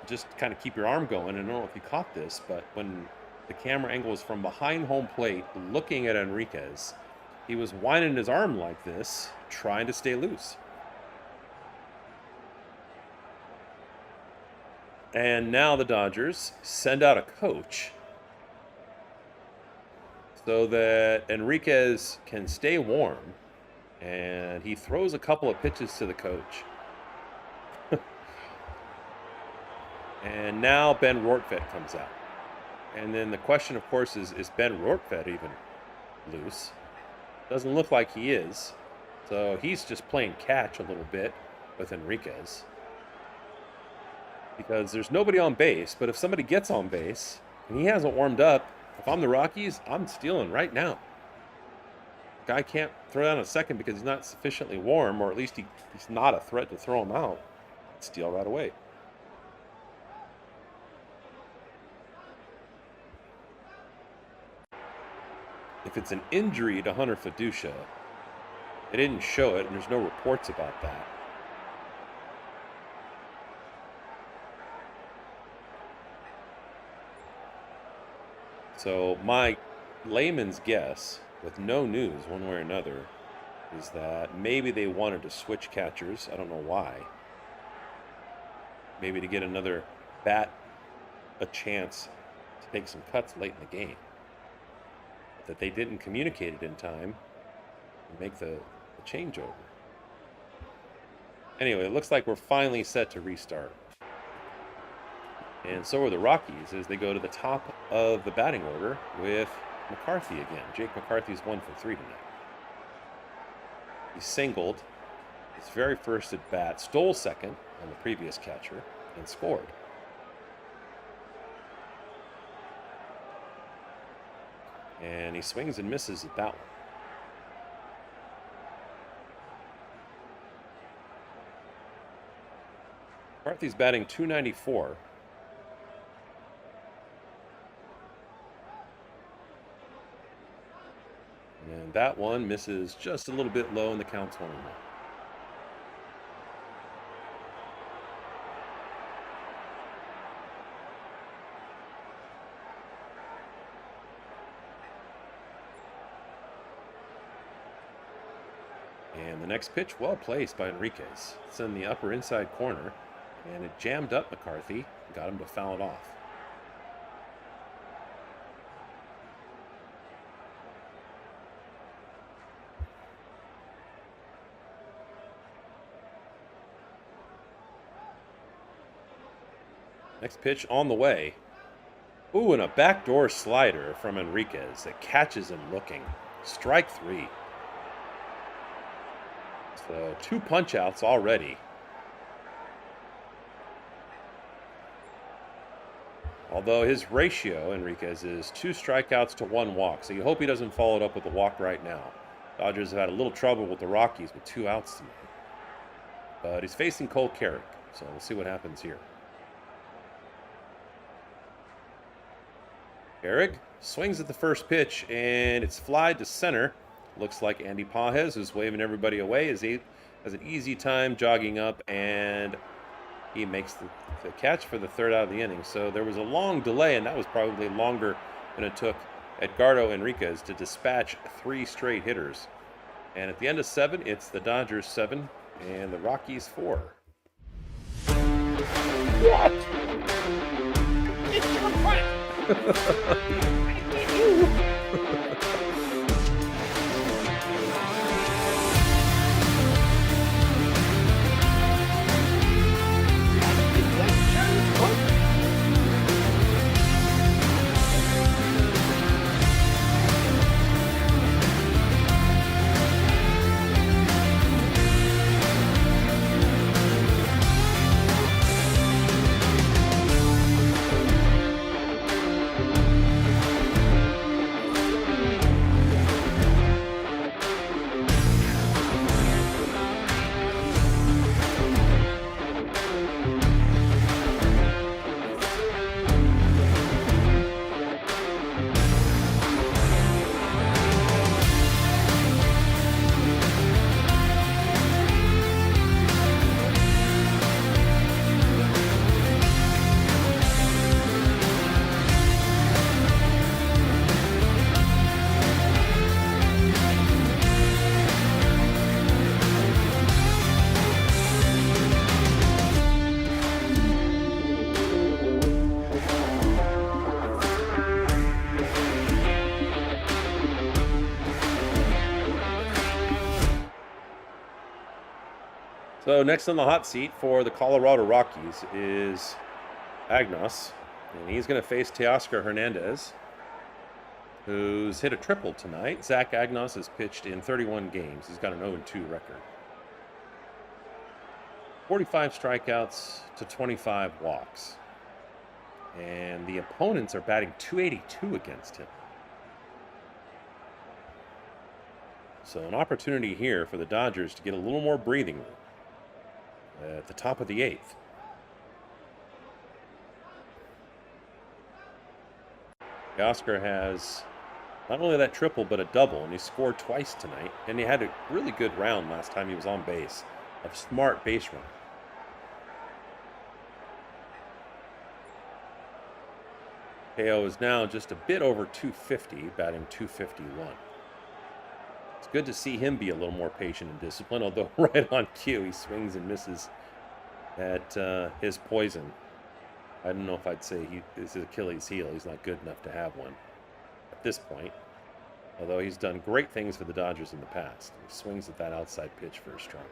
Just kind of keep your arm going. I don't know if you caught this, but when the camera angle was from behind home plate looking at Enriquez, he was winding his arm like this, trying to stay loose. And now the Dodgers send out a coach so that Enriquez can stay warm, and he throws a couple of pitches to the coach. And now Ben Rortvedt comes out. And then the question, of course, is Ben Rortvedt even loose? Doesn't look like he is. So he's just playing catch a little bit with Enriquez, because there's nobody on base. But if somebody gets on base and he hasn't warmed up, if I'm the Rockies, I'm stealing right now. Guy can't throw down a second because he's not sufficiently warm, or at least he's not a threat to throw him out. I'd steal right away. If it's an injury to Hunter Fiducia, they didn't show it, and there's no reports about that. So my layman's guess, with no news one way or another, is that maybe they wanted to switch catchers. I don't know why. Maybe to get another bat a chance to take some cuts late in the game. But that they didn't communicate it in time and make the changeover. Anyway, it looks like we're finally set to restart. And so are the Rockies as they go to the top of the batting order with McCarthy again. Jake McCarthy's 1 for 3 tonight. He singled his very first at bat, stole second on the previous catcher, and scored. And he swings and misses at that one. McCarthy's batting .294. And that one misses just a little bit low, and the count's 1-1. And the next pitch, well placed by Enriquez. It's in the upper inside corner, and it jammed up McCarthy, got him to foul it off. Next pitch on the way. Ooh, and a backdoor slider from Enriquez that catches him looking. Strike 3. So 2 punch-outs already. Although his ratio, Enriquez, is 2 strikeouts to 1 walk. So you hope he doesn't follow it up with a walk right now. Dodgers have had a little trouble with the Rockies with 2 outs tonight. But he's facing Cole Carrick, so we'll see what happens here. Carrick swings at the first pitch, and it's flied to center. Looks like Andy Pages, who's waving everybody away, has an easy time jogging up, and he makes the catch for the 3rd out of the inning. So there was a long delay, and that was probably longer than it took Edgardo Enriquez to dispatch 3 straight hitters. And at the end of 7, it's the Dodgers 7 and the Rockies 4. What? It's your friend. So next on the hot seat for the Colorado Rockies is Agnos, and he's going to face Teoscar Hernandez, who's hit a triple tonight. Zach Agnos has pitched in 31 games. He's got an 0-2 record. 45 strikeouts to 25 walks. And the opponents are batting .282 against him. So an opportunity here for the Dodgers to get a little more breathing room at the top of the 8th. Oscar has not only that triple, but a double, and he scored twice tonight. And he had a really good round last time he was on base. A smart base run. KO is now just a bit over 250, batting .251. It's good to see him be a little more patient and disciplined, although right on cue he swings and misses at his poison. I don't know if I'd say this is Achilles' heel. He's not good enough to have one at this point, although he's done great things for the Dodgers in the past. He swings at that outside pitch for a strike.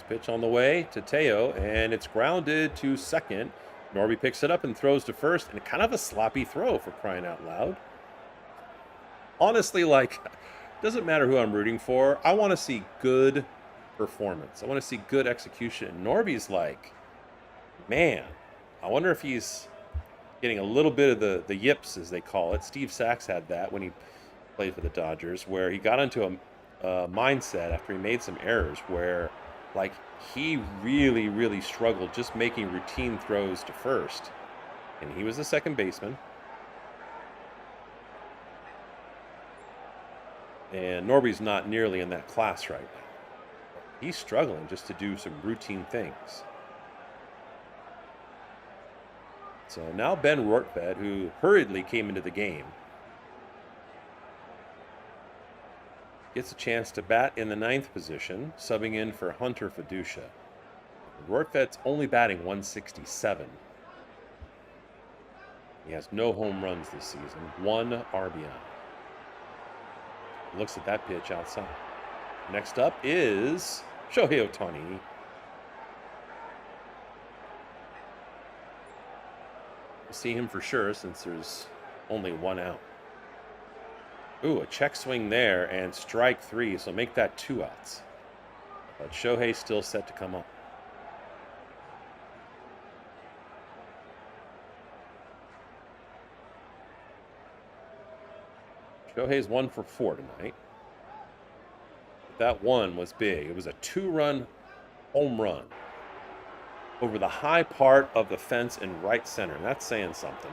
Pitch on the way to Teo, and it's grounded to second. Norby picks it up and throws to first, and kind of a sloppy throw, for crying out loud. Honestly, doesn't matter who I'm rooting for. I want to see good performance. I want to see good execution. Norby's man, I wonder if he's getting a little bit of the yips, as they call it. Steve Sachs had that when he played for the Dodgers, where he got into a mindset after he made some errors where he really, really struggled just making routine throws to first. And he was the second baseman. And Norby's not nearly in that class right now. He's struggling just to do some routine things. So now Ben Rortvedt, who hurriedly came into the game, gets a chance to bat in the 9th position, subbing in for Hunter Fiducia. Rortvedt's only batting .167. He has no home runs this season, 1 RBI. Looks at that pitch outside. Next up is Shohei Ohtani. We'll see him for sure since there's only 1 out. Ooh, a check swing there and strike 3, so make that 2 outs. But Shohei's still set to come up. Shohei's 1 for 4 tonight. That one was big. It was a 2-run home run over the high part of the fence in right center. That's saying something.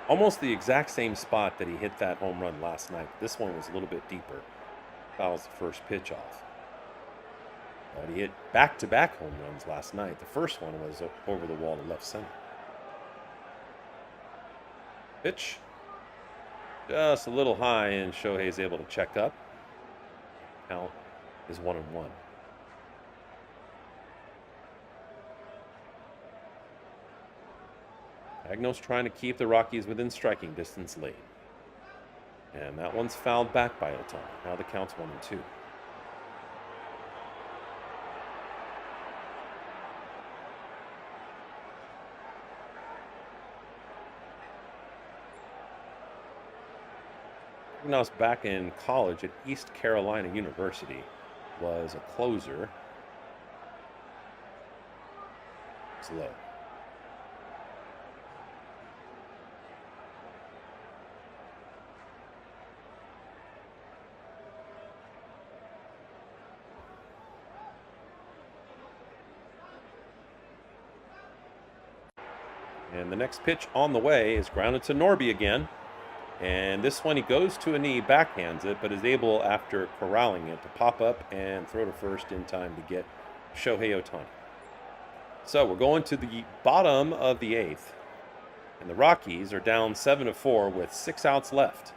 Almost the exact same spot that he hit that home run last night. This one was a little bit deeper. That was the first pitch off. But he hit back-to-back home runs last night. The first one was over the wall to left center. Pitch. Just a little high, and Shohei's able to check up. Count is 1-1. Agno's trying to keep the Rockies within striking distance late. And that one's fouled back by Ohtani. Now the count's 1-2. Agno's back in college at East Carolina University. Was a closer. It's low. And the next pitch on the way is grounded to Norby again. And this one he goes to a knee, backhands it, but is able, after corralling it, to pop up and throw to first in time to get Shohei Ohtani. So we're going to the bottom of the 8th. And the Rockies are down 7-4 with 6 outs left.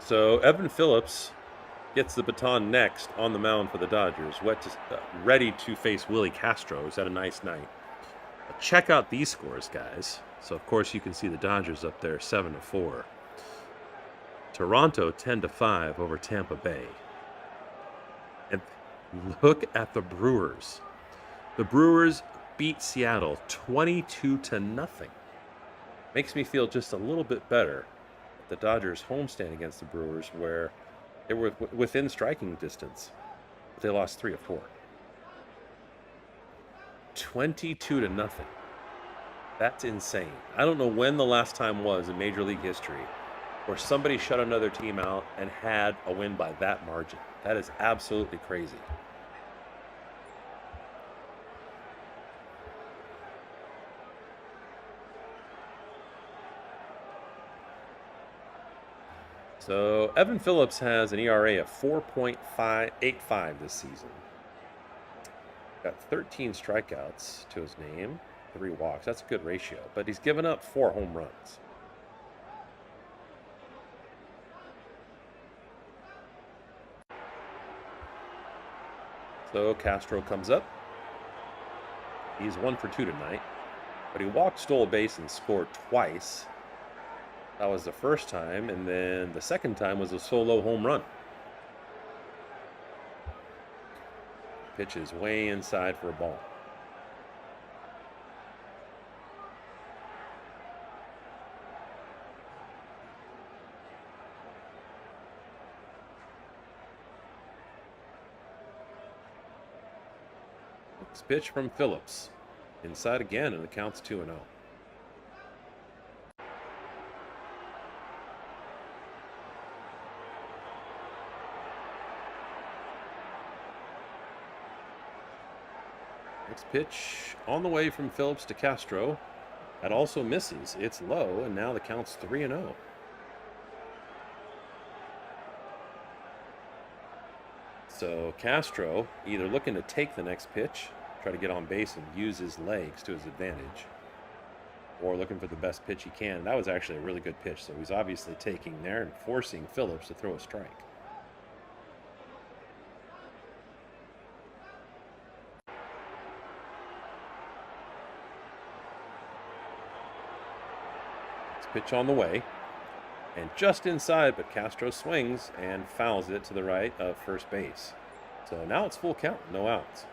So Evan Phillips gets the baton next on the mound for the Dodgers, ready to face Willie Castro, who's had a nice night. Check out these scores, guys. So, of course, you can see the Dodgers up there 7-4. Toronto 10-5 over Tampa Bay. And look at the Brewers. The Brewers beat Seattle 22-0. Makes me feel just a little bit better. The Dodgers homestand against the Brewers, where they were within striking distance, but they lost 3 of 4. 22-0. That's insane. I don't know when the last time was in Major League history where somebody shut another team out and had a win by that margin. That is absolutely crazy. So Evan Phillips has an ERA of 4.85 this season. Got 13 strikeouts to his name, 3 walks. That's a good ratio, but he's given up 4 home runs. So Castro comes up. He's 1 for 2 tonight, but he walked, stole a base, and scored twice. That was the first time, and then the second time was a solo home run. Pitch is way inside for a ball. Next pitch from Phillips. Inside again, and the count's 2-0. Pitch on the way from Phillips to Castro. That also misses. It's low, and now the count's 3-0. So Castro either looking to take the next pitch, try to get on base and use his legs to his advantage, or looking for the best pitch he can. That was actually a really good pitch, so he's obviously taking there and forcing Phillips to throw a strike. Pitch on the way, and just inside, but Castro swings and fouls it to the right of first base. So now it's full count, no outs.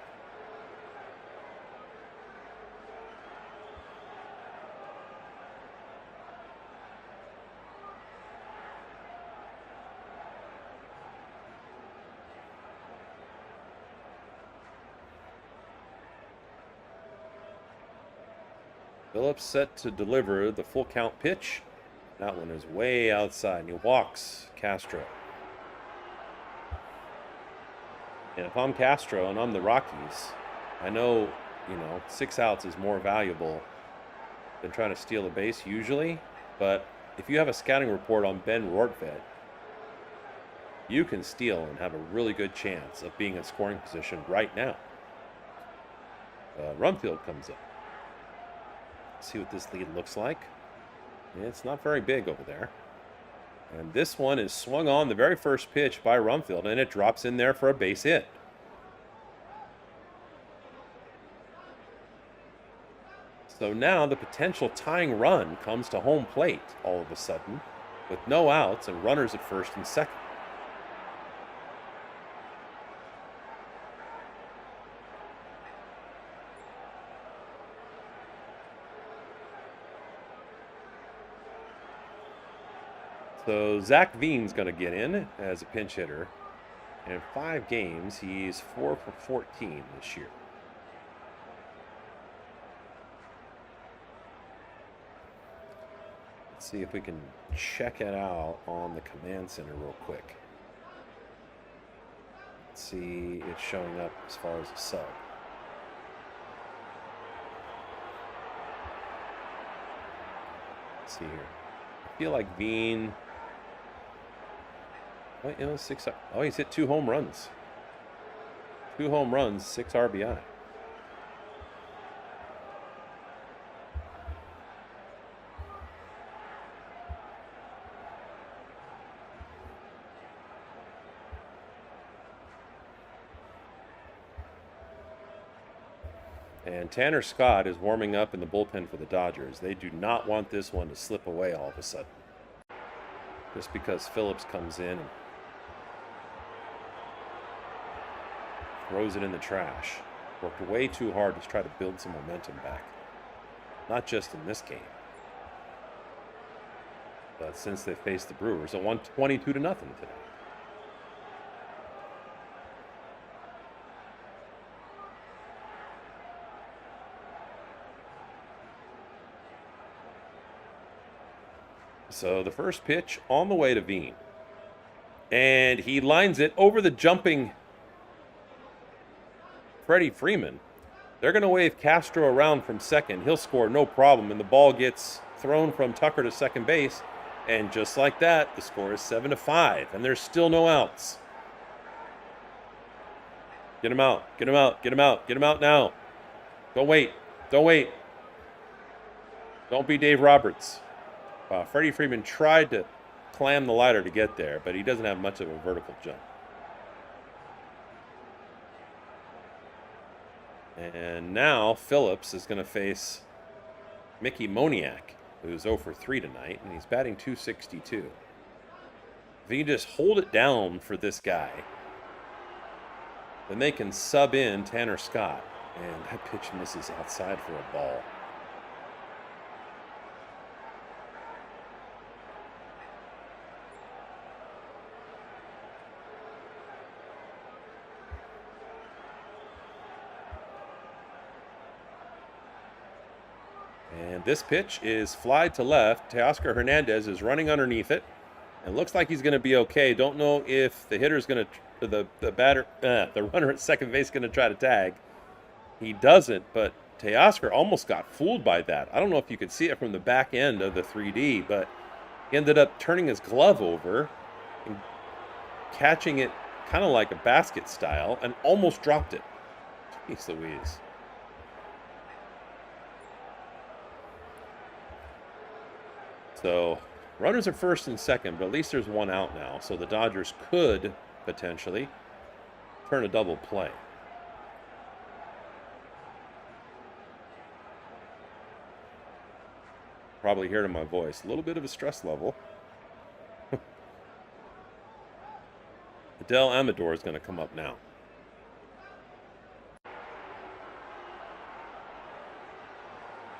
Phillips set to deliver the full count pitch. That one is way outside, and he walks Castro. And if I'm Castro and I'm the Rockies, I know, 6 outs is more valuable than trying to steal a base usually. But if you have a scouting report on Ben Rortvedt, you can steal and have a really good chance of being in scoring position right now. Rumfield comes up. See what this lead looks like. It's not very big over there. And this one is swung on the very first pitch by Rumfield, and it drops in there for a base hit. So now the potential tying run comes to home plate all of a sudden, with no outs and runners at first and second. So Zach Veen's going to get in as a pinch hitter. And in 5 games, he's 4 for 14 this year. Let's see if we can check it out on the command center real quick. Let's see it's showing up as far as a sub. Let's see here. I feel like Veen... Wait, 6. Oh, he's hit 2 home runs. 2 home runs, 6 RBI. And Tanner Scott is warming up in the bullpen for the Dodgers. They do not want this one to slip away all of a sudden. Just because Phillips comes in and throws it in the trash. Worked way too hard to try to build some momentum back. Not just in this game, but since they faced the Brewers. It won 22-0 today. So the first pitch on the way to Veen. And he lines it over the jumping Freddie Freeman. They're going to wave Castro around from second. He'll score no problem, and the ball gets thrown from Tucker to second base. And just like that, the score is 7-5, and there's still no outs. Get him out, get him out, get him out, get him out now. Don't wait, don't wait. Don't be Dave Roberts. Freddie Freeman tried to clam the ladder to get there, but he doesn't have much of a vertical jump. And now Phillips is going to face Mickey Moniak, who's 0 for 3 tonight, and he's batting .262. If he can just hold it down for this guy, then they can sub in Tanner Scott. And that pitch misses outside for a ball. And this pitch is fly to left. Teoscar Hernandez is running underneath it. It looks like he's going to be okay. Don't know if the hitter's going to, the runner at second base is going to try to tag. He doesn't, but Teoscar almost got fooled by that. I don't know if you could see it from the back end of the 3D, but he ended up turning his glove over and catching it kind of like a basket style and almost dropped it. Jeez Louise. So runners are first and second, but at least there's one out now. So the Dodgers could potentially turn a double play. Probably heard in my voice. A little bit of a stress level. Adele Amador is going to come up now.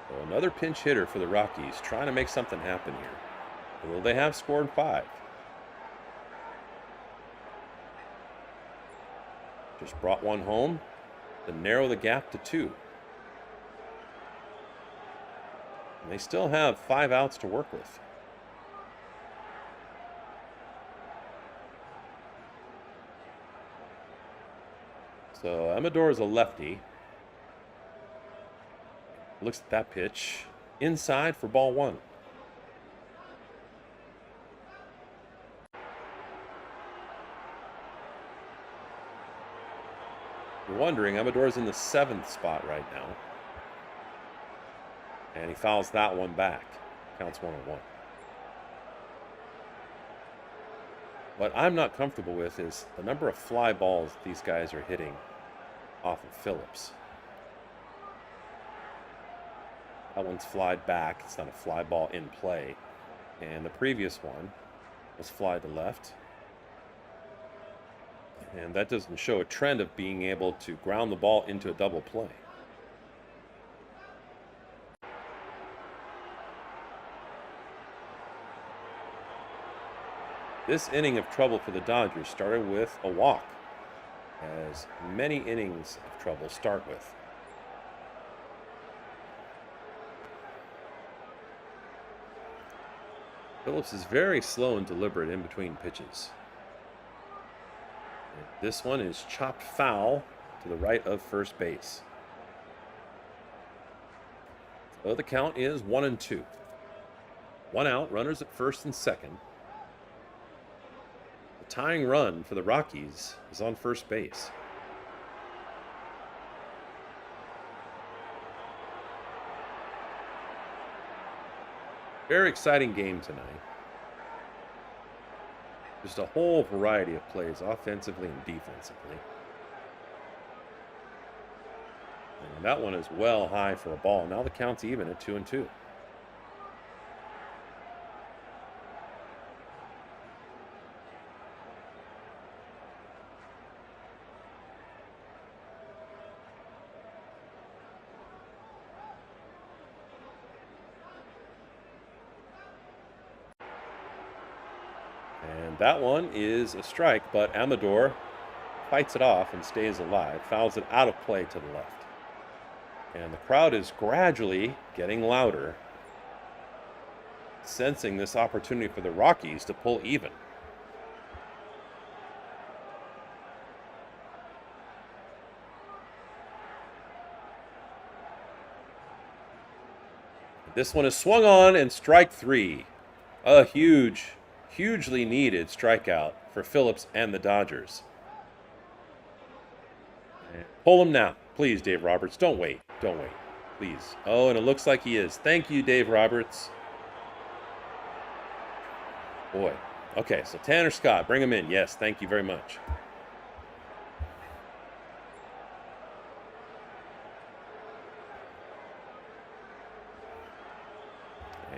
So another pinch hitter for the Rockies, trying to make something happen here. Although they have scored 5. Just brought one home to narrow the gap to 2. And they still have 5 outs to work with. So Amador is a lefty. Looks at that pitch. Inside for ball 1. You're wondering, Amador's in the 7th spot right now. And he fouls that one back. Counts 1-1. What I'm not comfortable with is the number of fly balls these guys are hitting off of Phillips. That one's flied back. It's not a fly ball in play. And the previous one was fly to left. And that doesn't show a trend of being able to ground the ball into a double play. This inning of trouble for the Dodgers started with a walk, as many innings of trouble start with. Phillips is very slow and deliberate in between pitches. And this one is chopped foul to the right of first base. So the count is 1-2. 1 out, runners at first and second. Tying run for the Rockies is on first base. Very exciting game tonight. Just a whole variety of plays, offensively and defensively. And that one is well high for a ball. Now the count's even at 2-2. And that one is a strike, but Amador fights it off and stays alive, fouls it out of play to the left. And the crowd is gradually getting louder, sensing this opportunity for the Rockies to pull even. This one is swung on and strike 3. A hugely needed strikeout for Phillips and the Dodgers. And pull him now. Please, Dave Roberts. Don't wait. Don't wait. Please. Oh, and it looks like he is. Thank you, Dave Roberts. Boy. Okay, so Tanner Scott, bring him in. Yes, thank you very much.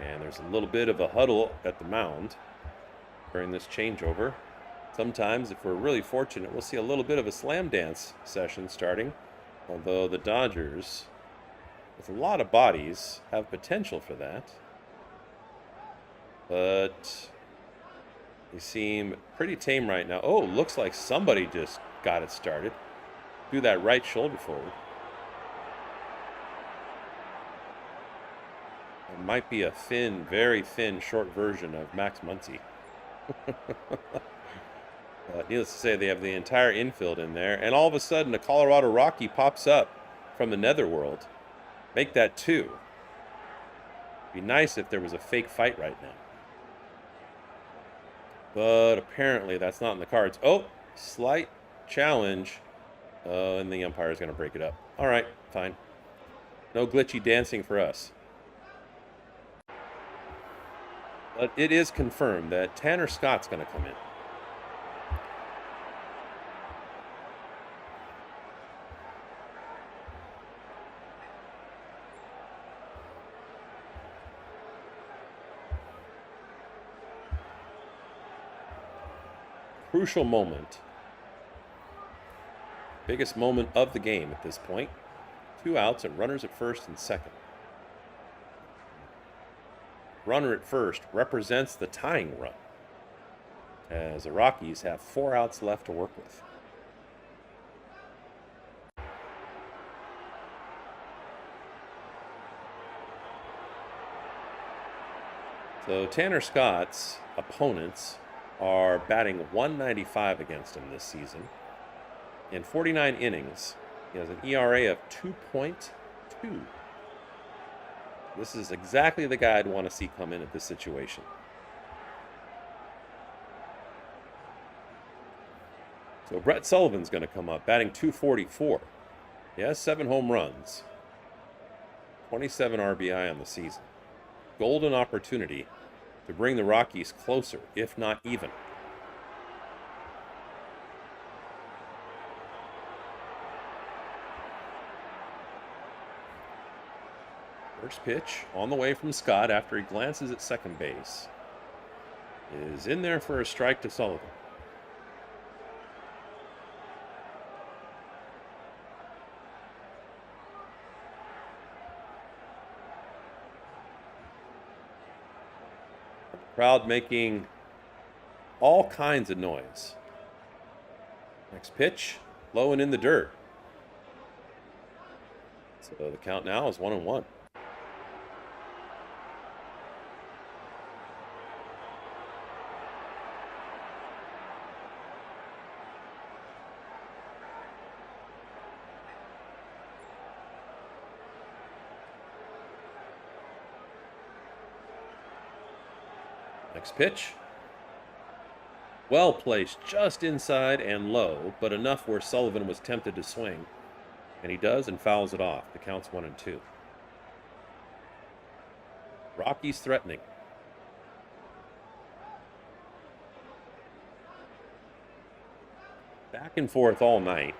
And there's a little bit of a huddle at the mound during this changeover. Sometimes, if we're really fortunate, we'll see a little bit of a slam dance session starting. Although the Dodgers, with a lot of bodies, have potential for that. But they seem pretty tame right now. Oh, looks like somebody just got it started. Do that right shoulder forward. It might be a thin, very thin, short version of Max Muncy. Needless to say, they have the entire infield in there. And all of a sudden, a Colorado Rocky pops up from the netherworld. Make that 2. Be nice if there was a fake fight right now. But apparently that's not in the cards. Oh, slight challenge. And the umpire is going to break it up. All right, fine. No glitchy dancing for us. But it is confirmed that Tanner Scott's going to come in. Crucial moment. Biggest moment of the game at this point. 2 outs and runners at first and second. Runner at first represents the tying run, as the Rockies have 4 outs left to work with. So Tanner Scott's opponents are batting 195 against him this season. In 49 innings, he has an ERA of 2.2. This is exactly the guy I'd want to see come in at this situation. So Brett Sullivan's going to come up, batting 244. He has 7 home runs, 27 RBI on the season. Golden opportunity to bring the Rockies closer, if not even. First pitch on the way from Scott after he glances at second base is in there for a strike to Sullivan. Crowd making all kinds of noise. Next pitch, low and in the dirt. So the count now is 1-1. Next pitch. Well placed, just inside and low, but enough where Sullivan was tempted to swing. And he does and fouls it off. The count's 1-2. Rockies threatening. Back and forth all night.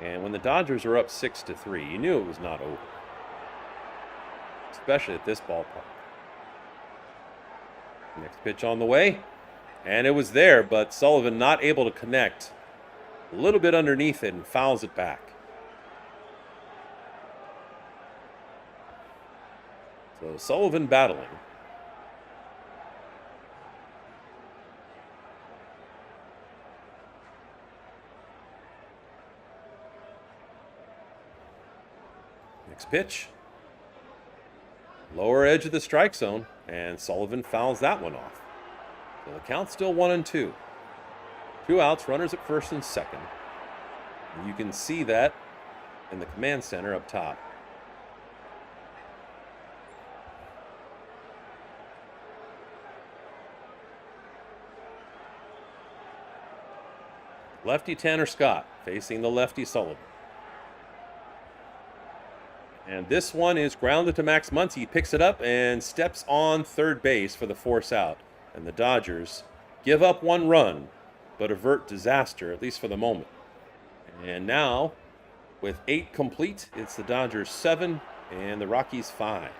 And when the Dodgers are up 6-3, you knew it was not over. Especially at this ballpark. Next pitch on the way, and it was there, but Sullivan not able to connect. A little bit underneath it and fouls it back. So Sullivan battling. Next pitch. Lower edge of the strike zone, and Sullivan fouls that one off. So the count's still 1-2. 2 outs, runners at first and second. And you can see that in the command center up top. Lefty Tanner Scott facing the lefty Sullivan. And this one is grounded to Max Muncy. He picks it up and steps on third base for the force out. And the Dodgers give up 1 run, but avert disaster, at least for the moment. And now, with 8 complete, it's the Dodgers 7 and the Rockies 5.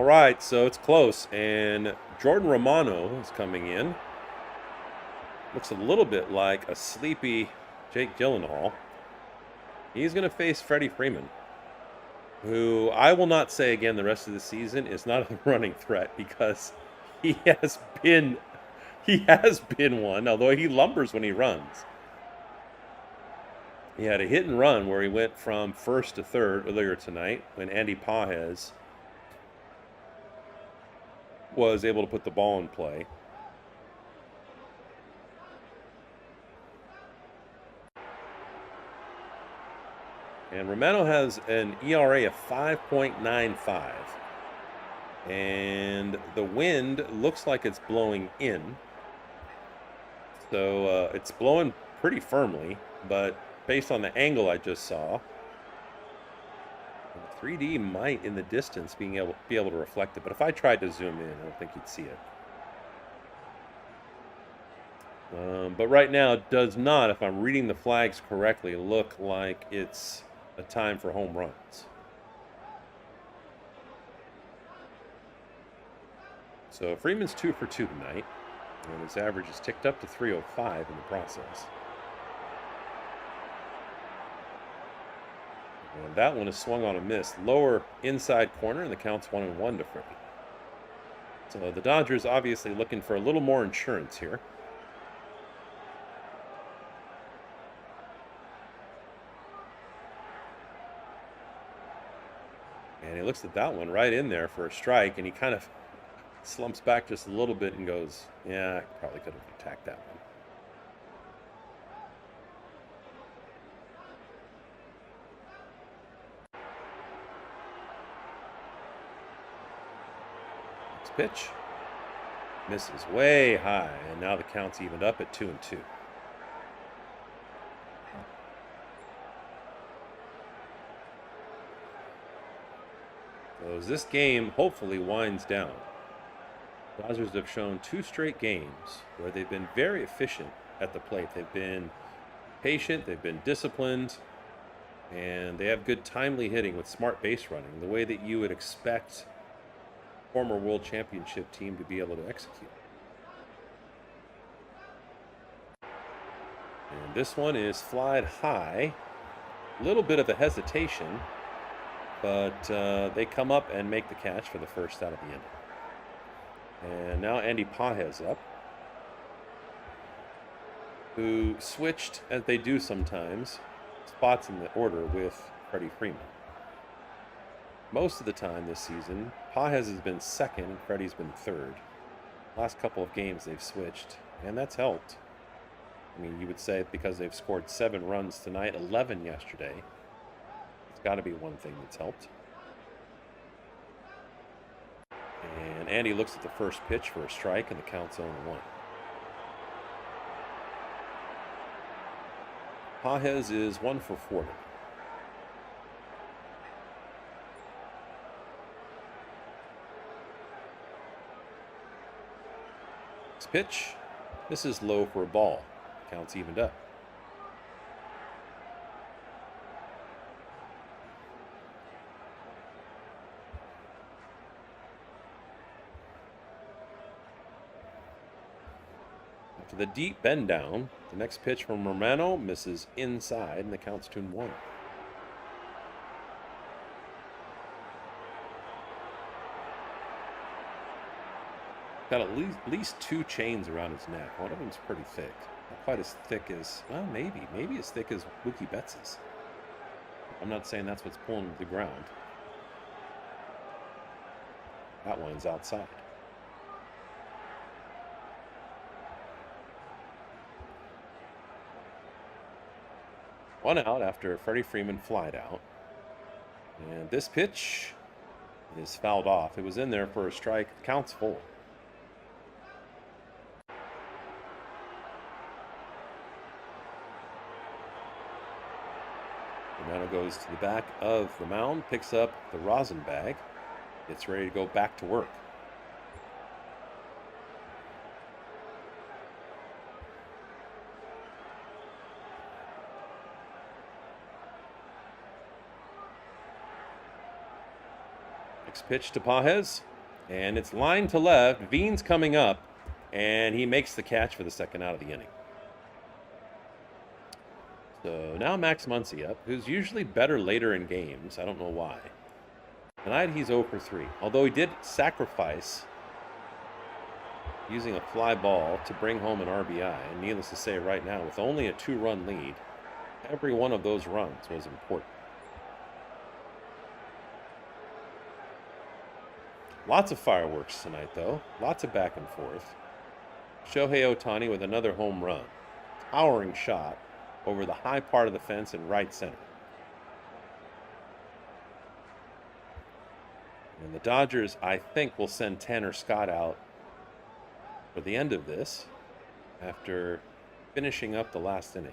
right, so it's close, and Jordan Romano is coming in. Looks a little bit like a sleepy Jake Gyllenhaal. He's going to face Freddie Freeman, who I will not say again the rest of the season is not a running threat, because he has been one, although he lumbers when he runs. He had a hit and run where he went from first to third earlier tonight when Andy Pages was able to put the ball in play. And Romano has an ERA of 5.95. And the wind looks like it's blowing in. So it's blowing pretty firmly, but based on the angle I just saw, 3D might in the distance be able to reflect it. But if I tried to zoom in, I don't think you'd see it. But right now it does not, if I'm reading the flags correctly, look like it's a time for home runs. So Freeman's 2 for 2 tonight, and his average is ticked up to 305 in the process. And that one is swung on a miss. Lower inside corner, and the count's 1-1 to Freddie. So the Dodgers obviously looking for a little more insurance here. And he looks at that one right in there for a strike, and he kind of slumps back just a little bit and goes, yeah, I probably could have attacked that one. Next pitch. Misses way high, and now the count's evened up at 2-2. So as this game hopefully winds down, the Dodgers have shown 2 straight games where they've been very efficient at the plate. They've been patient, they've been disciplined, and they have good timely hitting with smart base running, the way that you would expect a former World Championship team to be able to execute. And this one is flied high. A little bit of a hesitation, but they come up and make the catch for the first out of the inning. And now Andy Pages up, who switched, as they do sometimes, spots in the order with Freddie Freeman. Most of the time this season, Pages has been second and Freddie's been third. Last couple of games they've switched, and that's helped. I mean, you would say because they've scored 7 runs tonight, 11 yesterday. It's got to be one thing that's helped. And Andy looks at the first pitch for a strike, and the count's 0-1. Pages is 1 for 4. Next pitch. This is low for a ball. Count's evened up. After the deep bend down, the next pitch from Romano misses inside, and the count's 2-1. Got at least 2 chains around his neck. One of them's pretty thick. Not quite as thick as, well, maybe as thick as Mookie Betts's. I'm not saying that's what's pulling the ground. That one's outside. One out after Freddie Freeman flied out. And this pitch is fouled off. It was in there for a strike. The count's full. Romano goes to the back of the mound, picks up the rosin bag, gets ready to go back to work. Next pitch to Pages. And it's line to left. Veen's coming up, and he makes the catch for the second out of the inning. So now Max Muncy up, who's usually better later in games. I don't know why. Tonight he's 0 for 3, although he did sacrifice using a fly ball to bring home an RBI. And needless to say, right now, with only a 2-run lead, every one of those runs was important. Lots of fireworks tonight, though. Lots of back and forth. Shohei Ohtani with another home run. Towering shot over the high part of the fence in right center. And the Dodgers, I think, will send Tanner Scott out for the end of this after finishing up the last inning.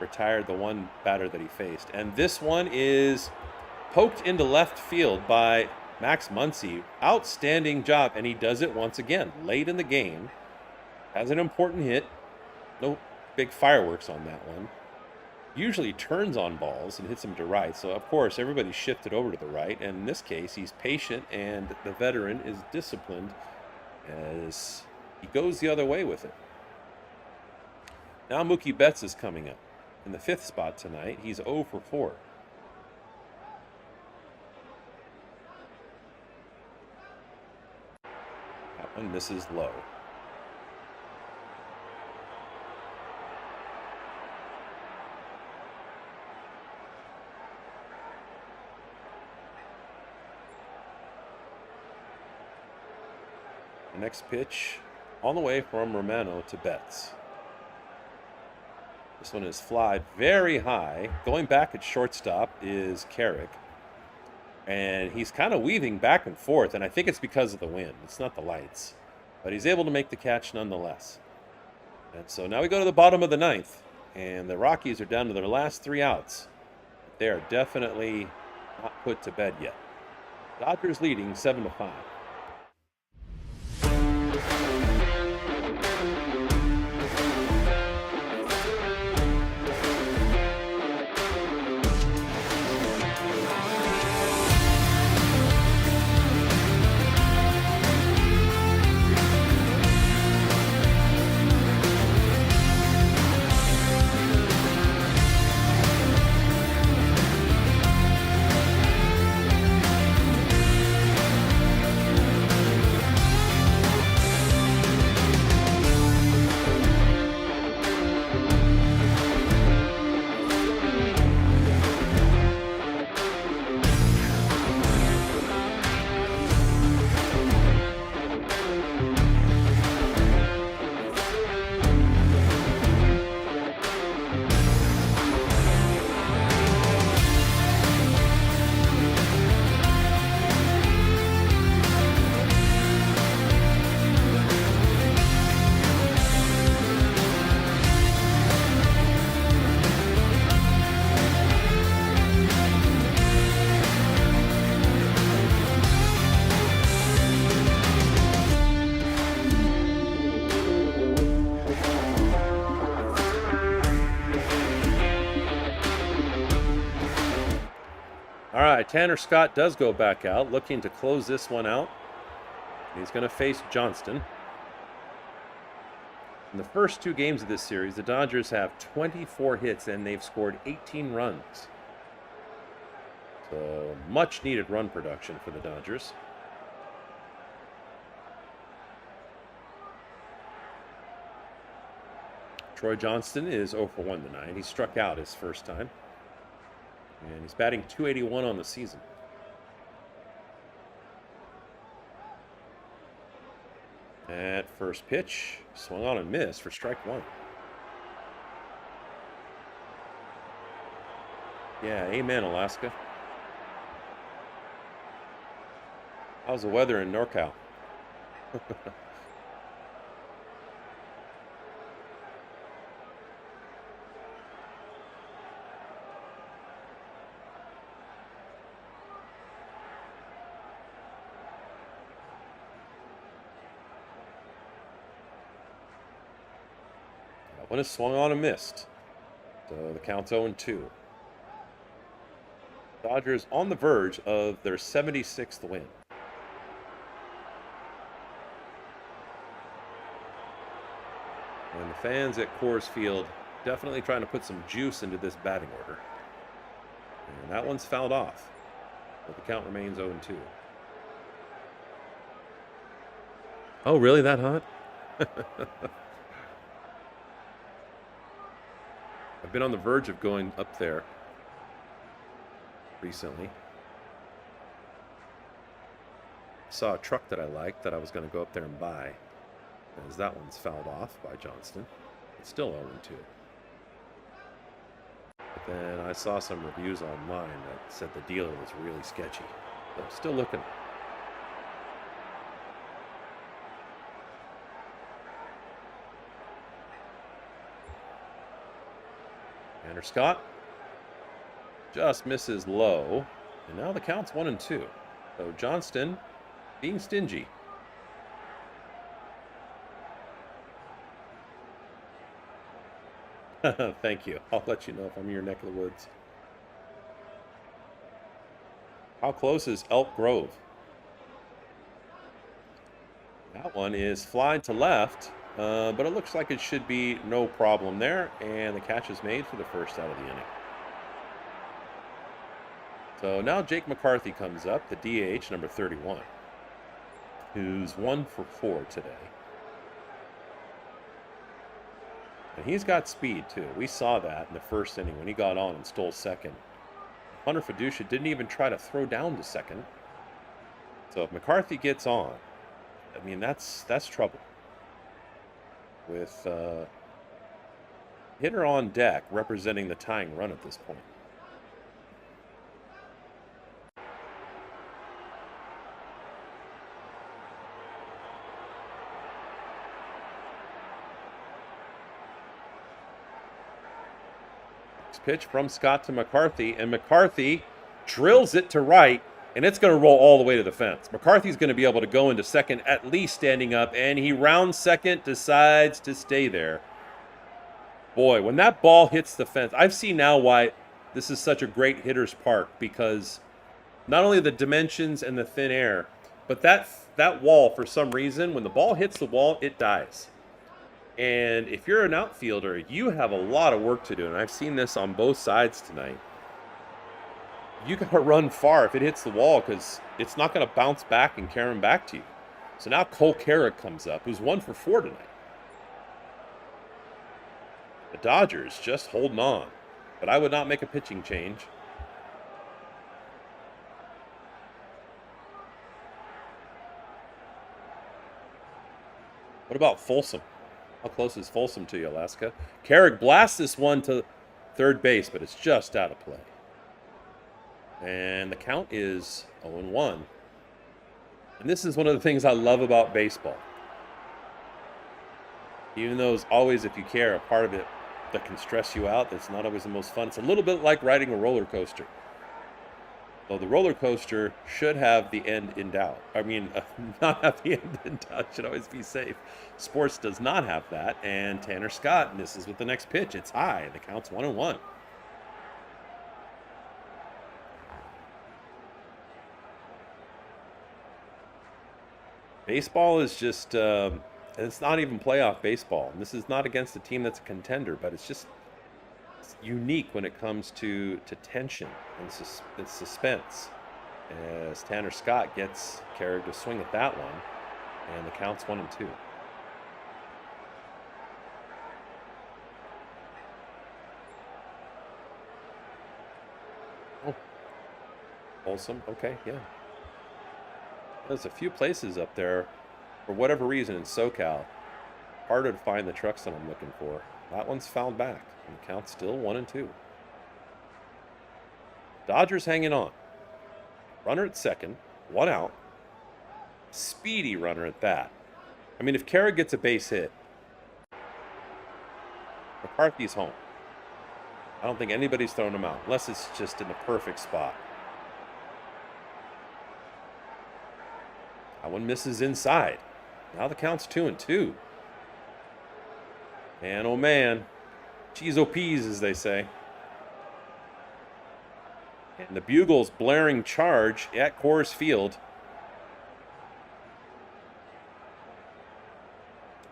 Retired the one batter that he faced. And this one is poked into left field by Max Muncy. Outstanding job, and he does it once again late in the game. Has an important hit. No big fireworks on that one. Usually turns on balls and hits them to right. So, of course, everybody shifted over to the right. And in this case, he's patient, and the veteran is disciplined as he goes the other way with it. Now Mookie Betts is coming up in the 5th spot tonight. He's 0 for 4. That one misses low. The next pitch on the way from Romano to Betts. This one is flied very high. Going back at shortstop is Carrick. And he's kind of weaving back and forth, and I think it's because of the wind. It's not the lights. But he's able to make the catch nonetheless. And so now we go to the bottom of the 9th, and the Rockies are down to their last 3 outs. They are definitely not put to bed yet. Dodgers leading 7-5. All right, Tanner Scott does go back out, looking to close this one out. He's going to face Johnston. In the first 2 games of this series, the Dodgers have 24 hits, and they've scored 18 runs. So, much needed run production for the Dodgers. Troy Johnston is 0 for 1 tonight. He struck out his first time. And he's batting .281 on the season. At first pitch, swung on and missed for strike 1. Yeah, amen, Alaska. How's the weather in NorCal? One is swung on and missed. So the count's 0-2. Dodgers on the verge of their 76th win. fans at Coors Field definitely trying to put some juice into this batting order. And that one's fouled off. But the count remains 0-2. Oh, really? That hot? I've been on the verge of going up there recently. Saw a truck that I liked that I was going to go up there and buy. As that one's fouled off by Johnston. It's still 0-2. But then I saw some reviews online that said the dealer was really sketchy. But still looking. Tanner Scott just misses low. And now the count's 1-2. So Johnston being stingy. Thank you. I'll let you know if I'm in your neck of the woods. How close is Elk Grove? That one is flying to left, but it looks like it should be no problem there. And the catch is made for the first out of the inning. So now Jake McCarthy comes up, the DH, number 31, who's 1 for 4 today. And he's got speed, too. We saw that in the first inning when he got on and stole second. Hunter Fiducia didn't even try to throw down to second. So if McCarthy gets on, I mean, that's trouble. With hitter on deck representing the tying run at this point. Pitch from Scott to McCarthy, and McCarthy drills it to right, and it's going to roll all the way to the fence. McCarthy's going to be able to go into second, at least standing up, and he rounds second, decides to stay there. Boy, when that ball hits the fence, I've seen now why this is such a great hitter's park, because not only the dimensions and the thin air, but that wall, for some reason, when the ball hits the wall, it dies. And if you're an outfielder, you have a lot of work to do. And I've seen this on both sides tonight. You got to run far if it hits the wall because it's not going to bounce back and carry him back to you. So now Cole Carrick comes up, who's 1 for 4 tonight. The Dodgers just holding on. But I would not make a pitching change. What about Folsom? How close is Folsom to you, Alaska? Carrick blasts this one to third base, but it's just out of play. And the count is 0-1. And this is one of the things I love about baseball. Even though it's always, if you care, a part of it that can stress you out, that's not always the most fun. It's a little bit like riding a roller coaster. Though the roller coaster should have the end in doubt. I mean, not have the end in doubt. Should always be safe. Sports does not have that. And Tanner Scott misses with the next pitch. It's high. The count's 1-1. Baseball is just, it's not even playoff baseball. And this is not against a team that's a contender, but it's just unique when it comes to tension and suspense. As Tanner Scott gets Carrick to swing at that one, and the count's 1-2. Oh, Folsom. Okay, yeah. There's a few places up there, for whatever reason, in SoCal, harder to find the trucks that I'm looking for. That one's fouled back, and the count's still 1-2. Dodgers hanging on. Runner at second, 1 out. Speedy runner at that. I mean, if Carrick gets a base hit, McCarthy's home. I don't think anybody's throwing him out, unless it's just in the perfect spot. That one misses inside. Now the count's 2-2. And oh man, cheese o' peas, as they say. And the Bugles blaring charge at Coors Field.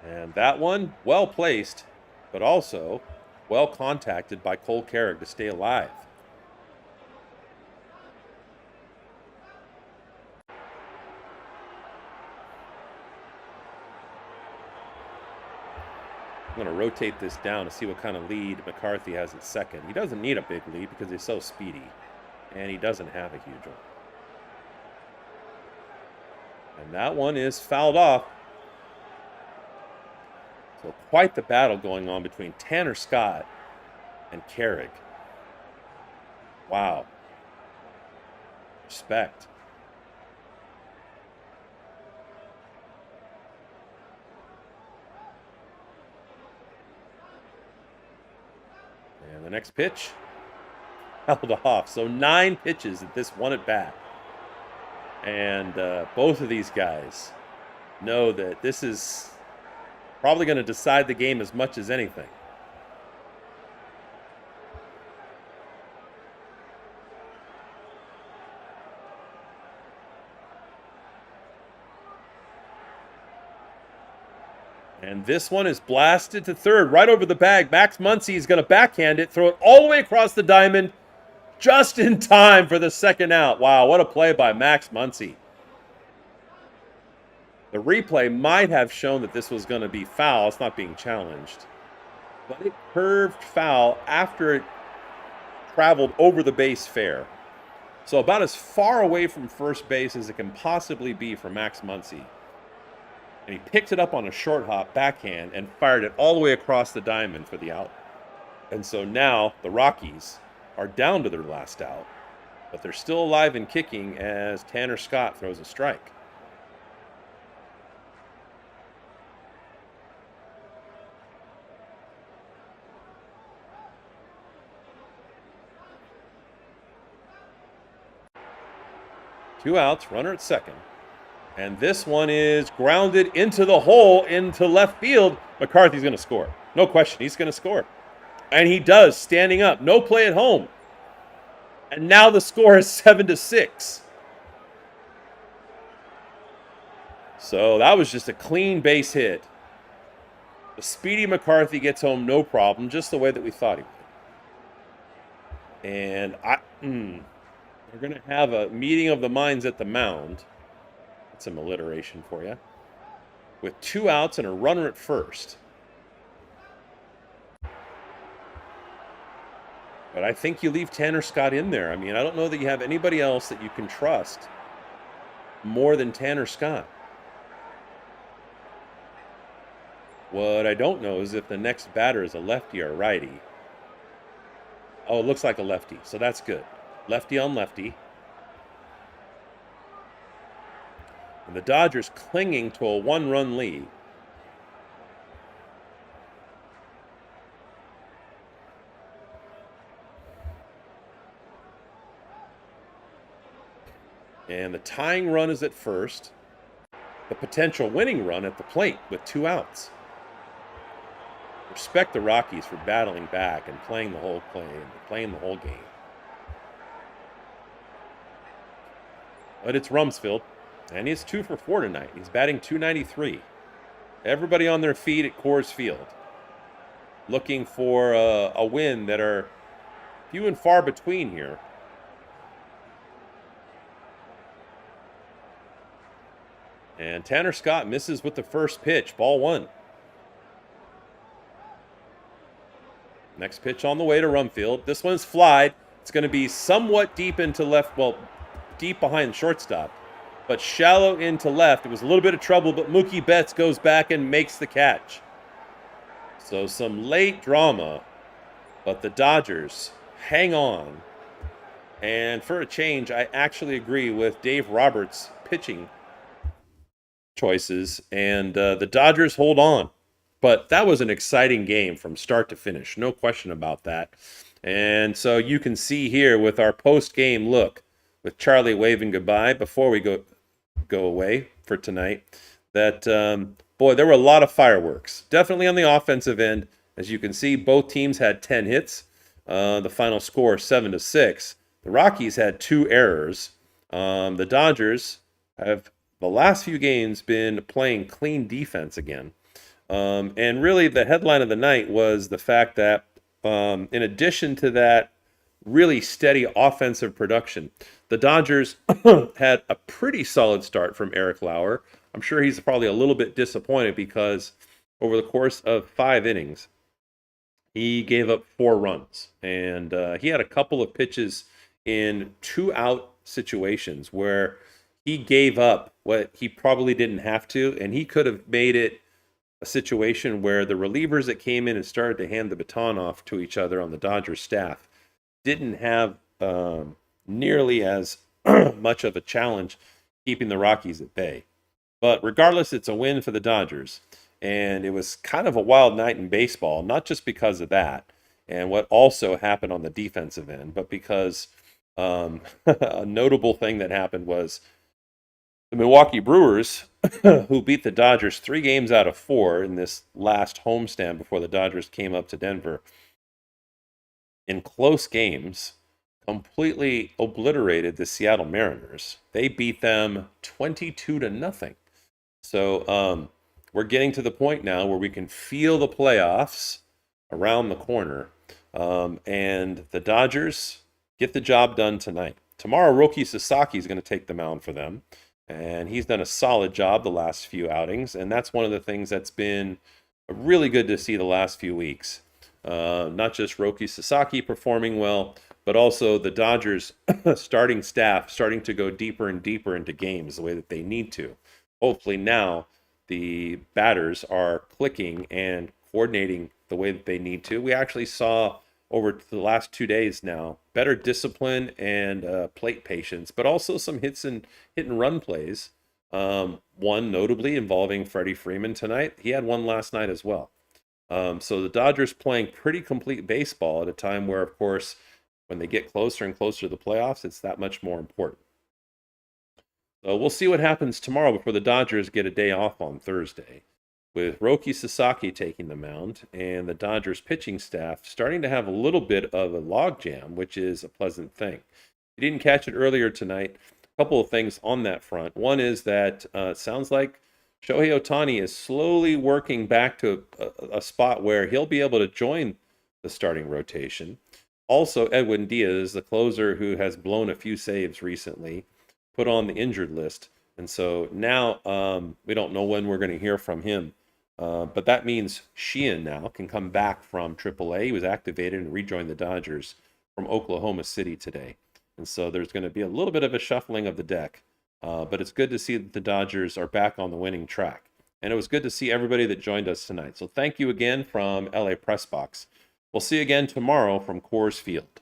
And that one, well placed. but also well contacted by Cole Carrick to stay alive. I'm going to rotate this down to see what kind of lead McCarthy has at second. He doesn't need a big lead because he's so speedy, and he doesn't have a huge one. And that one is fouled off. So quite the battle going on between Tanner Scott and Carrick. Wow. Respect. And the next pitch, held off. So 9 pitches at this one at bat. And both of these guys know that this is probably going to decide the game as much as anything. And this one is blasted to third, right over the bag. Max Muncy is going to backhand it, throw it all the way across the diamond, just in time for the second out. Wow, what a play by Max Muncy. The replay might have shown that this was going to be foul. It's not being challenged. But it curved foul after it traveled over the base fair. So about as far away from first base as it can possibly be for Max Muncy. And he picked it up on a short hop backhand and fired it all the way across the diamond for the out. And so now the Rockies are down to their last out, but they're still alive and kicking as Tanner Scott throws a strike. Two outs, runner at second. And this one is grounded into the hole, into left field. McCarthy's going to score. No question, he's going to score. And he does, standing up. No play at home. And now the score is 7-6. So that was just a clean base hit. The speedy McCarthy gets home no problem, just the way that we thought he would. And we're going to have a meeting of the minds at the mound. That's some alliteration for you. With 2 outs and a runner at first. But I think you leave Tanner Scott in there. I mean, I don't know that you have anybody else that you can trust more than Tanner Scott. What I don't know is if the next batter is a lefty or a righty. Oh, it looks like a lefty, so that's good. Lefty on lefty. And the Dodgers clinging to a 1-run lead. And the tying run is at first. The potential winning run at the plate with 2 outs. Respect the Rockies for battling back and playing the whole game. But it's Rumsfeld. And he's 2 for 4 tonight. He's batting .293. Everybody on their feet at Coors Field, looking for a win that are few and far between here. And Tanner Scott misses with the first pitch, ball 1. Next pitch on the way to Rumfield. This one's flied. It's going to be somewhat deep into left, well, deep behind shortstop, but shallow into left. It was a little bit of trouble, but Mookie Betts goes back and makes the catch. So some late drama, but the Dodgers hang on. And for a change, I actually agree with Dave Roberts' pitching choices, and the Dodgers hold on. But that was an exciting game from start to finish, no question about that. And so you can see here with our post-game look, with Charlie waving goodbye before we go away for tonight, that, boy, there were a lot of fireworks. Definitely on the offensive end. As you can see, both teams had 10 hits. The final score, 7-6. The Rockies had 2 errors. The Dodgers have, the last few games, been playing clean defense again. And really, the headline of the night was the fact that, in addition to that really steady offensive production, the Dodgers had a pretty solid start from Eric Lauer. I'm sure he's probably a little bit disappointed because over the course of 5 innings, he gave up 4 runs. And he had a couple of pitches in 2-out situations where he gave up what he probably didn't have to, and he could have made it a situation where the relievers that came in and started to hand the baton off to each other on the Dodgers staff didn't have nearly as much of a challenge keeping the Rockies at bay. But regardless, it's a win for the Dodgers. And it was kind of a wild night in baseball, not just because of that and what also happened on the defensive end, but because a notable thing that happened was the Milwaukee Brewers, who beat the Dodgers 3 games out of 4 in this last homestand before the Dodgers came up to Denver, in close games, completely obliterated the Seattle Mariners. They beat them 22-0. So we're getting to the point now where we can feel the playoffs around the corner. And the Dodgers get the job done tonight. Tomorrow, Roki Sasaki is going to take the mound for them. And he's done a solid job the last few outings. And that's one of the things that's been really good to see the last few weeks. Not just Roki Sasaki performing well, but also the Dodgers starting staff starting to go deeper and deeper into games the way that they need to. Hopefully now the batters are clicking and coordinating the way that they need to. We actually saw over the last 2 days now better discipline and plate patience, but also some hit and run plays. One notably involving Freddie Freeman tonight. He had one last night as well. So the Dodgers playing pretty complete baseball at a time where, of course, when they get closer and closer to the playoffs, it's that much more important. So we'll see what happens tomorrow before the Dodgers get a day off on Thursday, with Roki Sasaki taking the mound and the Dodgers pitching staff starting to have a little bit of a logjam, which is a pleasant thing. If you didn't catch it earlier tonight, a couple of things on that front. One is that it sounds like Shohei Ohtani is slowly working back to a spot where he'll be able to join the starting rotation. Also, Edwin Diaz, the closer who has blown a few saves recently, put on the injured list. And so now we don't know when we're going to hear from him. But that means Sheehan now can come back from AAA. He was activated and rejoined the Dodgers from Oklahoma City today. And so there's going to be a little bit of a shuffling of the deck. But it's good to see that the Dodgers are back on the winning track. And it was good to see everybody that joined us tonight. So thank you again from LA Press Box. We'll see you again tomorrow from Coors Field.